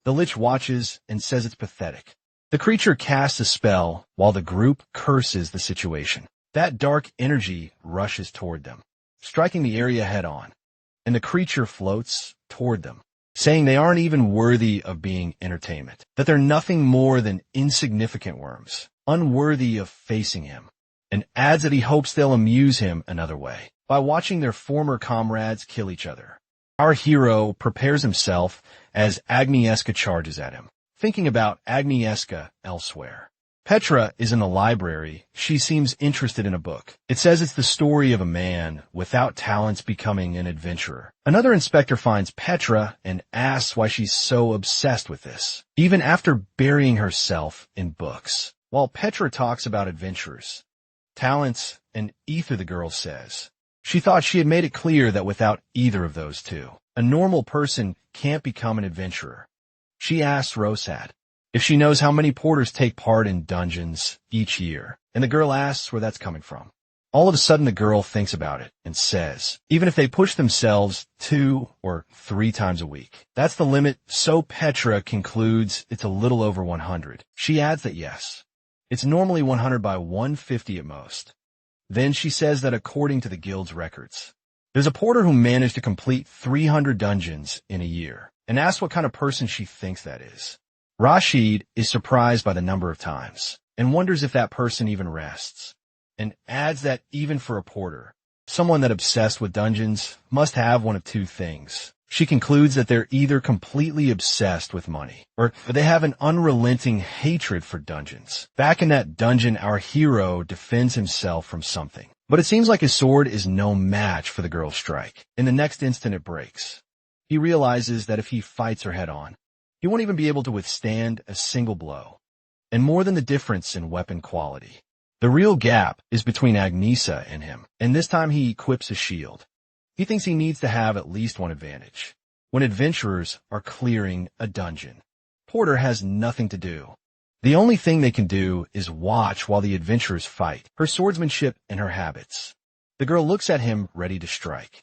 The Lich watches and says it's pathetic. The creature casts a spell while the group curses the situation. That dark energy rushes toward them, striking the area head on, and the creature floats toward them, saying they aren't even worthy of being entertainment, that they're nothing more than insignificant worms, unworthy of facing him, and adds that he hopes they'll amuse him another way, by watching their former comrades kill each other. Our hero prepares himself as Agnieszka charges at him, thinking about Agnieszka elsewhere. Petra is in a library. She seems interested in a book. It says it's the story of a man without talents becoming an adventurer. Another inspector finds Petra and asks why she's so obsessed with this, even after burying herself in books. While Petra talks about adventurers, talents, and ether, the girl says she thought she had made it clear that without either of those two, a normal person can't become an adventurer. She asks Rosad if she knows how many porters take part in dungeons each year, and the girl asks where that's coming from. All of a sudden, the girl thinks about it and says, even if they push themselves 2 or 3 times a week, that's the limit, so Petra concludes it's a little over 100. She adds that yes, it's normally 100 by 150 at most. Then she says that according to the guild's records, there's a porter who managed to complete 300 dungeons in a year, and asks what kind of person she thinks that is. Rashid is surprised by the number of times, and wonders if that person even rests, and adds that even for a porter, someone that obsessed with dungeons must have one of 2 things. She concludes that they're either completely obsessed with money, or they have an unrelenting hatred for dungeons. Back in that dungeon, our hero defends himself from something, but it seems like his sword is no match for the girl's strike. In the next instant, it breaks. He realizes that if he fights her head on, he won't even be able to withstand a single blow. And more than the difference in weapon quality, the real gap is between Agnieszka and him, and this time he equips a shield. He thinks he needs to have at least one advantage. When adventurers are clearing a dungeon, Porter has nothing to do. The only thing they can do is watch while the adventurers fight, her swordsmanship and her habits. The girl looks at him ready to strike,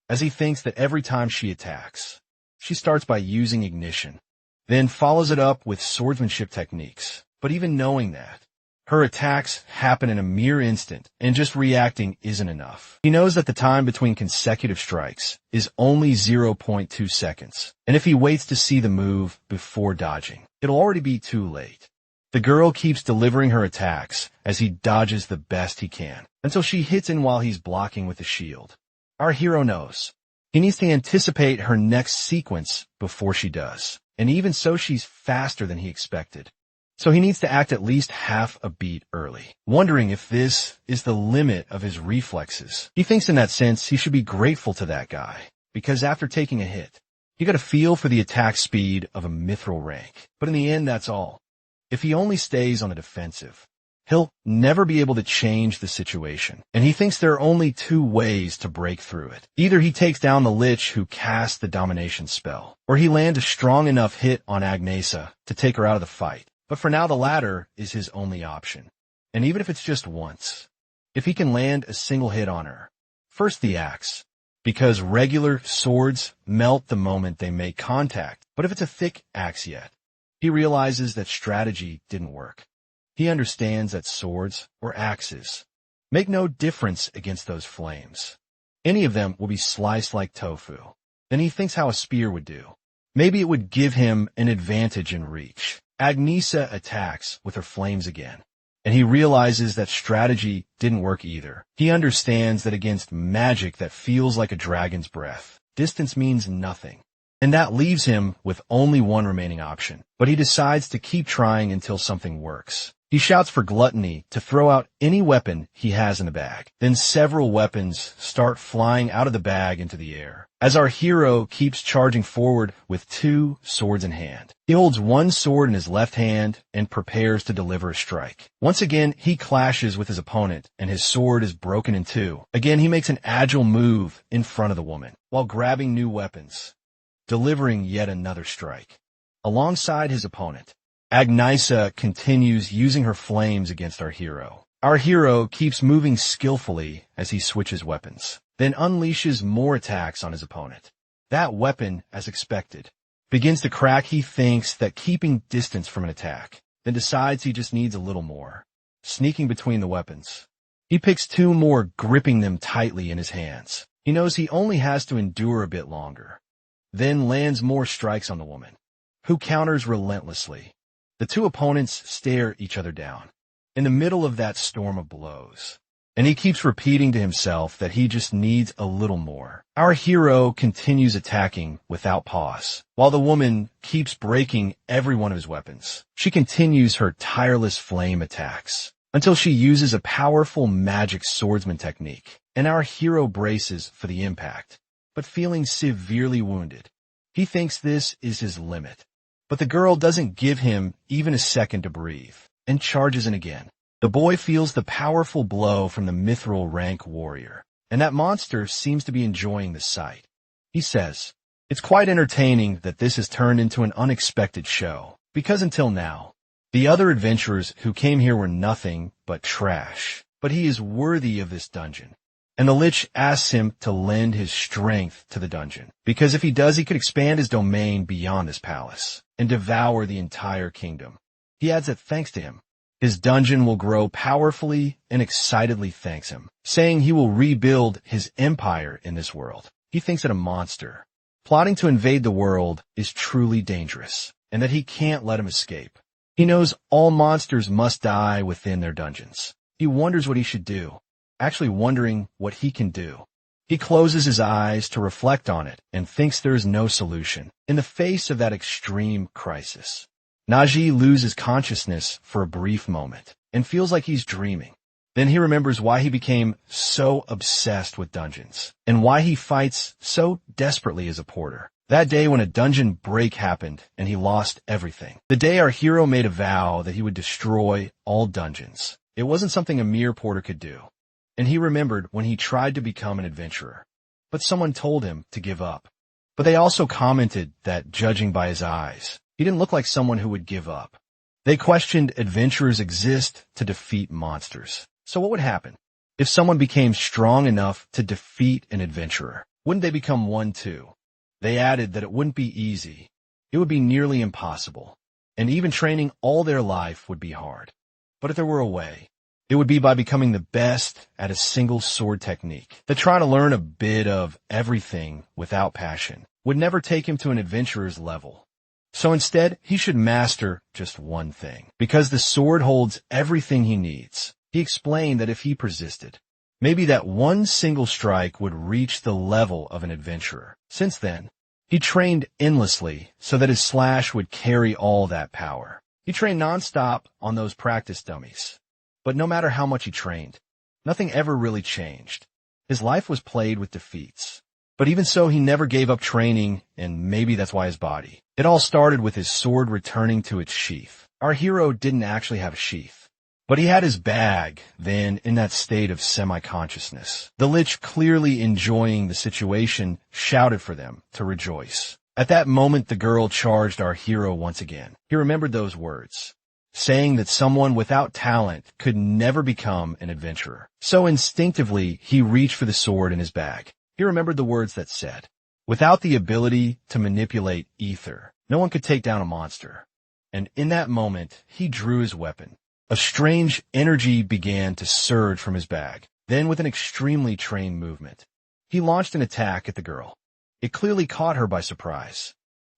as he thinks that every time she attacks, she starts by using ignition, then follows it up with swordsmanship techniques. But even knowing that, her attacks happen in a mere instant, and just reacting isn't enough. He knows that the time between consecutive strikes is only 0.2 seconds, and if he waits to see the move before dodging, it'll already be too late. The girl keeps delivering her attacks as he dodges the best he can, until she hits him while he's blocking with the shield. Our hero knows he needs to anticipate her next sequence before she does, and even so she's faster than he expected. So he needs to act at least half a beat early, wondering if this is the limit of his reflexes. He thinks in that sense he should be grateful to that guy, because after taking a hit, you got a feel for the attack speed of a mithril rank. But in the end, that's all. If he only stays on the defensive, he'll never be able to change the situation. And he thinks there are only two ways to break through it. Either he takes down the lich who cast the domination spell, or he lands a strong enough hit on Agnesa to take her out of the fight. But for now, the latter is his only option. And even if it's just once, if he can land a single hit on her, first the axe, because regular swords melt the moment they make contact. But if it's a thick axe yet, he realizes that strategy didn't work. He understands that swords or axes make no difference against those flames. Any of them will be sliced like tofu. Then he thinks how a spear would do. Maybe it would give him an advantage in reach. Agnesa attacks with her flames again, and he realizes that strategy didn't work either. He understands that against magic that feels like a dragon's breath, distance means nothing. And that leaves him with only one remaining option. But he decides to keep trying until something works. He shouts for Gluttony to throw out any weapon he has in the bag. Then several weapons start flying out of the bag into the air, as our hero keeps charging forward with two swords in hand. He holds one sword in his left hand and prepares to deliver a strike. Once again, he clashes with his opponent, and his sword is broken in two. Again, he makes an agile move in front of the woman, while grabbing new weapons, delivering yet another strike. Alongside his opponent, Agnesa continues using her flames against our hero. Our hero keeps moving skillfully as he switches weapons, then unleashes more attacks on his opponent. That weapon, as expected, begins to crack. He thinks that keeping distance from an attack, then decides he just needs a little more. Sneaking between the weapons, he picks two more, gripping them tightly in his hands. He knows he only has to endure a bit longer, then lands more strikes on the woman, who counters relentlessly. The two opponents stare each other down, in the middle of that storm of blows, and he keeps repeating to himself that he just needs a little more. Our hero continues attacking without pause, while the woman keeps breaking every one of his weapons. She continues her tireless flame attacks, until she uses a powerful magic swordsman technique, and our hero braces for the impact, but feeling severely wounded. He thinks this is his limit. But the girl doesn't give him even a second to breathe, and charges in again. The boy feels the powerful blow from the mithril rank warrior, and that monster seems to be enjoying the sight. He says, "It's quite entertaining that this has turned into an unexpected show, because until now, the other adventurers who came here were nothing but trash. But he is worthy of this dungeon." And the lich asks him to lend his strength to the dungeon, because if he does, he could expand his domain beyond this palace and devour the entire kingdom. He adds that thanks to him, his dungeon will grow powerfully, and excitedly thanks him, saying he will rebuild his empire in this world. He thinks that a monster plotting to invade the world is truly dangerous, and that he can't let him escape. He knows all monsters must die within their dungeons. He wonders what he should do, actually wondering what he can do. He closes his eyes to reflect on it and thinks there is no solution in the face of that extreme crisis. Naji loses consciousness for a brief moment and feels like he's dreaming. Then he remembers why he became so obsessed with dungeons and why he fights so desperately as a porter. That day when a dungeon break happened and he lost everything. The day our hero made a vow that he would destroy all dungeons. It wasn't something a mere porter could do. And he remembered when he tried to become an adventurer, but someone told him to give up. But they also commented that, judging by his eyes, he didn't look like someone who would give up. They questioned adventurers exist to defeat monsters. So what would happen if someone became strong enough to defeat an adventurer? Wouldn't they become one too? They added that it wouldn't be easy. It would be nearly impossible, and even training all their life would be hard. But if there were a way, it would be by becoming the best at a single sword technique. That trying to learn a bit of everything without passion would never take him to an adventurer's level. So instead, he should master just one thing, because the sword holds everything he needs. He explained that if he persisted, maybe that one single strike would reach the level of an adventurer. Since then, he trained endlessly so that his slash would carry all that power. He trained nonstop on those practice dummies. But no matter how much he trained, nothing ever really changed. His life was played with defeats. But even so, he never gave up training, and maybe that's why his body. It all started with his sword returning to its sheath. Our hero didn't actually have a sheath, But he had his bag, then, in that state of semi-consciousness. The Lich, clearly enjoying the situation, shouted for them to rejoice. At that moment, the girl charged our hero once again. He remembered those words, saying that someone without talent could never become an adventurer. So instinctively, he reached for the sword in his bag. He remembered the words that said, "Without the ability to manipulate ether, no one could take down a monster." And in that moment, he drew his weapon. A strange energy began to surge from his bag. Then, with an extremely trained movement, he launched an attack at the girl. It clearly caught her by surprise.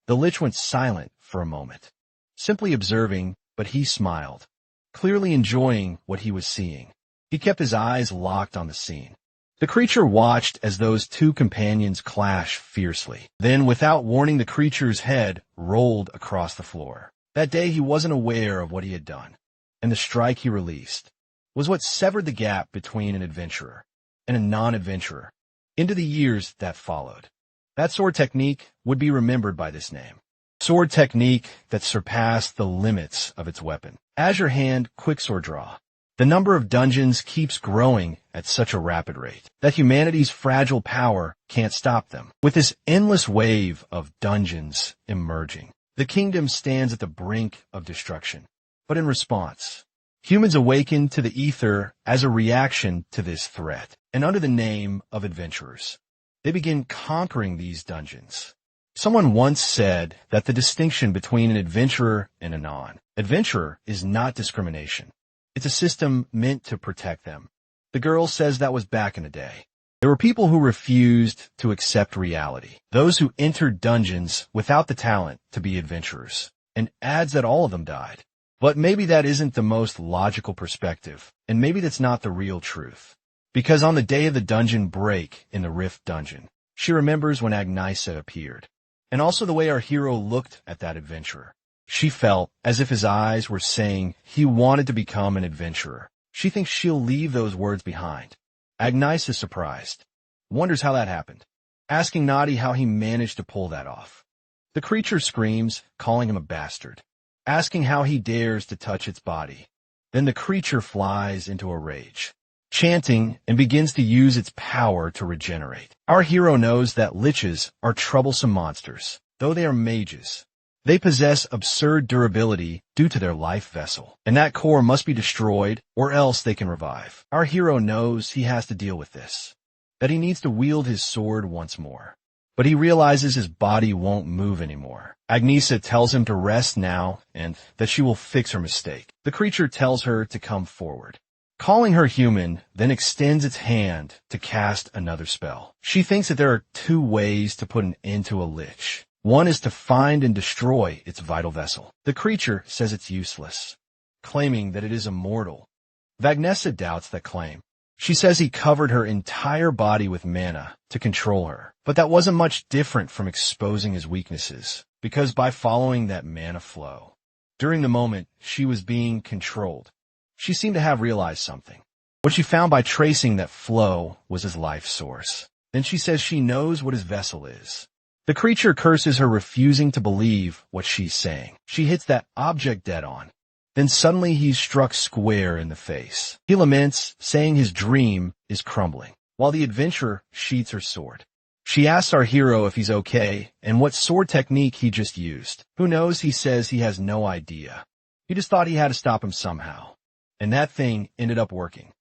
The Lich went silent for a moment, simply observing, but he smiled, clearly enjoying what he was seeing. He kept his eyes locked on the scene. The creature watched as those two companions clashed fiercely. Then, without warning, the creature's head rolled across the floor. That day, he wasn't aware of what he had done, and the strike he released was what severed the gap between an adventurer and a non-adventurer into the years that followed. That sword technique would be remembered by this name. Sword technique that surpassed the limits of its weapon. Azure Hand Quicksword Draw. The number of dungeons keeps growing at such a rapid rate that humanity's fragile power can't stop them. With this endless wave of dungeons emerging, the kingdom stands at the brink of destruction. But in response, humans awaken to the ether as a reaction to this threat, and under the name of adventurers, they begin conquering these dungeons. Someone once said that the distinction between an adventurer and a non-adventurer is not discrimination. It's a system meant to protect them. The girl says that was back in the day. There were people who refused to accept reality, those who entered dungeons without the talent to be adventurers, and adds that all of them died. But maybe that isn't the most logical perspective, and maybe that's not the real truth. Because on the day of the dungeon break in the Rift dungeon, she remembers when Agnisa appeared, and also the way our hero looked at that adventurer. She felt as if his eyes were saying he wanted to become an adventurer. She thinks she'll leave those words behind. Agnisa is surprised, wonders how that happened, asking Nadi how he managed to pull that off. The creature screams, calling him a bastard, asking how he dares to touch its body. Then the creature flies into a rage, chanting, and begins to use its power to regenerate. Our hero knows that liches are troublesome monsters, though they are mages. They possess absurd durability due to their life vessel, and that core must be destroyed or else they can revive. Our hero knows he has to deal with this, that he needs to wield his sword once more. But he realizes his body won't move anymore. Agnisa tells him to rest now and that she will fix her mistake. The creature tells her to come forward. Calling her human, then extends its hand to cast another spell. She thinks that there are two ways to put an end to a lich. One is to find and destroy its vital vessel. The creature says it's useless, claiming that it is immortal. Agnisa doubts that claim. She says he covered her entire body with mana to control her, but that wasn't much different from exposing his weaknesses, because by following that mana flow, during the moment she was being controlled, she seemed to have realized something. What she found by tracing that flow was his life source. Then she says she knows what his vessel is. The creature curses her, refusing to believe what she's saying. She hits that object dead on. Then suddenly he's struck square in the face. He laments, saying his dream is crumbling, while the adventurer sheathes her sword. She asks our hero if he's okay and what sword technique he just used. Who knows? He says he has no idea. He just thought he had to stop him somehow. And that thing ended up working.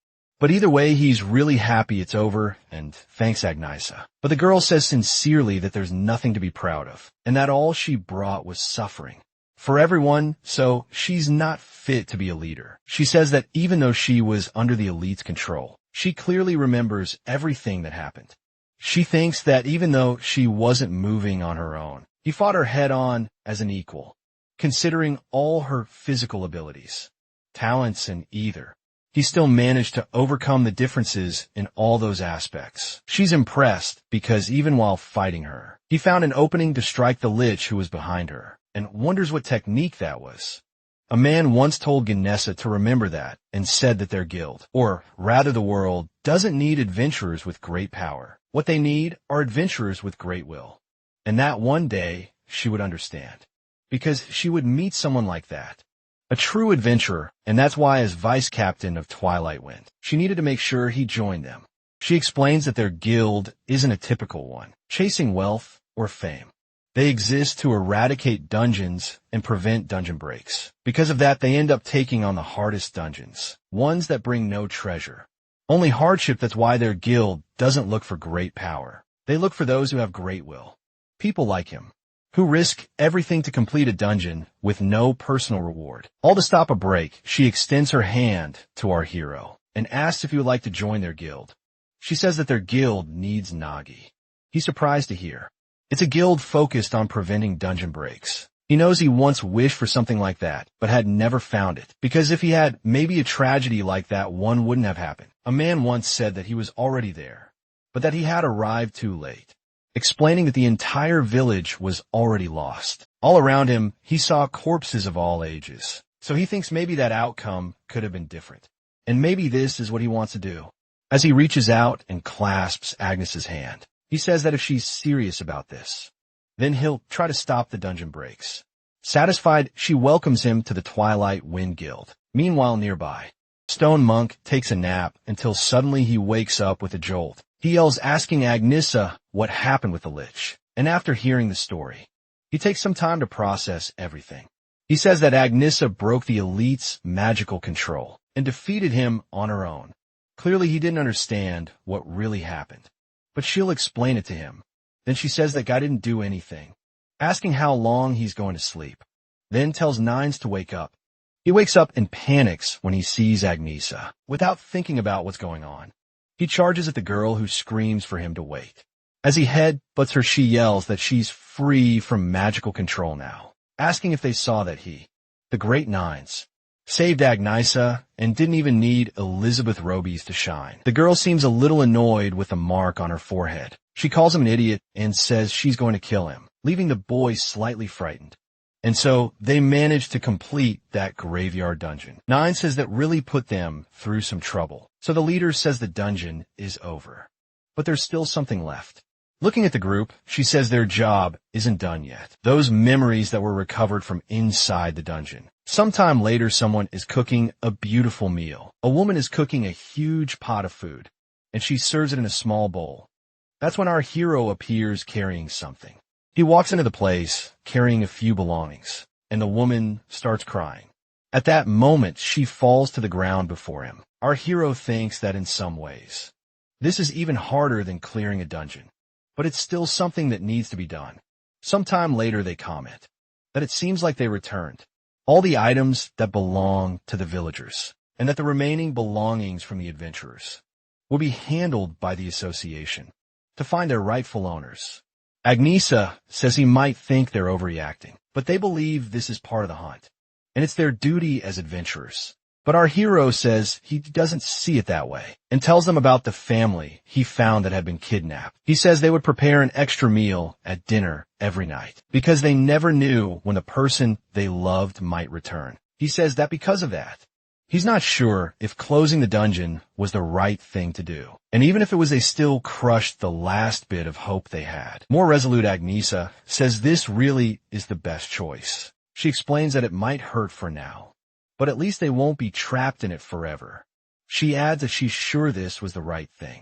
But either way, he's really happy it's over and thanks Agnisa. But the girl says sincerely that there's nothing to be proud of, and that all she brought was suffering for everyone, so she's not fit to be a leader. She says that even though she was under the elite's control, she clearly remembers everything that happened. She thinks that even though she wasn't moving on her own, he fought her head on as an equal, considering all her physical abilities, talents, and either. He still managed to overcome the differences in all those aspects. She's impressed because even while fighting her, he found an opening to strike the lich who was behind her, and wonders what technique that was. A man once told Ganesa to remember that and said that their guild, or rather the world, doesn't need adventurers with great power. What they need are adventurers with great will. And that one day she would understand, because she would meet someone like that. A true adventurer, and that's why as vice captain of Twilight Wind, she needed to make sure he joined them. She explains that their guild isn't a typical one, chasing wealth or fame. They exist to eradicate dungeons and prevent dungeon breaks. Because of that, they end up taking on the hardest dungeons, ones that bring no treasure. Only hardship. That's why their guild doesn't look for great power. They look for those who have great will. People like him, who risk everything to complete a dungeon with no personal reward. All to stop a break, she extends her hand to our hero and asks if he would like to join their guild. She says that their guild needs Nagi. He's surprised to hear. It's a guild focused on preventing dungeon breaks. He knows he once wished for something like that, but had never found it. Because if he had, maybe a tragedy like that one wouldn't have happened. A man once said that he was already there, but that he had arrived too late, explaining that the entire village was already lost. All around him, he saw corpses of all ages. So he thinks maybe that outcome could have been different. And maybe this is what he wants to do. As he reaches out and clasps Agnes's hand, he says that if she's serious about this, then he'll try to stop the dungeon breaks. Satisfied, she welcomes him to the Twilight Wind Guild. Meanwhile, nearby, Stone Monk takes a nap until suddenly he wakes up with a jolt. He yells, asking Agnesa what happened with the Lich. And after hearing the story, he takes some time to process everything. He says that Agnesa broke the Elite's magical control and defeated him on her own. Clearly, he didn't understand what really happened, but she'll explain it to him. Then she says that guy didn't do anything, asking how long he's going to sleep. Then tells Nines to wake up. He wakes up and panics when he sees Agnesa, without thinking about what's going on. He charges at the girl who screams for him to wait. As he headbutts her, she yells that she's free from magical control now, asking if they saw that he, the Great Nines, saved Agnesa and didn't even need Elizabeth Robies to shine. The girl seems a little annoyed with the mark on her forehead. She calls him an idiot and says she's going to kill him, leaving the boy slightly frightened. And so they manage to complete that graveyard dungeon. Nine says that really put them through some trouble. So the leader says the dungeon is over. But there's still something left. Looking at the group, she says their job isn't done yet. Those memories that were recovered from inside the dungeon. Sometime later, someone is cooking a beautiful meal. A woman is cooking a huge pot of food, and she serves it in a small bowl. That's when our hero appears carrying something. He walks into the place, carrying a few belongings, and the woman starts crying. At that moment, she falls to the ground before him. Our hero thinks that in some ways, this is even harder than clearing a dungeon, but it's still something that needs to be done. Sometime later, they comment that it seems like they returned all the items that belong to the villagers, and that the remaining belongings from the adventurers will be handled by the association to find their rightful owners. Agnesa says he might think they're overreacting, but they believe this is part of the hunt, and it's their duty as adventurers. But our hero says he doesn't see it that way, and tells them about the family he found that had been kidnapped. He says they would prepare an extra meal at dinner every night, because they never knew when the person they loved might return. He says that because of that, he's not sure if closing the dungeon was the right thing to do. And even if it was, they still crushed the last bit of hope they had. More resolute Agnesa says this really is the best choice. She explains that it might hurt for now, but at least they won't be trapped in it forever. She adds that she's sure this was the right thing,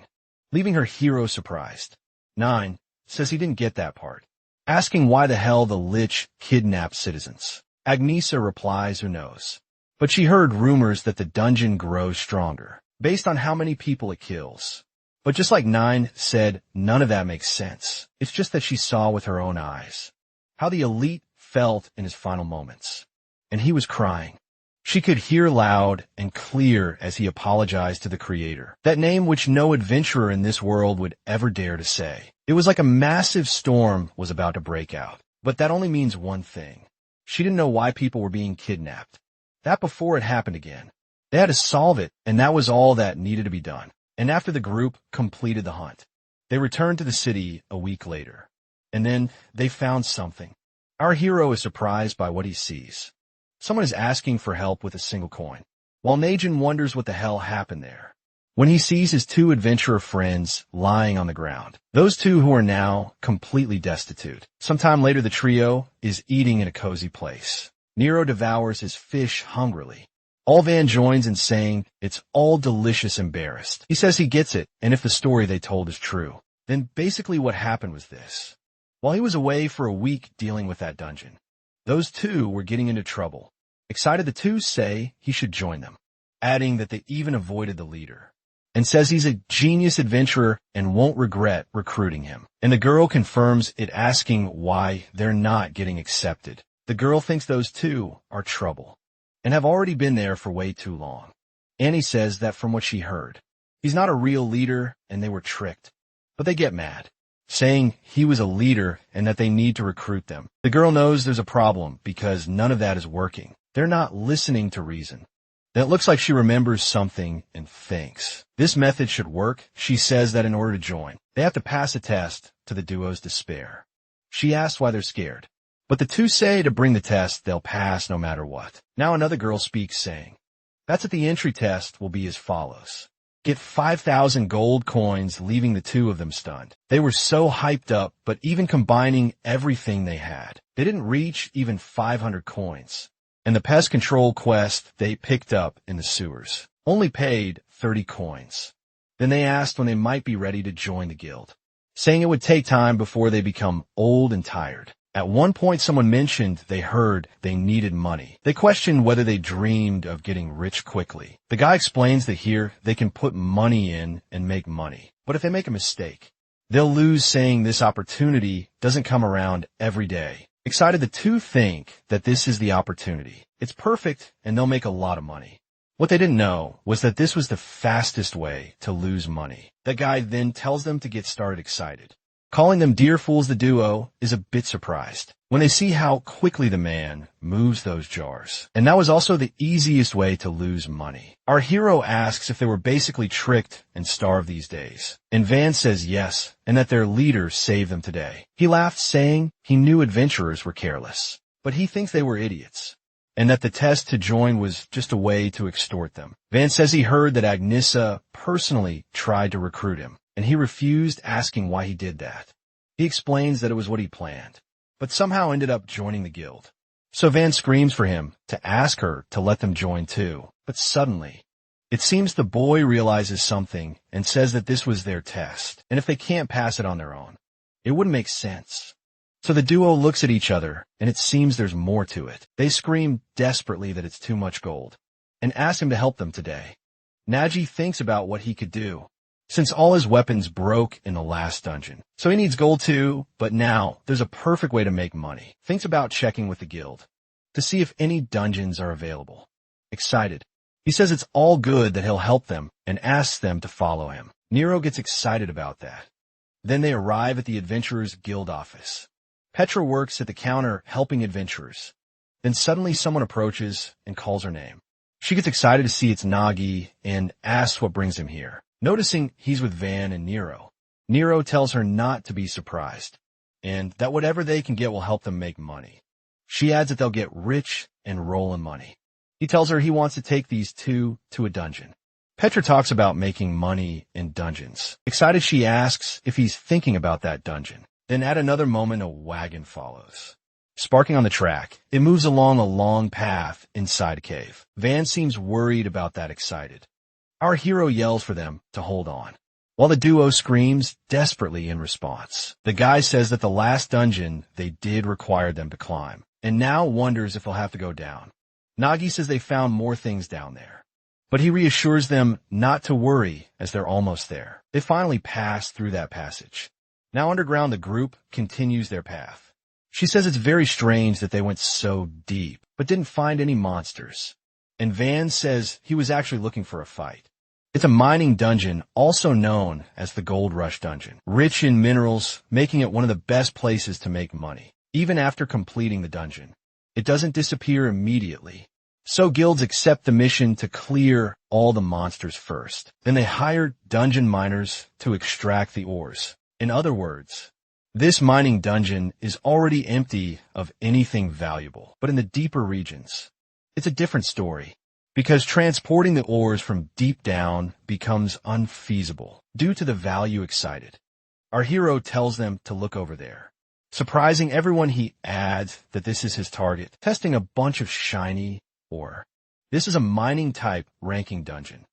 leaving her hero surprised. Nine says he didn't get that part, asking why the hell the Lich kidnapped citizens. Agnesa replies who knows, but she heard rumors that the dungeon grows stronger, based on how many people it kills. But just like Nine said, none of that makes sense. It's just that she saw with her own eyes how the Elite felt in his final moments, and he was crying. She could hear loud and clear as he apologized to the Creator, that name which no adventurer in this world would ever dare to say. It was like a massive storm was about to break out, but that only means one thing. She didn't know why people were being kidnapped. That before it happened again. They had to solve it, and that was all that needed to be done. And after the group completed the hunt, they returned to the city a week later. And then they found something. Our hero is surprised by what he sees. Someone is asking for help with a single coin, while Najin wonders what the hell happened there, when he sees his two adventurer friends lying on the ground. Those two who are now completely destitute. Sometime later, the trio is eating in a cozy place. Nero devours his fish hungrily. All Van joins in saying it's all delicious embarrassed. He says he gets it, and if the story they told is true. Then basically what happened was this. While he was away for a week dealing with that dungeon, those two were getting into trouble. Excited, the two say he should join them, adding that they even avoided the leader, and says he's a genius adventurer and won't regret recruiting him. And the girl confirms it, asking why they're not getting accepted. The girl thinks those two are trouble and have already been there for way too long. Annie says that from what she heard, he's not a real leader and they were tricked. But they get mad, saying he was a leader and that they need to recruit them. The girl knows there's a problem because none of that is working. They're not listening to reason. Then it looks like she remembers something and thinks this method should work. She says that in order to join, they have to pass a test, to the duo's despair. She asks why they're scared, but the two say to bring the test, they'll pass no matter what. Now another girl speaks, saying, that's at the entry test will be as follows. Get 5,000 gold coins, leaving the two of them stunned. They were so hyped up, but even combining everything they had, they didn't reach even 500 coins. And the pest control quest they picked up in the sewers only paid 30 coins. Then they asked when they might be ready to join the guild, saying it would take time before they become old and tired. At one point, someone mentioned they heard they needed money. They questioned whether they dreamed of getting rich quickly. The guy explains that here they can put money in and make money. But if they make a mistake, they'll lose, saying this opportunity doesn't come around every day. Excited, the two think that this is the opportunity. It's perfect and they'll make a lot of money. What they didn't know was that this was the fastest way to lose money. That guy then tells them to get started. Excited, calling them dear fools, the duo is a bit surprised when they see how quickly the man moves those jars. And that was also the easiest way to lose money. Our hero asks if they were basically tricked and starved these days. And Van says yes, and that their leader saved them today. He laughed, saying he knew adventurers were careless, but he thinks they were idiots, and that the test to join was just a way to extort them. Van says he heard that Agnissa personally tried to recruit him, and he refused, asking why he did that. He explains that it was what he planned, but somehow ended up joining the guild. So Van screams for him to ask her to let them join too. But suddenly, it seems the boy realizes something and says that this was their test, and if they can't pass it on their own, it wouldn't make sense. So the duo looks at each other, and it seems there's more to it. They scream desperately that it's too much gold, and ask him to help them today. Naji thinks about what he could do, since all his weapons broke in the last dungeon. So he needs gold too, but now there's a perfect way to make money. Thinks about checking with the guild to see if any dungeons are available. Excited, he says it's all good, that he'll help them, and asks them to follow him. Nero gets excited about that. Then they arrive at the Adventurers Guild office. Petra works at the counter helping adventurers. Then suddenly someone approaches and calls her name. She gets excited to see it's Nagi and asks what brings him here. Noticing he's with Van and Nero, Nero tells her not to be surprised, and that whatever they can get will help them make money. She adds that they'll get rich and roll in money. He tells her he wants to take these two to a dungeon. Petra talks about making money in dungeons. Excited, she asks if he's thinking about that dungeon. Then at another moment, a wagon follows. Sparking on the track, it moves along a long path inside a cave. Van seems worried about that. Excited, our hero yells for them to hold on, while the duo screams desperately in response. The guy says that the last dungeon they did require them to climb, and now wonders if they'll have to go down. Nagi says they found more things down there, but he reassures them not to worry as they're almost there. They finally pass through that passage. Now underground, the group continues their path. She says it's very strange that they went so deep, but didn't find any monsters. And Van says he was actually looking for a fight. It's a mining dungeon, also known as the Gold Rush Dungeon, rich in minerals, making it one of the best places to make money. Even after completing the dungeon, it doesn't disappear immediately. So guilds accept the mission to clear all the monsters first. Then they hire dungeon miners to extract the ores. In other words, this mining dungeon is already empty of anything valuable. But in the deeper regions, it's a different story, because transporting the ores from deep down becomes unfeasible due to the value. Excited, our hero tells them to look over there. Surprising everyone, he adds that this is his target, testing a bunch of shiny ore. This is a mining type ranking dungeon.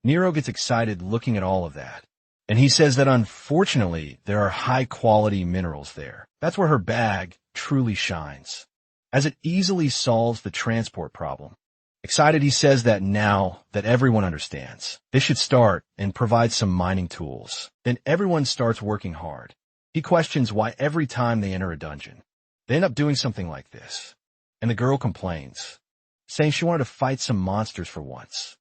Nero gets excited looking at all of that. And he says that unfortunately, there are high-quality minerals there. That's where her bag truly shines, as it easily solves the transport problem. Excited, he says that now that everyone understands, they should start and provide some mining tools. Then everyone starts working hard. He questions why every time they enter a dungeon, they end up doing something like this. And the girl complains, saying she wanted to fight some monsters for once.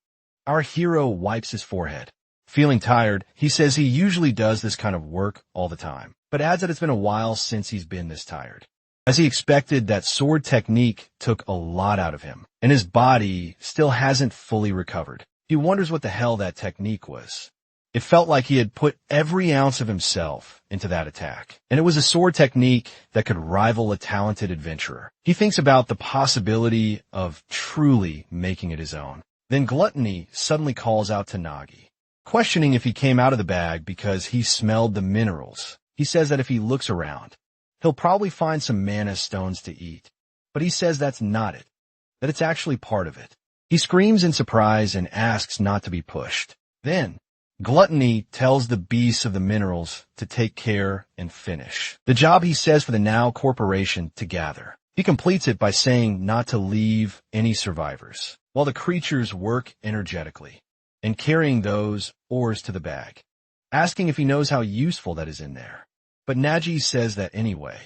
Our hero wipes his forehead. Feeling tired, he says he usually does this kind of work all the time, but adds that it's been a while since he's been this tired. As he expected, that sword technique took a lot out of him, and his body still hasn't fully recovered. He wonders what the hell that technique was. It felt like he had put every ounce of himself into that attack, and it was a sword technique that could rival a talented adventurer. He thinks about the possibility of truly making it his own. Then Gluttony suddenly calls out to Nagi, questioning if he came out of the bag because he smelled the minerals. He says that if he looks around, he'll probably find some mana stones to eat. But he says that's not it, that it's actually part of it. He screams in surprise and asks not to be pushed. Then, Gluttony tells the beasts of the minerals to take care and finish the job, he says, for the Now Corporation to gather. He completes it by saying not to leave any survivors, while the creatures work energetically and carrying those ores to the bag, asking if he knows how useful that is in there. But Nagi says that anyway,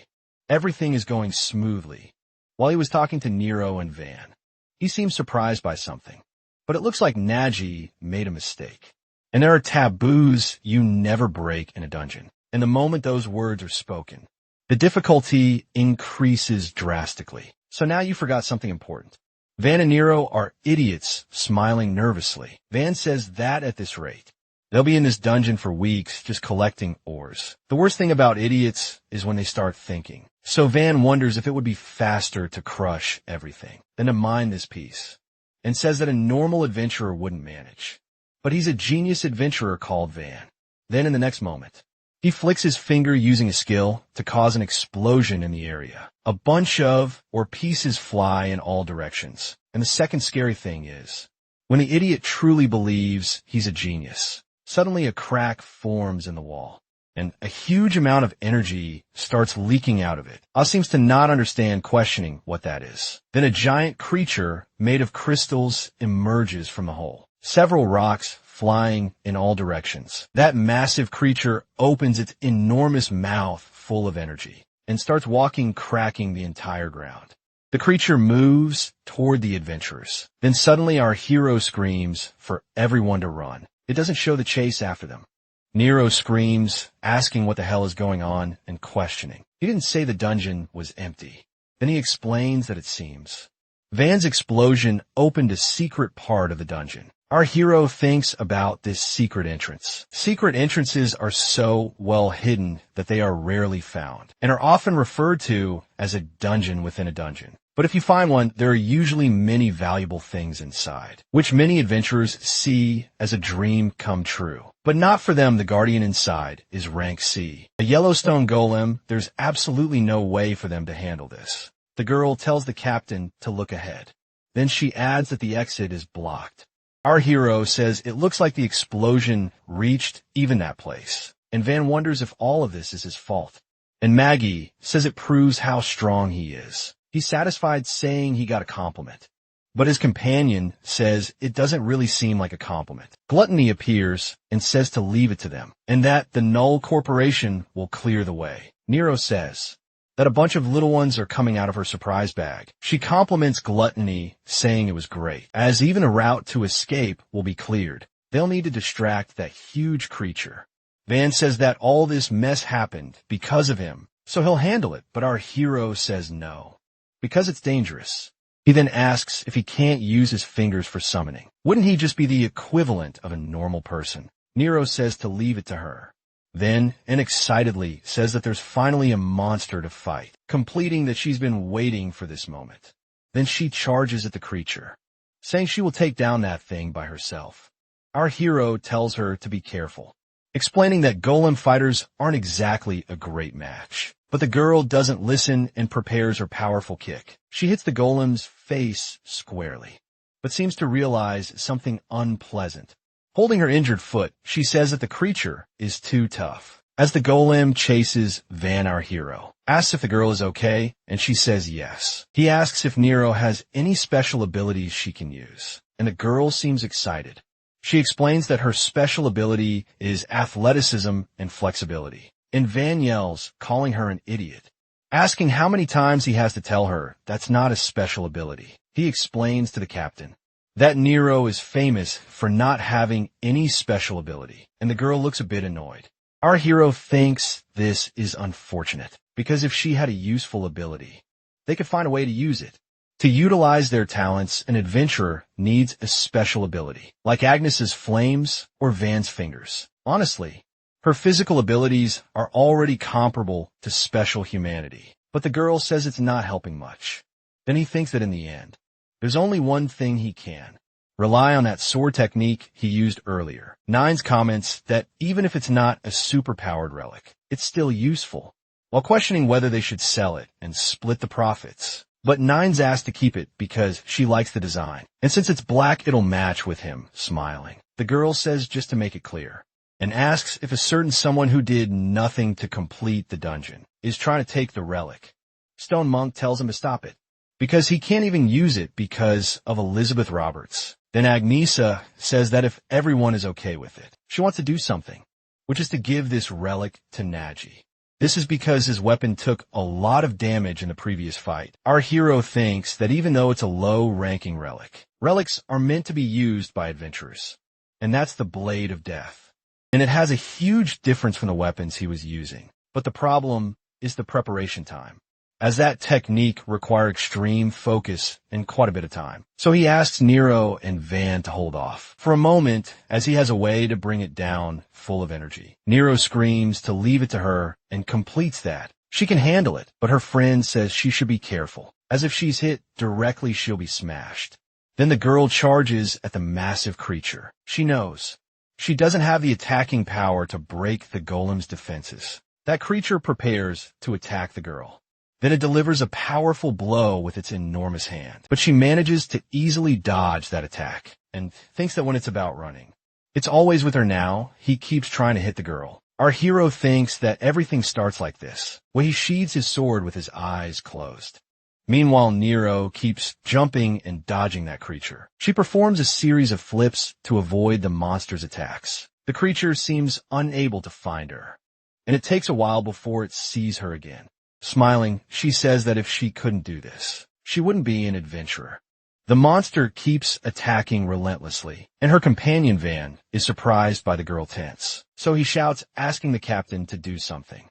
everything is going smoothly. While he was talking to Nero and Van, he seems surprised by something, but it looks like Nagi made a mistake. And there are taboos you never break in a dungeon. And the moment those words are spoken, the difficulty increases drastically. So now you forgot something important. Van and Nero are idiots smiling nervously. Van says that at this rate, they'll be in this dungeon for weeks just collecting ores. The worst thing about idiots is when they start thinking. So Van wonders if it would be faster to crush everything than to mine this piece, and says that a normal adventurer wouldn't manage. But he's a genius adventurer called Van. Then in the next moment, he flicks his finger using a skill to cause an explosion in the area. A bunch of pieces fly in all directions. And the second scary thing is, when the idiot truly believes he's a genius, suddenly a crack forms in the wall, and a huge amount of energy starts leaking out of it. Oz seems to not understand, questioning what that is. Then a giant creature made of crystals emerges from the hole. Several rocks flying in all directions. That massive creature opens its enormous mouth full of energy and starts walking, cracking the entire ground. The creature moves toward the adventurers. Then suddenly our hero screams for everyone to run. It doesn't show the chase after them. Nero screams, asking what the hell is going on and questioning. He didn't say the dungeon was empty. Then he explains that it seems Van's explosion opened a secret part of the dungeon. Our hero thinks about this secret entrance. Secret entrances are so well hidden that they are rarely found and are often referred to as a dungeon within a dungeon. But if you find one, there are usually many valuable things inside, which many adventurers see as a dream come true. But not for them. The guardian inside is rank C. A Yellowstone golem. There's absolutely no way for them to handle this. The girl tells the captain to look ahead. Then she adds that the exit is blocked. Our hero says it looks like the explosion reached even that place, and Van wonders if all of this is his fault. And Maggie says it proves how strong he is. He's satisfied, saying he got a compliment. But his companion says it doesn't really seem like a compliment. Gluttony appears and says to leave it to them, and that the Null Corporation will clear the way. Nero says that a bunch of little ones are coming out of her surprise bag. She compliments Gluttony, saying it was great, as even a route to escape will be cleared. They'll need to distract that huge creature. Van says that all this mess happened because of him, so he'll handle it, but our hero says no, because it's dangerous. He then asks if he can't use his fingers for summoning. Wouldn't he just be the equivalent of a normal person? Nero says to leave it to her. Then, and excitedly, says that there's finally a monster to fight, completing that she's been waiting for this moment. Then she charges at the creature, saying she will take down that thing by herself. Our hero tells her to be careful, explaining that golem fighters aren't exactly a great match. But the girl doesn't listen and prepares her powerful kick. She hits the golem's face squarely, but seems to realize something unpleasant. Holding her injured foot, she says that the creature is too tough. As the golem chases Van, our hero asks if the girl is okay, and she says yes. He asks if Nero has any special abilities she can use, and the girl seems excited. She explains that her special ability is athleticism and flexibility, and Van yells, calling her an idiot. Asking how many times he has to tell her that's not a special ability, he explains to the captain that Nero is famous for not having any special ability, and the girl looks a bit annoyed. Our hero thinks this is unfortunate, because if she had a useful ability, they could find a way to use it. To utilize their talents, an adventurer needs a special ability, like Agnes's flames or Van's fingers. Honestly, her physical abilities are already comparable to special humanity, but the girl says it's not helping much. Then he thinks that in the end, there's only one thing he can: rely on that sword technique he used earlier. Nines comments that even if it's not a superpowered relic, it's still useful, while questioning whether they should sell it and split the profits. But Nines asks to keep it because she likes the design, and since it's black, it'll match with him, smiling. The girl says just to make it clear, and asks if a certain someone who did nothing to complete the dungeon is trying to take the relic. Stone Monk tells him to stop it, because he can't even use it because of Elizabeth Roberts. Then Agnesa says that if everyone is okay with it, she wants to do something, which is to give this relic to Naji. This is because his weapon took a lot of damage in the previous fight. Our hero thinks that even though it's a low-ranking relic, relics are meant to be used by adventurers, and that's the Blade of Death. And it has a huge difference from the weapons he was using. But the problem is the preparation time, as that technique required extreme focus and quite a bit of time. So he asks Nero and Van to hold off for a moment, as he has a way to bring it down full of energy. Nero screams to leave it to her and completes that. She can handle it, but her friend says she should be careful, as if she's hit directly she'll be smashed. Then the girl charges at the massive creature. She knows she doesn't have the attacking power to break the golem's defenses. That creature prepares to attack the girl. Then it delivers a powerful blow with its enormous hand. But she manages to easily dodge that attack, and thinks that when it's about running, it's always with her now. He keeps trying to hit the girl. Our hero thinks that everything starts like this, where he sheathes his sword with his eyes closed. Meanwhile, Nero keeps jumping and dodging that creature. She performs a series of flips to avoid the monster's attacks. The creature seems unable to find her, and it takes a while before it sees her again. Smiling, she says that if she couldn't do this, she wouldn't be an adventurer. The monster keeps attacking relentlessly, and her companion Van is surprised by the girl tense. So he shouts, asking the captain to do something.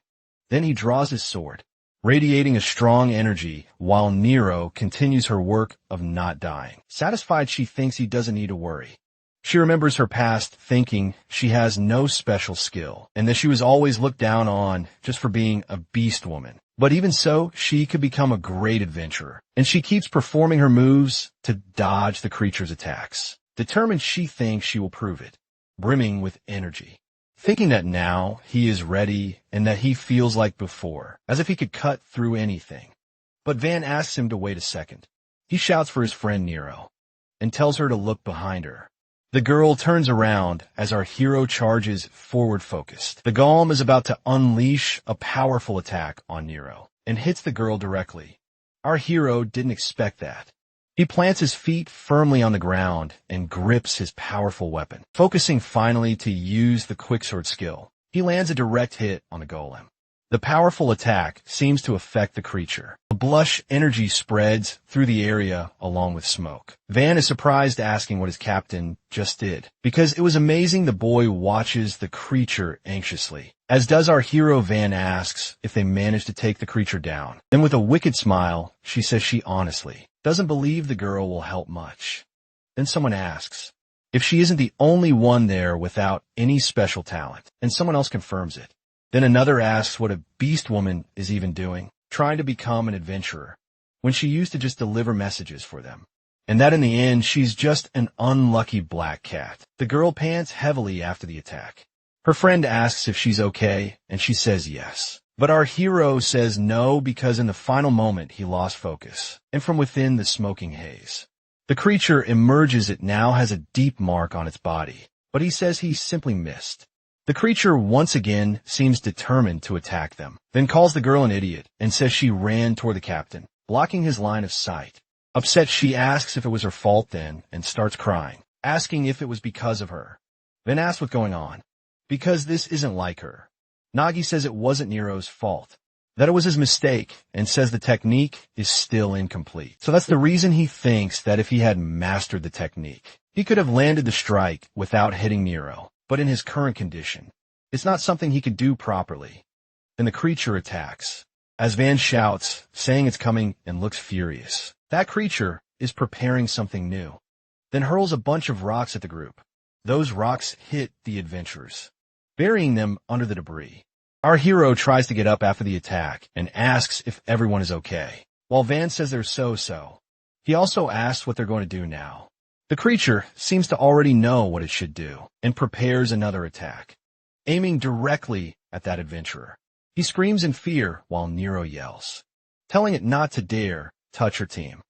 Then he draws his sword, radiating a strong energy, while Nero continues her work of not dying. Satisfied, she thinks he doesn't need to worry. She remembers her past, thinking she has no special skill, and that she was always looked down on just for being a beast woman. But even so, she could become a great adventurer, and she keeps performing her moves to dodge the creature's attacks. Determined, she thinks she will prove it, brimming with energy, thinking that now he is ready and that he feels like before, as if he could cut through anything. But Van asks him to wait a second. He shouts for his friend Nero, and tells her to look behind her. The girl turns around as our hero charges forward focused. The golem is about to unleash a powerful attack on Nero and hits the girl directly. Our hero didn't expect that. He plants his feet firmly on the ground and grips his powerful weapon, focusing finally to use the quicksword skill. He lands a direct hit on the golem. The powerful attack seems to affect the creature. A blush energy spreads through the area along with smoke. Van is surprised, asking what his captain just did, because it was amazing. The boy watches the creature anxiously, as does our hero. Van asks if they managed to take the creature down. Then with a wicked smile, she says she honestly doesn't believe the girl will help much. Then someone asks if she isn't the only one there without any special talent, and someone else confirms it. Then another asks what a beast woman is even doing, trying to become an adventurer, when she used to just deliver messages for them, and that in the end she's just an unlucky black cat. The girl pants heavily after the attack. Her friend asks if she's okay, and she says yes. But our hero says no because in the final moment he lost focus, and from within the smoking haze, the creature emerges. It now has a deep mark on its body, but he says he simply missed. The creature once again seems determined to attack them, then calls the girl an idiot and says she ran toward the captain, blocking his line of sight. Upset, she asks if it was her fault then and starts crying, asking if it was because of her. Then asks what's going on, because this isn't like her. Nagi says it wasn't Nero's fault, that it was his mistake, and says the technique is still incomplete. So that's the reason he thinks that if he had mastered the technique, he could have landed the strike without hitting Nero. But in his current condition, it's not something he could do properly. Then the creature attacks, as Van shouts, saying it's coming, and looks furious. That creature is preparing something new, then hurls a bunch of rocks at the group. Those rocks hit the adventurers, burying them under the debris. Our hero tries to get up after the attack and asks if everyone is okay, while Van says they're so-so. He also asks what they're going to do now. The creature seems to already know what it should do and prepares another attack, aiming directly at that adventurer. He screams in fear while Nero yells, telling it not to dare touch her team.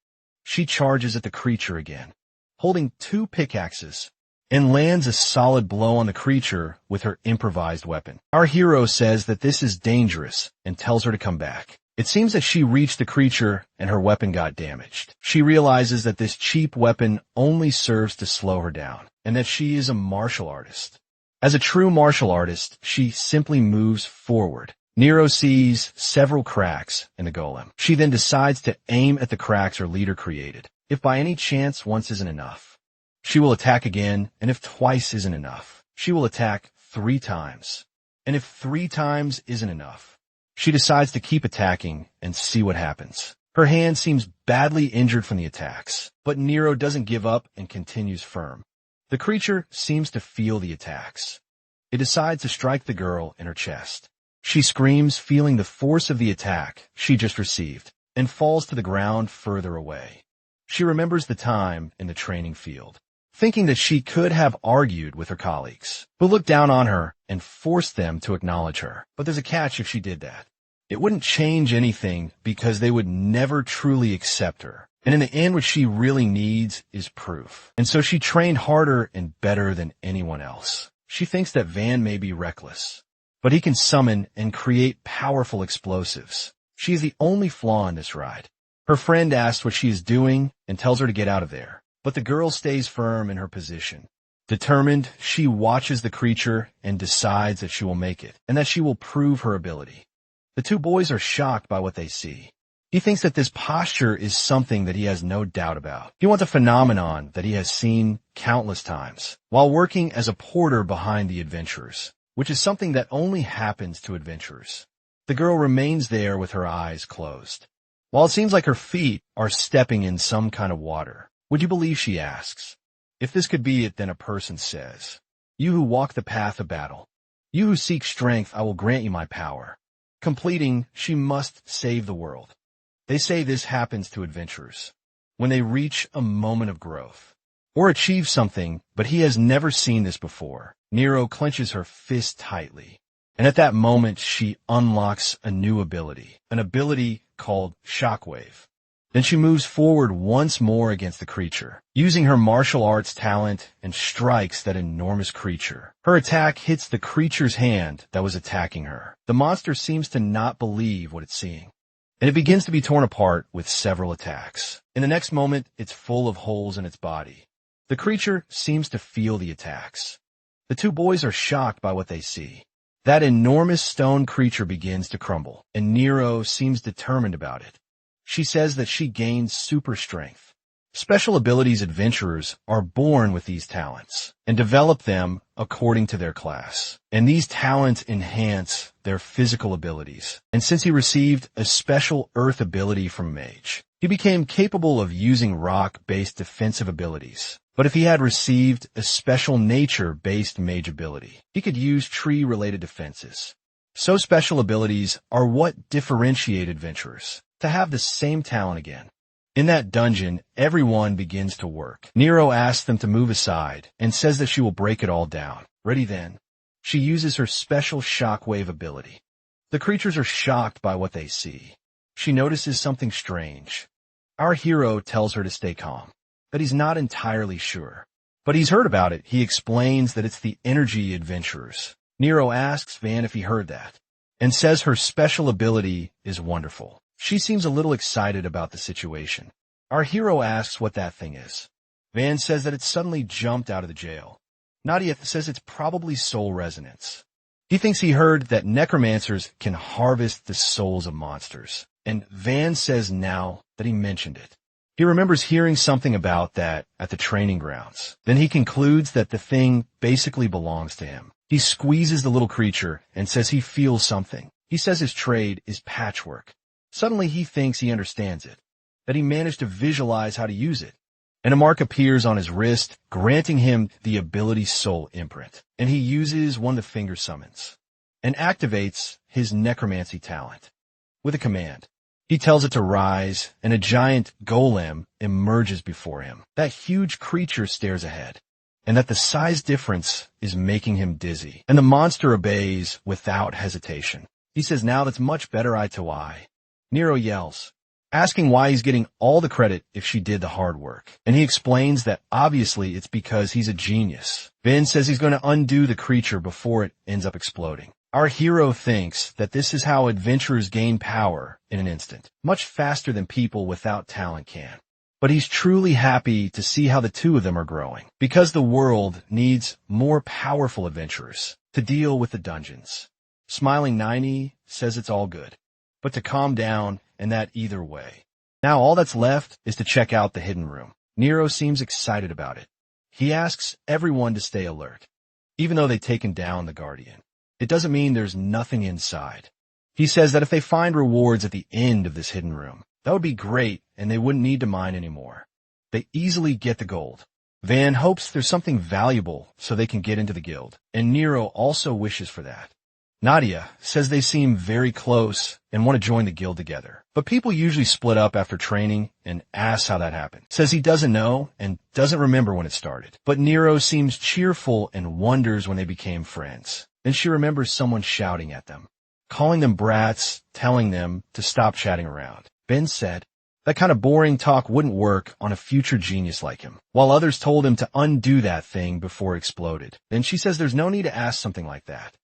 She charges at the creature again, holding 2 pickaxes, and lands a solid blow on the creature with her improvised weapon. Our hero says that this is dangerous and tells her to come back. It seems that she reached the creature and her weapon got damaged. She realizes that this cheap weapon only serves to slow her down, and that she is a martial artist. As a true martial artist, she simply moves forward. Nero sees several cracks in the golem. She then decides to aim at the cracks her leader created. If by any chance once isn't enough, she will attack again, and if twice isn't enough, she will attack 3 times. And if 3 times isn't enough, she decides to keep attacking and see what happens. Her hand seems badly injured from the attacks, but Nero doesn't give up and continues firm. The creature seems to feel the attacks. It decides to strike the girl in her chest. She screams, feeling the force of the attack she just received, and falls to the ground further away. She remembers the time in the training field, thinking that she could have argued with her colleagues, who looked down on her and forced them to acknowledge her. But there's a catch if she did that. It wouldn't change anything because they would never truly accept her. And in the end, what she really needs is proof. And so she trained harder and better than anyone else. She thinks that Van may be reckless, but he can summon and create powerful explosives. She is the only flaw in this ride. Her friend asks what she is doing and tells her to get out of there. But the girl stays firm in her position. Determined, she watches the creature and decides that she will make it, and that she will prove her ability. The 2 boys are shocked by what they see. He thinks that this posture is something that he has no doubt about. He wants a phenomenon that he has seen countless times, while working as a porter behind the adventurers, which is something that only happens to adventurers. The girl remains there with her eyes closed, while it seems like her feet are stepping in some kind of water. Would you believe, she asks, if this could be it? Then a person says, you who walk the path of battle, you who seek strength, I will grant you my power. Completing, she must save the world. They say this happens to adventurers when they reach a moment of growth or achieve something, but he has never seen this before. Nero clenches her fist tightly, and at that moment she unlocks a new ability, an ability called Shockwave. Then she moves forward once more against the creature, using her martial arts talent, and strikes that enormous creature. Her attack hits the creature's hand that was attacking her. The monster seems to not believe what it's seeing, and it begins to be torn apart with several attacks. In the next moment, it's full of holes in its body. The creature seems to feel the attacks. The 2 boys are shocked by what they see. That enormous stone creature begins to crumble, and Nero seems determined about it. She says that she gains super strength. Special abilities adventurers are born with these talents and develop them according to their class. And these talents enhance their physical abilities. And since he received a special earth ability from Mage, he became capable of using rock-based defensive abilities. But if he had received a special nature-based Mage ability, he could use tree-related defenses. So special abilities are what differentiate adventurers. To have the same talent again. In that dungeon, everyone begins to work. Nero asks them to move aside and says that she will break it all down. Ready then, she uses her special shockwave ability. The creatures are shocked by what they see. She notices something strange. Our hero tells her to stay calm, that he's not entirely sure. But he's heard about it. He explains that it's the energy adventurers. Nero asks Van if he heard that, and says her special ability is wonderful. She seems a little excited about the situation. Our hero asks what that thing is. Van says that it suddenly jumped out of the jail. Nadia says it's probably soul resonance. He thinks he heard that necromancers can harvest the souls of monsters, and Van says now that he mentioned it. He remembers hearing something about that at the training grounds. Then he concludes that the thing basically belongs to him. He squeezes the little creature and says he feels something. He says his trade is patchwork. Suddenly he thinks he understands it, that he managed to visualize how to use it. And a mark appears on his wrist, granting him the ability soul imprint. And he uses one of the finger summons and activates his necromancy talent with a command. He tells it to rise, and a giant golem emerges before him. That huge creature stares ahead, and that the size difference is making him dizzy. And the monster obeys without hesitation. He says now that's much better eye to eye. Nero yells, asking why he's getting all the credit if she did the hard work. And he explains that obviously it's because he's a genius. Ben says he's going to undo the creature before it ends up exploding. Our hero thinks that this is how adventurers gain power in an instant, much faster than people without talent can. But he's truly happy to see how the two of them are growing, because the world needs more powerful adventurers to deal with the dungeons. Smiling Niney says it's all good, but to calm down, and that either way. Now all that's left is to check out the hidden room. Nero seems excited about it. He asks everyone to stay alert, even though they've taken down the Guardian. It doesn't mean there's nothing inside. He says that if they find rewards at the end of this hidden room, that would be great and they wouldn't need to mine anymore. They easily get the gold. Van hopes there's something valuable so they can get into the guild, and Nero also wishes for that. Nadia says they seem very close and want to join the guild together. But people usually split up after training and asks how that happened. Says he doesn't know and doesn't remember when it started. But Nero seems cheerful and wonders when they became friends. Then she remembers someone shouting at them, calling them brats, telling them to stop chatting around. Ben said that kind of boring talk wouldn't work on a future genius like him, while others told him to undo that thing before it exploded. Then she says there's no need to ask something like that,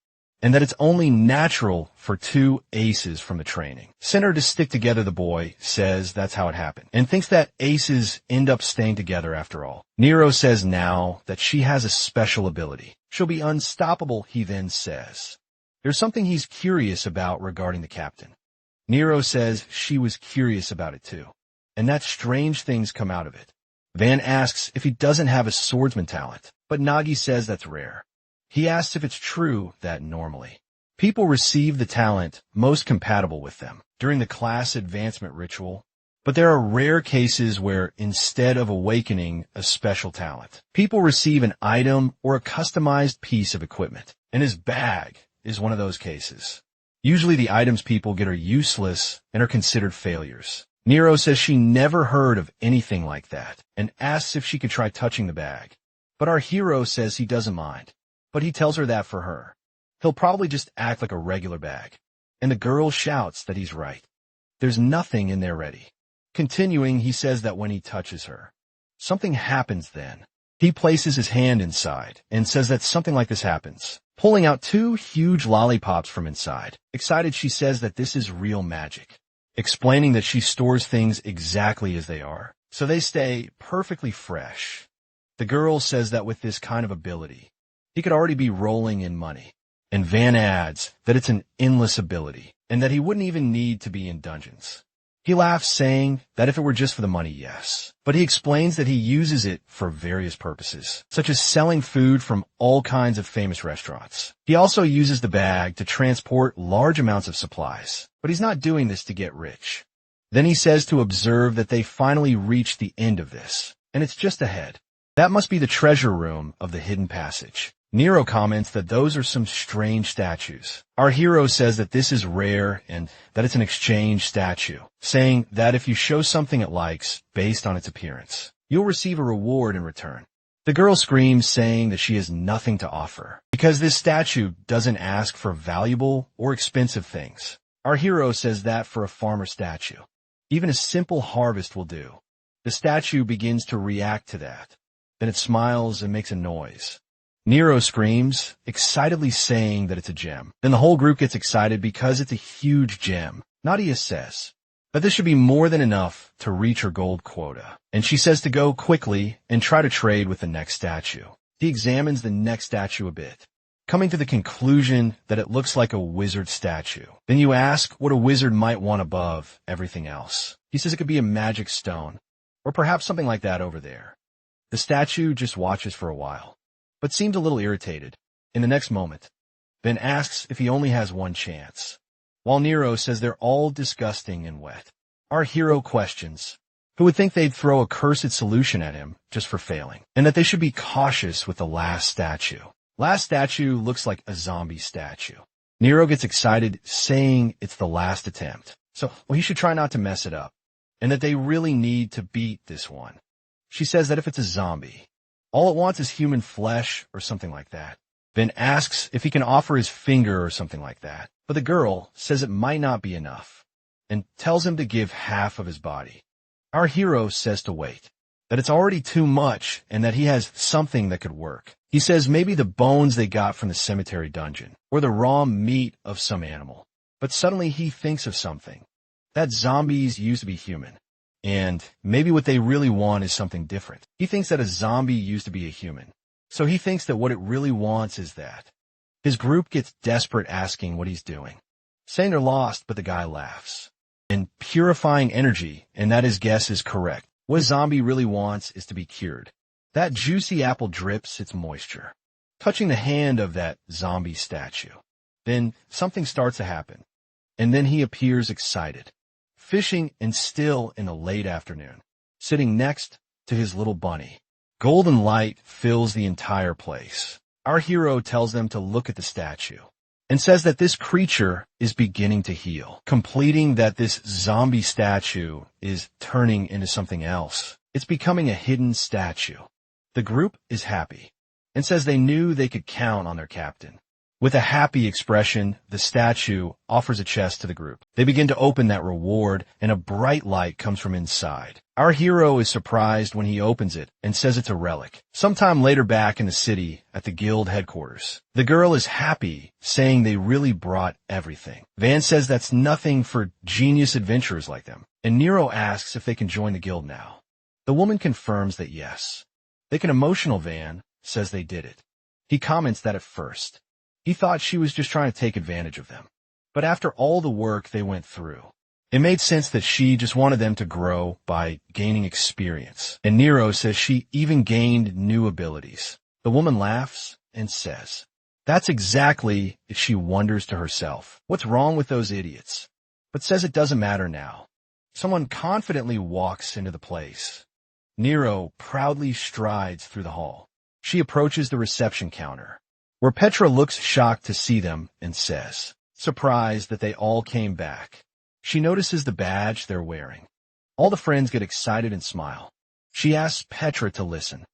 and that it's only natural for two aces from the training. Send her to stick together, the boy says that's how it happened, and thinks that aces end up staying together after all. Nero says now that she has a special ability. She'll be unstoppable, he then says. There's something he's curious about regarding the captain. Nero says she was curious about it too, and that strange things come out of it. Van asks if he doesn't have a swordsman talent, but Nagi says that's rare. He asks if it's true that normally people receive the talent most compatible with them during the class advancement ritual, but there are rare cases where instead of awakening a special talent, people receive an item or a customized piece of equipment, and his bag is one of those cases. Usually the items people get are useless and are considered failures. Nero says she never heard of anything like that and asks if she could try touching the bag, but our hero says he doesn't mind. But he tells her that for her, he'll probably just act like a regular bag. And the girl shouts that he's right. There's nothing in there ready. Continuing, he says that when he touches her, something happens then. He places his hand inside and says that something like this happens, pulling out two huge lollipops from inside. Excited, she says that this is real magic, explaining that she stores things exactly as they are, so they stay perfectly fresh. The girl says that with this kind of ability, he could already be rolling in money. And Van adds that it's an endless ability and that he wouldn't even need to be in dungeons. He laughs, saying that if it were just for the money, yes. But he explains that he uses it for various purposes, such as selling food from all kinds of famous restaurants. He also uses the bag to transport large amounts of supplies, but he's not doing this to get rich. Then he says to observe that they finally reach the end of this, and it's just ahead. That must be the treasure room of the hidden passage. Nero comments that those are some strange statues. Our hero says that this is rare and that it's an exchange statue, saying that if you show something it likes based on its appearance, you'll receive a reward in return. The girl screams, saying that she has nothing to offer, because this statue doesn't ask for valuable or expensive things. Our hero says that for a farmer statue, even a simple harvest will do. The statue begins to react to that. Then it smiles and makes a noise. Nero screams, excitedly saying that it's a gem. Then the whole group gets excited because it's a huge gem. Nadia says that this should be more than enough to reach her gold quota, and she says to go quickly and try to trade with the next statue. He examines the next statue a bit, coming to the conclusion that it looks like a wizard statue. Then you ask what a wizard might want above everything else. He says it could be a magic stone, or perhaps something like that over there. The statue just watches for a while, but seems a little irritated in the next moment, then asks if he only has one chance. While Nero says they're all disgusting and wet, our hero questions who would think they'd throw a cursed solution at him just for failing, and that they should be cautious with the last statue. Last statue looks like a zombie statue. Nero gets excited, saying it's the last attempt, so he should try not to mess it up, and that they really need to beat this one. She says that if it's a zombie, all it wants is human flesh or something like that. Then asks if he can offer his finger or something like that. But the girl says it might not be enough, and tells him to give half of his body. Our hero says to wait, that it's already too much, and that he has something that could work. He says maybe the bones they got from the cemetery dungeon, or the raw meat of some animal. But suddenly he thinks of something. That zombies used to be human, and maybe what they really want is something different. He thinks that a zombie used to be a human, so he thinks that what it really wants is that. His group gets desperate, asking what he's doing, saying they're lost, but the guy laughs. And purifying energy, and that his guess is correct. What a zombie really wants is to be cured. That juicy apple drips its moisture, touching the hand of that zombie statue. Then something starts to happen, and then he appears excited, fishing and still in the late afternoon, sitting next to his little bunny. Golden light fills the entire place. Our hero tells them to look at the statue and says that this creature is beginning to heal, completing that this zombie statue is turning into something else. It's becoming a hidden statue. The group is happy and says they knew they could count on their captain. With a happy expression, the statue offers a chest to the group. They begin to open that reward, and a bright light comes from inside. Our hero is surprised when he opens it and says it's a relic. Sometime later back in the city at the guild headquarters, the girl is happy, saying they really brought everything. Van says that's nothing for genius adventurers like them, and Nero asks if they can join the guild now. The woman confirms that yes. They can. Emotional Van says they did it. He comments that at first he thought she was just trying to take advantage of them. But after all the work they went through, it made sense that she just wanted them to grow by gaining experience. And Nero says she even gained new abilities. The woman laughs and says, that's exactly if she wonders to herself, what's wrong with those idiots? But says it doesn't matter now. Someone confidently walks into the place. Nero proudly strides through the hall. She approaches the reception counter, where Petra looks shocked to see them and says, surprised that they all came back. She notices the badge they're wearing. All the friends get excited and smile. She asks Petra to listen.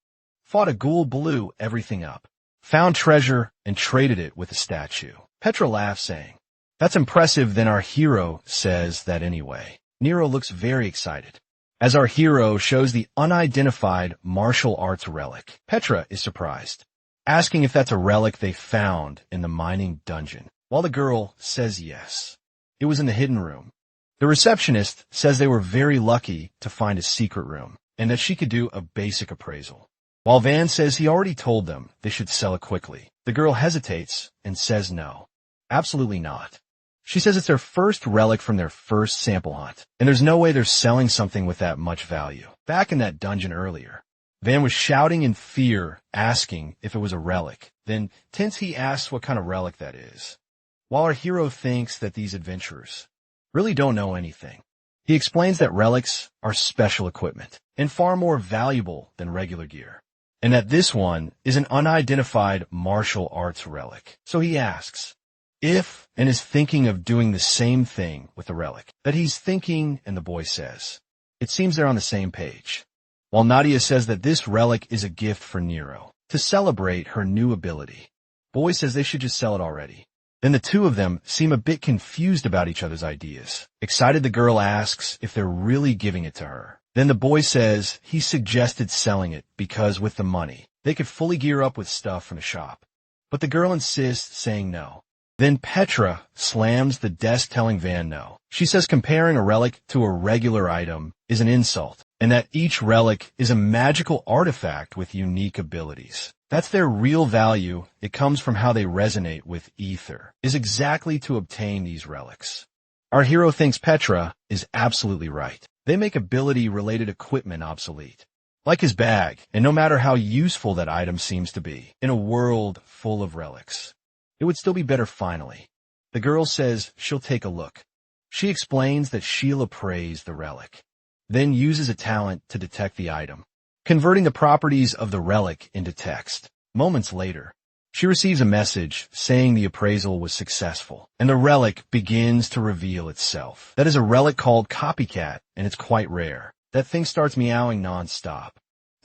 Fought a ghoul, blew everything up, found treasure, and traded it with a statue. Petra laughs, saying, that's impressive. Then our hero says that anyway. Nero looks very excited as our hero shows the unidentified martial arts relic. Petra is surprised, asking if that's a relic they found in the mining dungeon, while the girl says yes. It was in the hidden room. The receptionist says they were very lucky to find a secret room, and that she could do a basic appraisal. While Van says he already told them they should sell it quickly, the girl hesitates and says no, absolutely not. She says it's their first relic from their first sample hunt, and there's no way they're selling something with that much value. Back in that dungeon earlier, Van was shouting in fear, asking if it was a relic. Then tense, he asks what kind of relic that is, while our hero thinks that these adventurers really don't know anything. He explains that relics are special equipment and far more valuable than regular gear, and that this one is an unidentified martial arts relic. So he asks if and is thinking of doing the same thing with the relic that he's thinking, and the boy says, it seems they're on the same page. while Nadia says that this relic is a gift for Nero to celebrate her new ability. Boy says they should just sell it already. Then the two of them seem a bit confused about each other's ideas. Excited, the girl asks if they're really giving it to her. Then the boy says he suggested selling it because with the money, they could fully gear up with stuff from the shop. But the girl insists, saying no. Then Petra slams the desk, telling Van no. She says comparing a relic to a regular item is an insult, and that each relic is a magical artifact with unique abilities. That's their real value. It comes from how they resonate with ether, is exactly to obtain these relics. Our hero thinks Petra is absolutely right. They make ability-related equipment obsolete, like his bag, and no matter how useful that item seems to be, in a world full of relics, it would still be better finally. The girl says she'll take a look. She explains that she'll appraise the relic, then uses a talent to detect the item, converting the properties of the relic into text. Moments later, she receives a message saying the appraisal was successful, and the relic begins to reveal itself. That is a relic called Copycat, and it's quite rare. That thing starts meowing nonstop.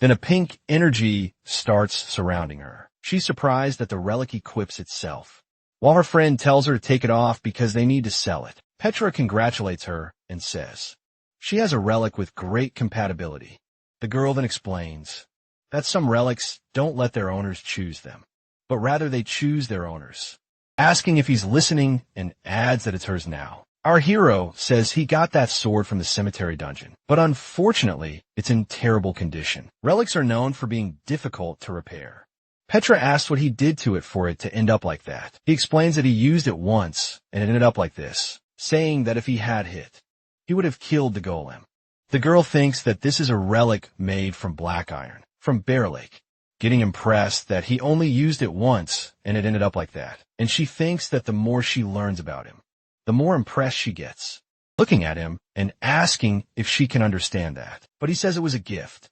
Then a pink energy starts surrounding her. She's surprised that the relic equips itself, while her friend tells her to take it off because they need to sell it. Petra congratulates her and says she has a relic with great compatibility. The girl then explains that some relics don't let their owners choose them, but rather they choose their owners, asking if he's listening and adds that it's hers now. Our hero says he got that sword from the cemetery dungeon, but unfortunately, it's in terrible condition. Relics are known for being difficult to repair. Petra asks what he did to it for it to end up like that. He explains that he used it once and it ended up like this, saying that if he had hit, he would have killed the golem. The girl thinks that this is a relic made from black iron, from Bear Lake, getting impressed that he only used it once and it ended up like that. And she thinks that the more she learns about him, the more impressed she gets, looking at him and asking if she can understand that. But he says it was a gift.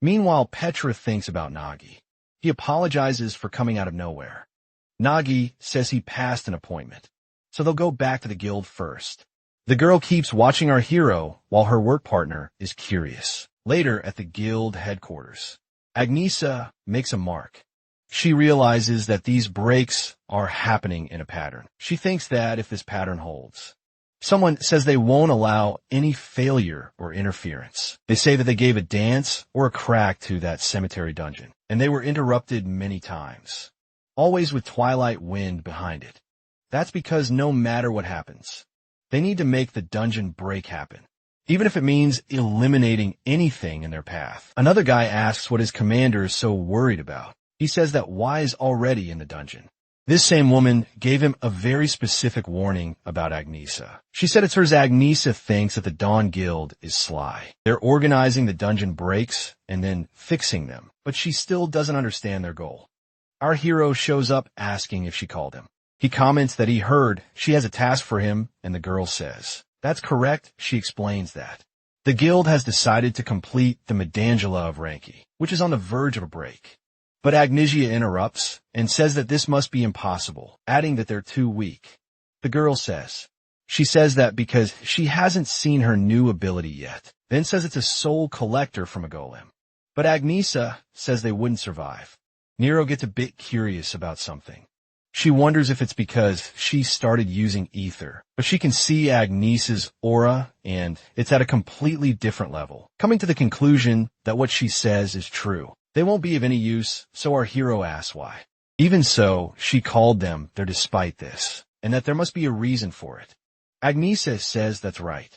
Meanwhile, Petra thinks about Nagi. He apologizes for coming out of nowhere. Nagi says he passed an appointment, so they'll go back to the guild first. The girl keeps watching our hero while her work partner is curious. Later at the guild headquarters, Agnesa makes a mark. She realizes that these breaks are happening in a pattern. She thinks that if this pattern holds, someone says they won't allow any failure or interference. They say that they gave a dance or a crack to that cemetery dungeon, and they were interrupted many times, always with twilight wind behind it. That's because no matter what happens, they need to make the dungeon break happen, even if it means eliminating anything in their path. Another guy asks what his commander is so worried about. He says that Y is already in the dungeon. This same woman gave him a very specific warning about Agnesa. She said it's hers. Agnesa thinks that the Dawn Guild is sly. They're organizing the dungeon breaks and then fixing them, but she still doesn't understand their goal. Our hero shows up asking if she called him. He comments that he heard she has a task for him, and the girl says that's correct. She explains that the guild has decided to complete the Medangela of Ranki, which is on the verge of a break. But Agnesa interrupts and says that this must be impossible, adding that they're too weak. The girl says she says that because she hasn't seen her new ability yet, then says it's a soul collector from a golem. But Agnesa says they wouldn't survive. Nero gets a bit curious about something. She wonders if it's because she started using ether, but she can see Agnesa's aura, and it's at a completely different level, coming to the conclusion that what she says is true. They won't be of any use, so our hero asks why. Even so, she called them there despite this, and that there must be a reason for it. Agnesa says that's right.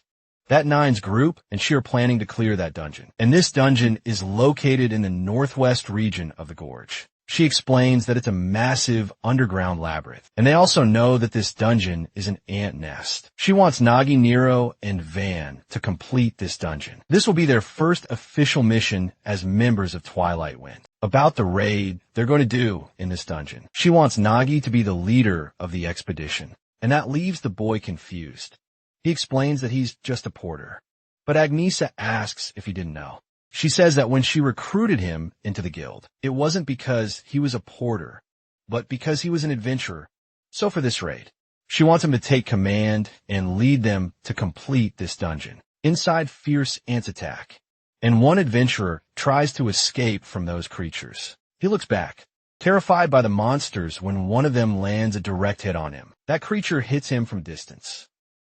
That Nine's group and she are planning to clear that dungeon, and this dungeon is located in the northwest region of the gorge. She explains that it's a massive underground labyrinth, and they also know that this dungeon is an ant nest. She wants Nagi, Nero, and Van to complete this dungeon. This will be their first official mission as members of Twilight Wind. About the raid they're going to do in this dungeon. She wants Nagi to be the leader of the expedition, and that leaves the boy confused. He explains that he's just a porter, but Agnesa asks if he didn't know. She says that when she recruited him into the guild, it wasn't because he was a porter, but because he was an adventurer. So for this raid, she wants him to take command and lead them to complete this dungeon. Inside, fierce ants attack, and one adventurer tries to escape from those creatures. He looks back, terrified by the monsters when one of them lands a direct hit on him. That creature hits him from distance.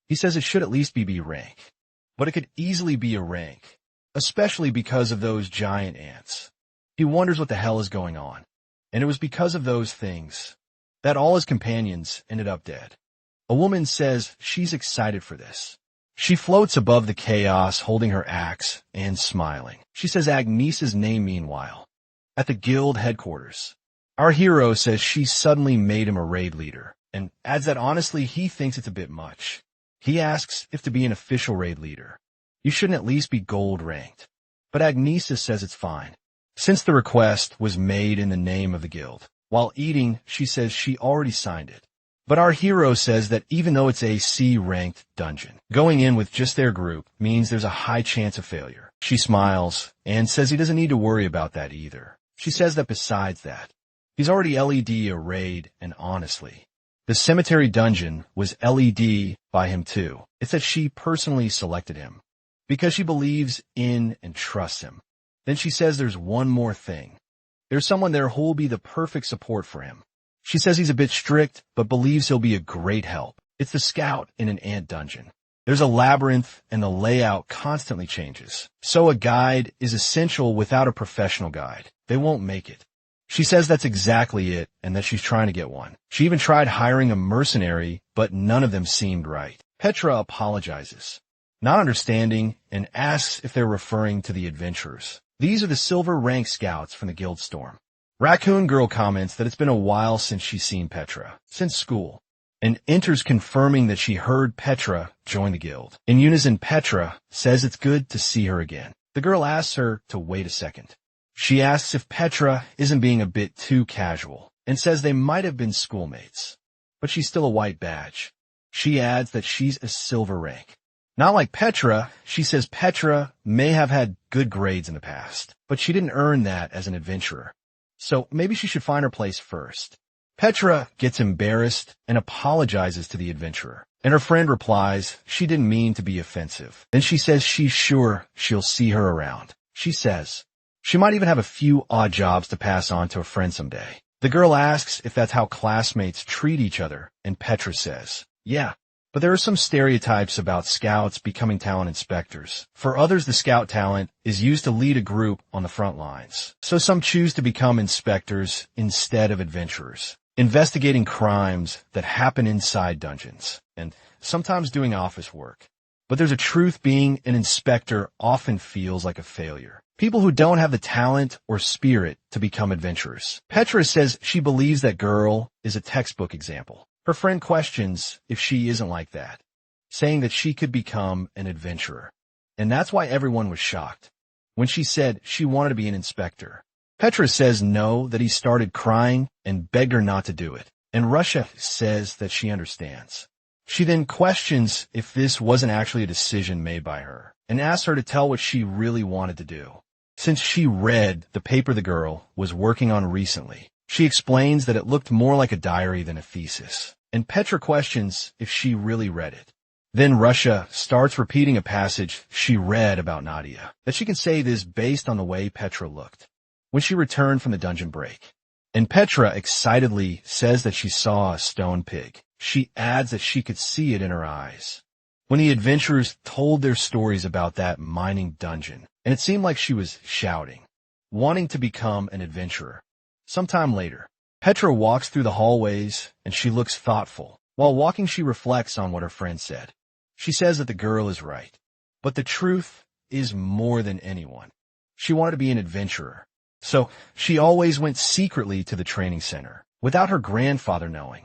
He says it should at least be B rank, but it could easily be a rank, especially because of those giant ants. He wonders what the hell is going on, and it was because of those things that all his companions ended up dead. A woman says she's excited for this. She floats above the chaos holding her axe and smiling. She says Agnes's name meanwhile. At the guild headquarters, our hero says she suddenly made him a raid leader, and adds that honestly he thinks it's a bit much. He asks if to be an official raid leader, you shouldn't at least be gold ranked. But Agnes says it's fine, since the request was made in the name of the guild. While eating, she says she already signed it. But our hero says that even though it's a C-ranked dungeon, going in with just their group means there's a high chance of failure. She smiles and says he doesn't need to worry about that either. She says that besides that, he's already LED a raid, and honestly, the cemetery dungeon was LED by him too. It's that she personally selected him because she believes in and trusts him. Then she says there's one more thing. There's someone there who'll be the perfect support for him. She says he's a bit strict, but believes he'll be a great help. It's the scout in an ant dungeon. There's a labyrinth, and the layout constantly changes. So a guide is essential. Without a professional guide, they won't make it. She says that's exactly it, and that she's trying to get one. She even tried hiring a mercenary, but none of them seemed right. Petra apologizes, not understanding, and asks if they're referring to the adventurers. These are the silver rank scouts from the guild storm. Raccoon Girl comments that it's been a while since she's seen Petra, since school, and enters confirming that she heard Petra join the guild. In unison, Petra says it's good to see her again. The girl asks her to wait a second. She asks if Petra isn't being a bit too casual, and says they might have been schoolmates, but she's still a white badge. She adds that she's a silver rank. Not like Petra, she says Petra may have had good grades in the past, but she didn't earn that as an adventurer. So maybe she should find her place first. Petra gets embarrassed and apologizes to the adventurer, and her friend replies she didn't mean to be offensive. Then she says she's sure she'll see her around. She says she might even have a few odd jobs to pass on to a friend someday. The girl asks if that's how classmates treat each other, and Petra says, yeah. But there are some stereotypes about scouts becoming talent inspectors. For others, the scout talent is used to lead a group on the front lines. So some choose to become inspectors instead of adventurers, investigating crimes that happen inside dungeons, and sometimes doing office work. But there's a truth: being an inspector often feels like a failure. People who don't have the talent or spirit to become adventurers. Petra says she believes that girl is a textbook example. Her friend questions if she isn't like that, saying that she could become an adventurer. And that's why everyone was shocked when she said she wanted to be an inspector. Petra says no, that he started crying and begged her not to do it. And Russia says that she understands. She then questions if this wasn't actually a decision made by her, and asks her to tell what she really wanted to do. Since she read the paper the girl was working on recently, she explains that it looked more like a diary than a thesis, and Petra questions if she really read it. Then Russia starts repeating a passage she read about Nadia, that she can say this based on the way Petra looked when she returned from the dungeon break. And Petra excitedly says that she saw a stone pig. She adds that she could see it in her eyes when the adventurers told their stories about that mining dungeon, and it seemed like she was shouting, wanting to become an adventurer. Sometime later, Petra walks through the hallways, and she looks thoughtful. While walking, she reflects on what her friend said. She says that the girl is right, but the truth is more than anyone. She wanted to be an adventurer, so she always went secretly to the training center, without her grandfather knowing.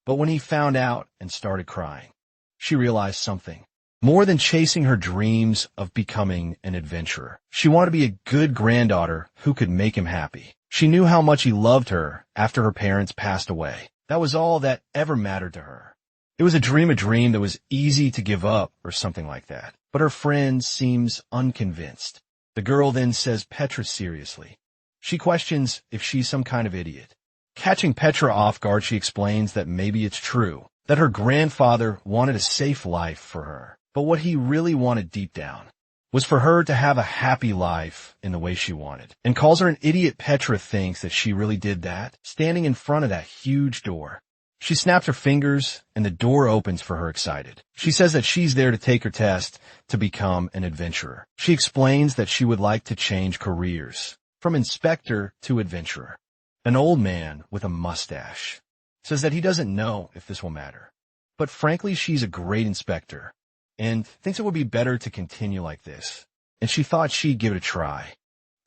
But when he found out and started crying, she realized something. More than chasing her dreams of becoming an adventurer, she wanted to be a good granddaughter who could make him happy. She knew how much he loved her after her parents passed away. That was all that ever mattered to her. It was a dream that was easy to give up or something like that. But her friend seems unconvinced. The girl then says Petra seriously. She questions if she's some kind of idiot. Catching Petra off guard, she explains that maybe it's true, that her grandfather wanted a safe life for her. But what he really wanted deep down was for her to have a happy life in the way she wanted, and calls her an idiot. Petra thinks that she really did that, standing in front of that huge door. She snaps her fingers, and the door opens for her excited. She says that she's there to take her test to become an adventurer. She explains that she would like to change careers, from inspector to adventurer. An old man with a mustache says that he doesn't know if this will matter, but frankly she's a great inspector, and thinks it would be better to continue like this, and she thought she'd give it a try.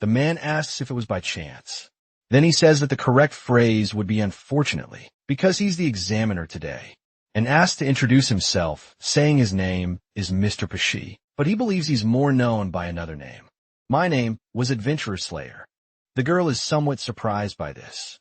The man asks if it was by chance. Then he says that the correct phrase would be unfortunately, because he's the examiner today, and asks to introduce himself, saying his name is Mr. Pesci, but he believes he's more known by another name. My name was Adventurer Slayer. The girl is somewhat surprised by this.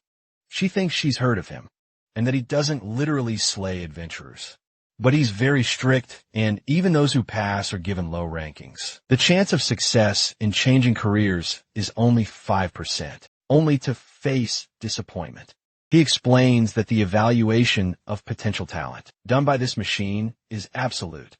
She thinks she's heard of him, and that he doesn't literally slay adventurers. But he's very strict, and even those who pass are given low rankings. The chance of success in changing careers is only 5%, only to face disappointment. He explains that the evaluation of potential talent done by this machine is absolute.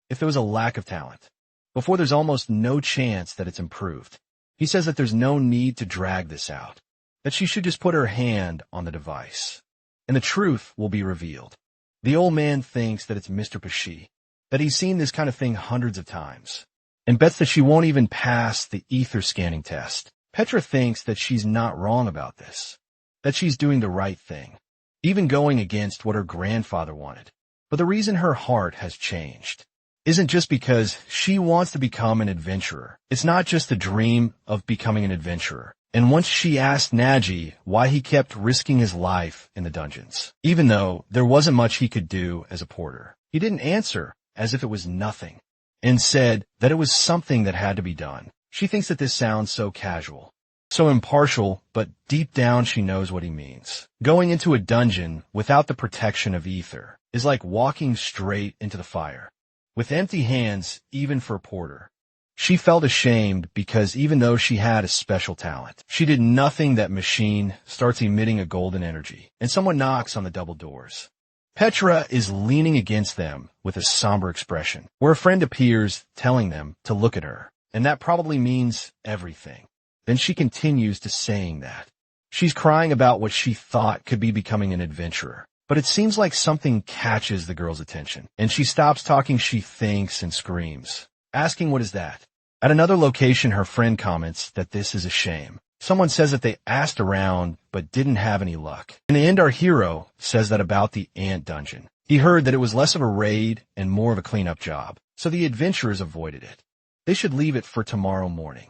If there was a lack of talent, before there's almost no chance that it's improved. He says that there's no need to drag this out, that she should just put her hand on the device, and the truth will be revealed. The old man thinks that it's Mr. Pesci, that he's seen this kind of thing hundreds of times, and bets that she won't even pass the ether scanning test. Petra thinks that she's not wrong about this, that she's doing the right thing, even going against what her grandfather wanted. But the reason her heart has changed isn't just because she wants to become an adventurer. It's not just the dream of becoming an adventurer. And once she asked Naji why he kept risking his life in the dungeons, even though there wasn't much he could do as a porter, he didn't answer as if it was nothing, and said that it was something that had to be done. She thinks that this sounds so casual, so impartial, but deep down she knows what he means. Going into a dungeon without the protection of ether is like walking straight into the fire, with empty hands, even for a porter. She felt ashamed because even though she had a special talent, she did nothing. That machine starts emitting a golden energy, and someone knocks on the double doors. Petra is leaning against them with a somber expression, where a friend appears telling them to look at her, and that probably means everything. Then she continues to saying that. She's crying about what she thought could be becoming an adventurer. But it seems like something catches the girl's attention, and she stops talking. She thinks and screams, asking what is that? At another location, her friend comments that this is a shame. Someone says that they asked around but didn't have any luck. In the end, our hero says that about the ant dungeon. He heard that it was less of a raid and more of a cleanup job, so the adventurers avoided it. They should leave it for tomorrow morning.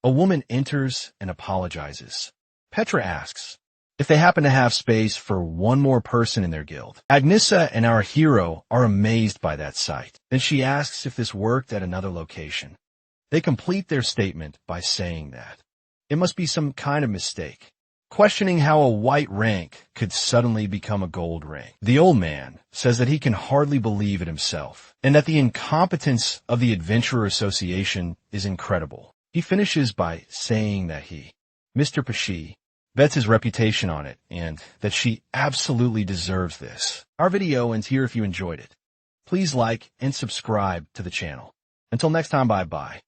A woman enters and apologizes. Petra asks if they happen to have space for one more person in their guild. Agnesa and our hero are amazed by that sight. Then she asks if this worked at another location. They complete their statement by saying that it must be some kind of mistake, questioning how a white rank could suddenly become a gold rank. The old man says that he can hardly believe it himself, and that the incompetence of the Adventurer Association is incredible. He finishes by saying that he, Mr. Pesci, bets his reputation on it, and that she absolutely deserves this. Our video ends here. If you enjoyed it, please like and subscribe to the channel. Until next time, bye-bye.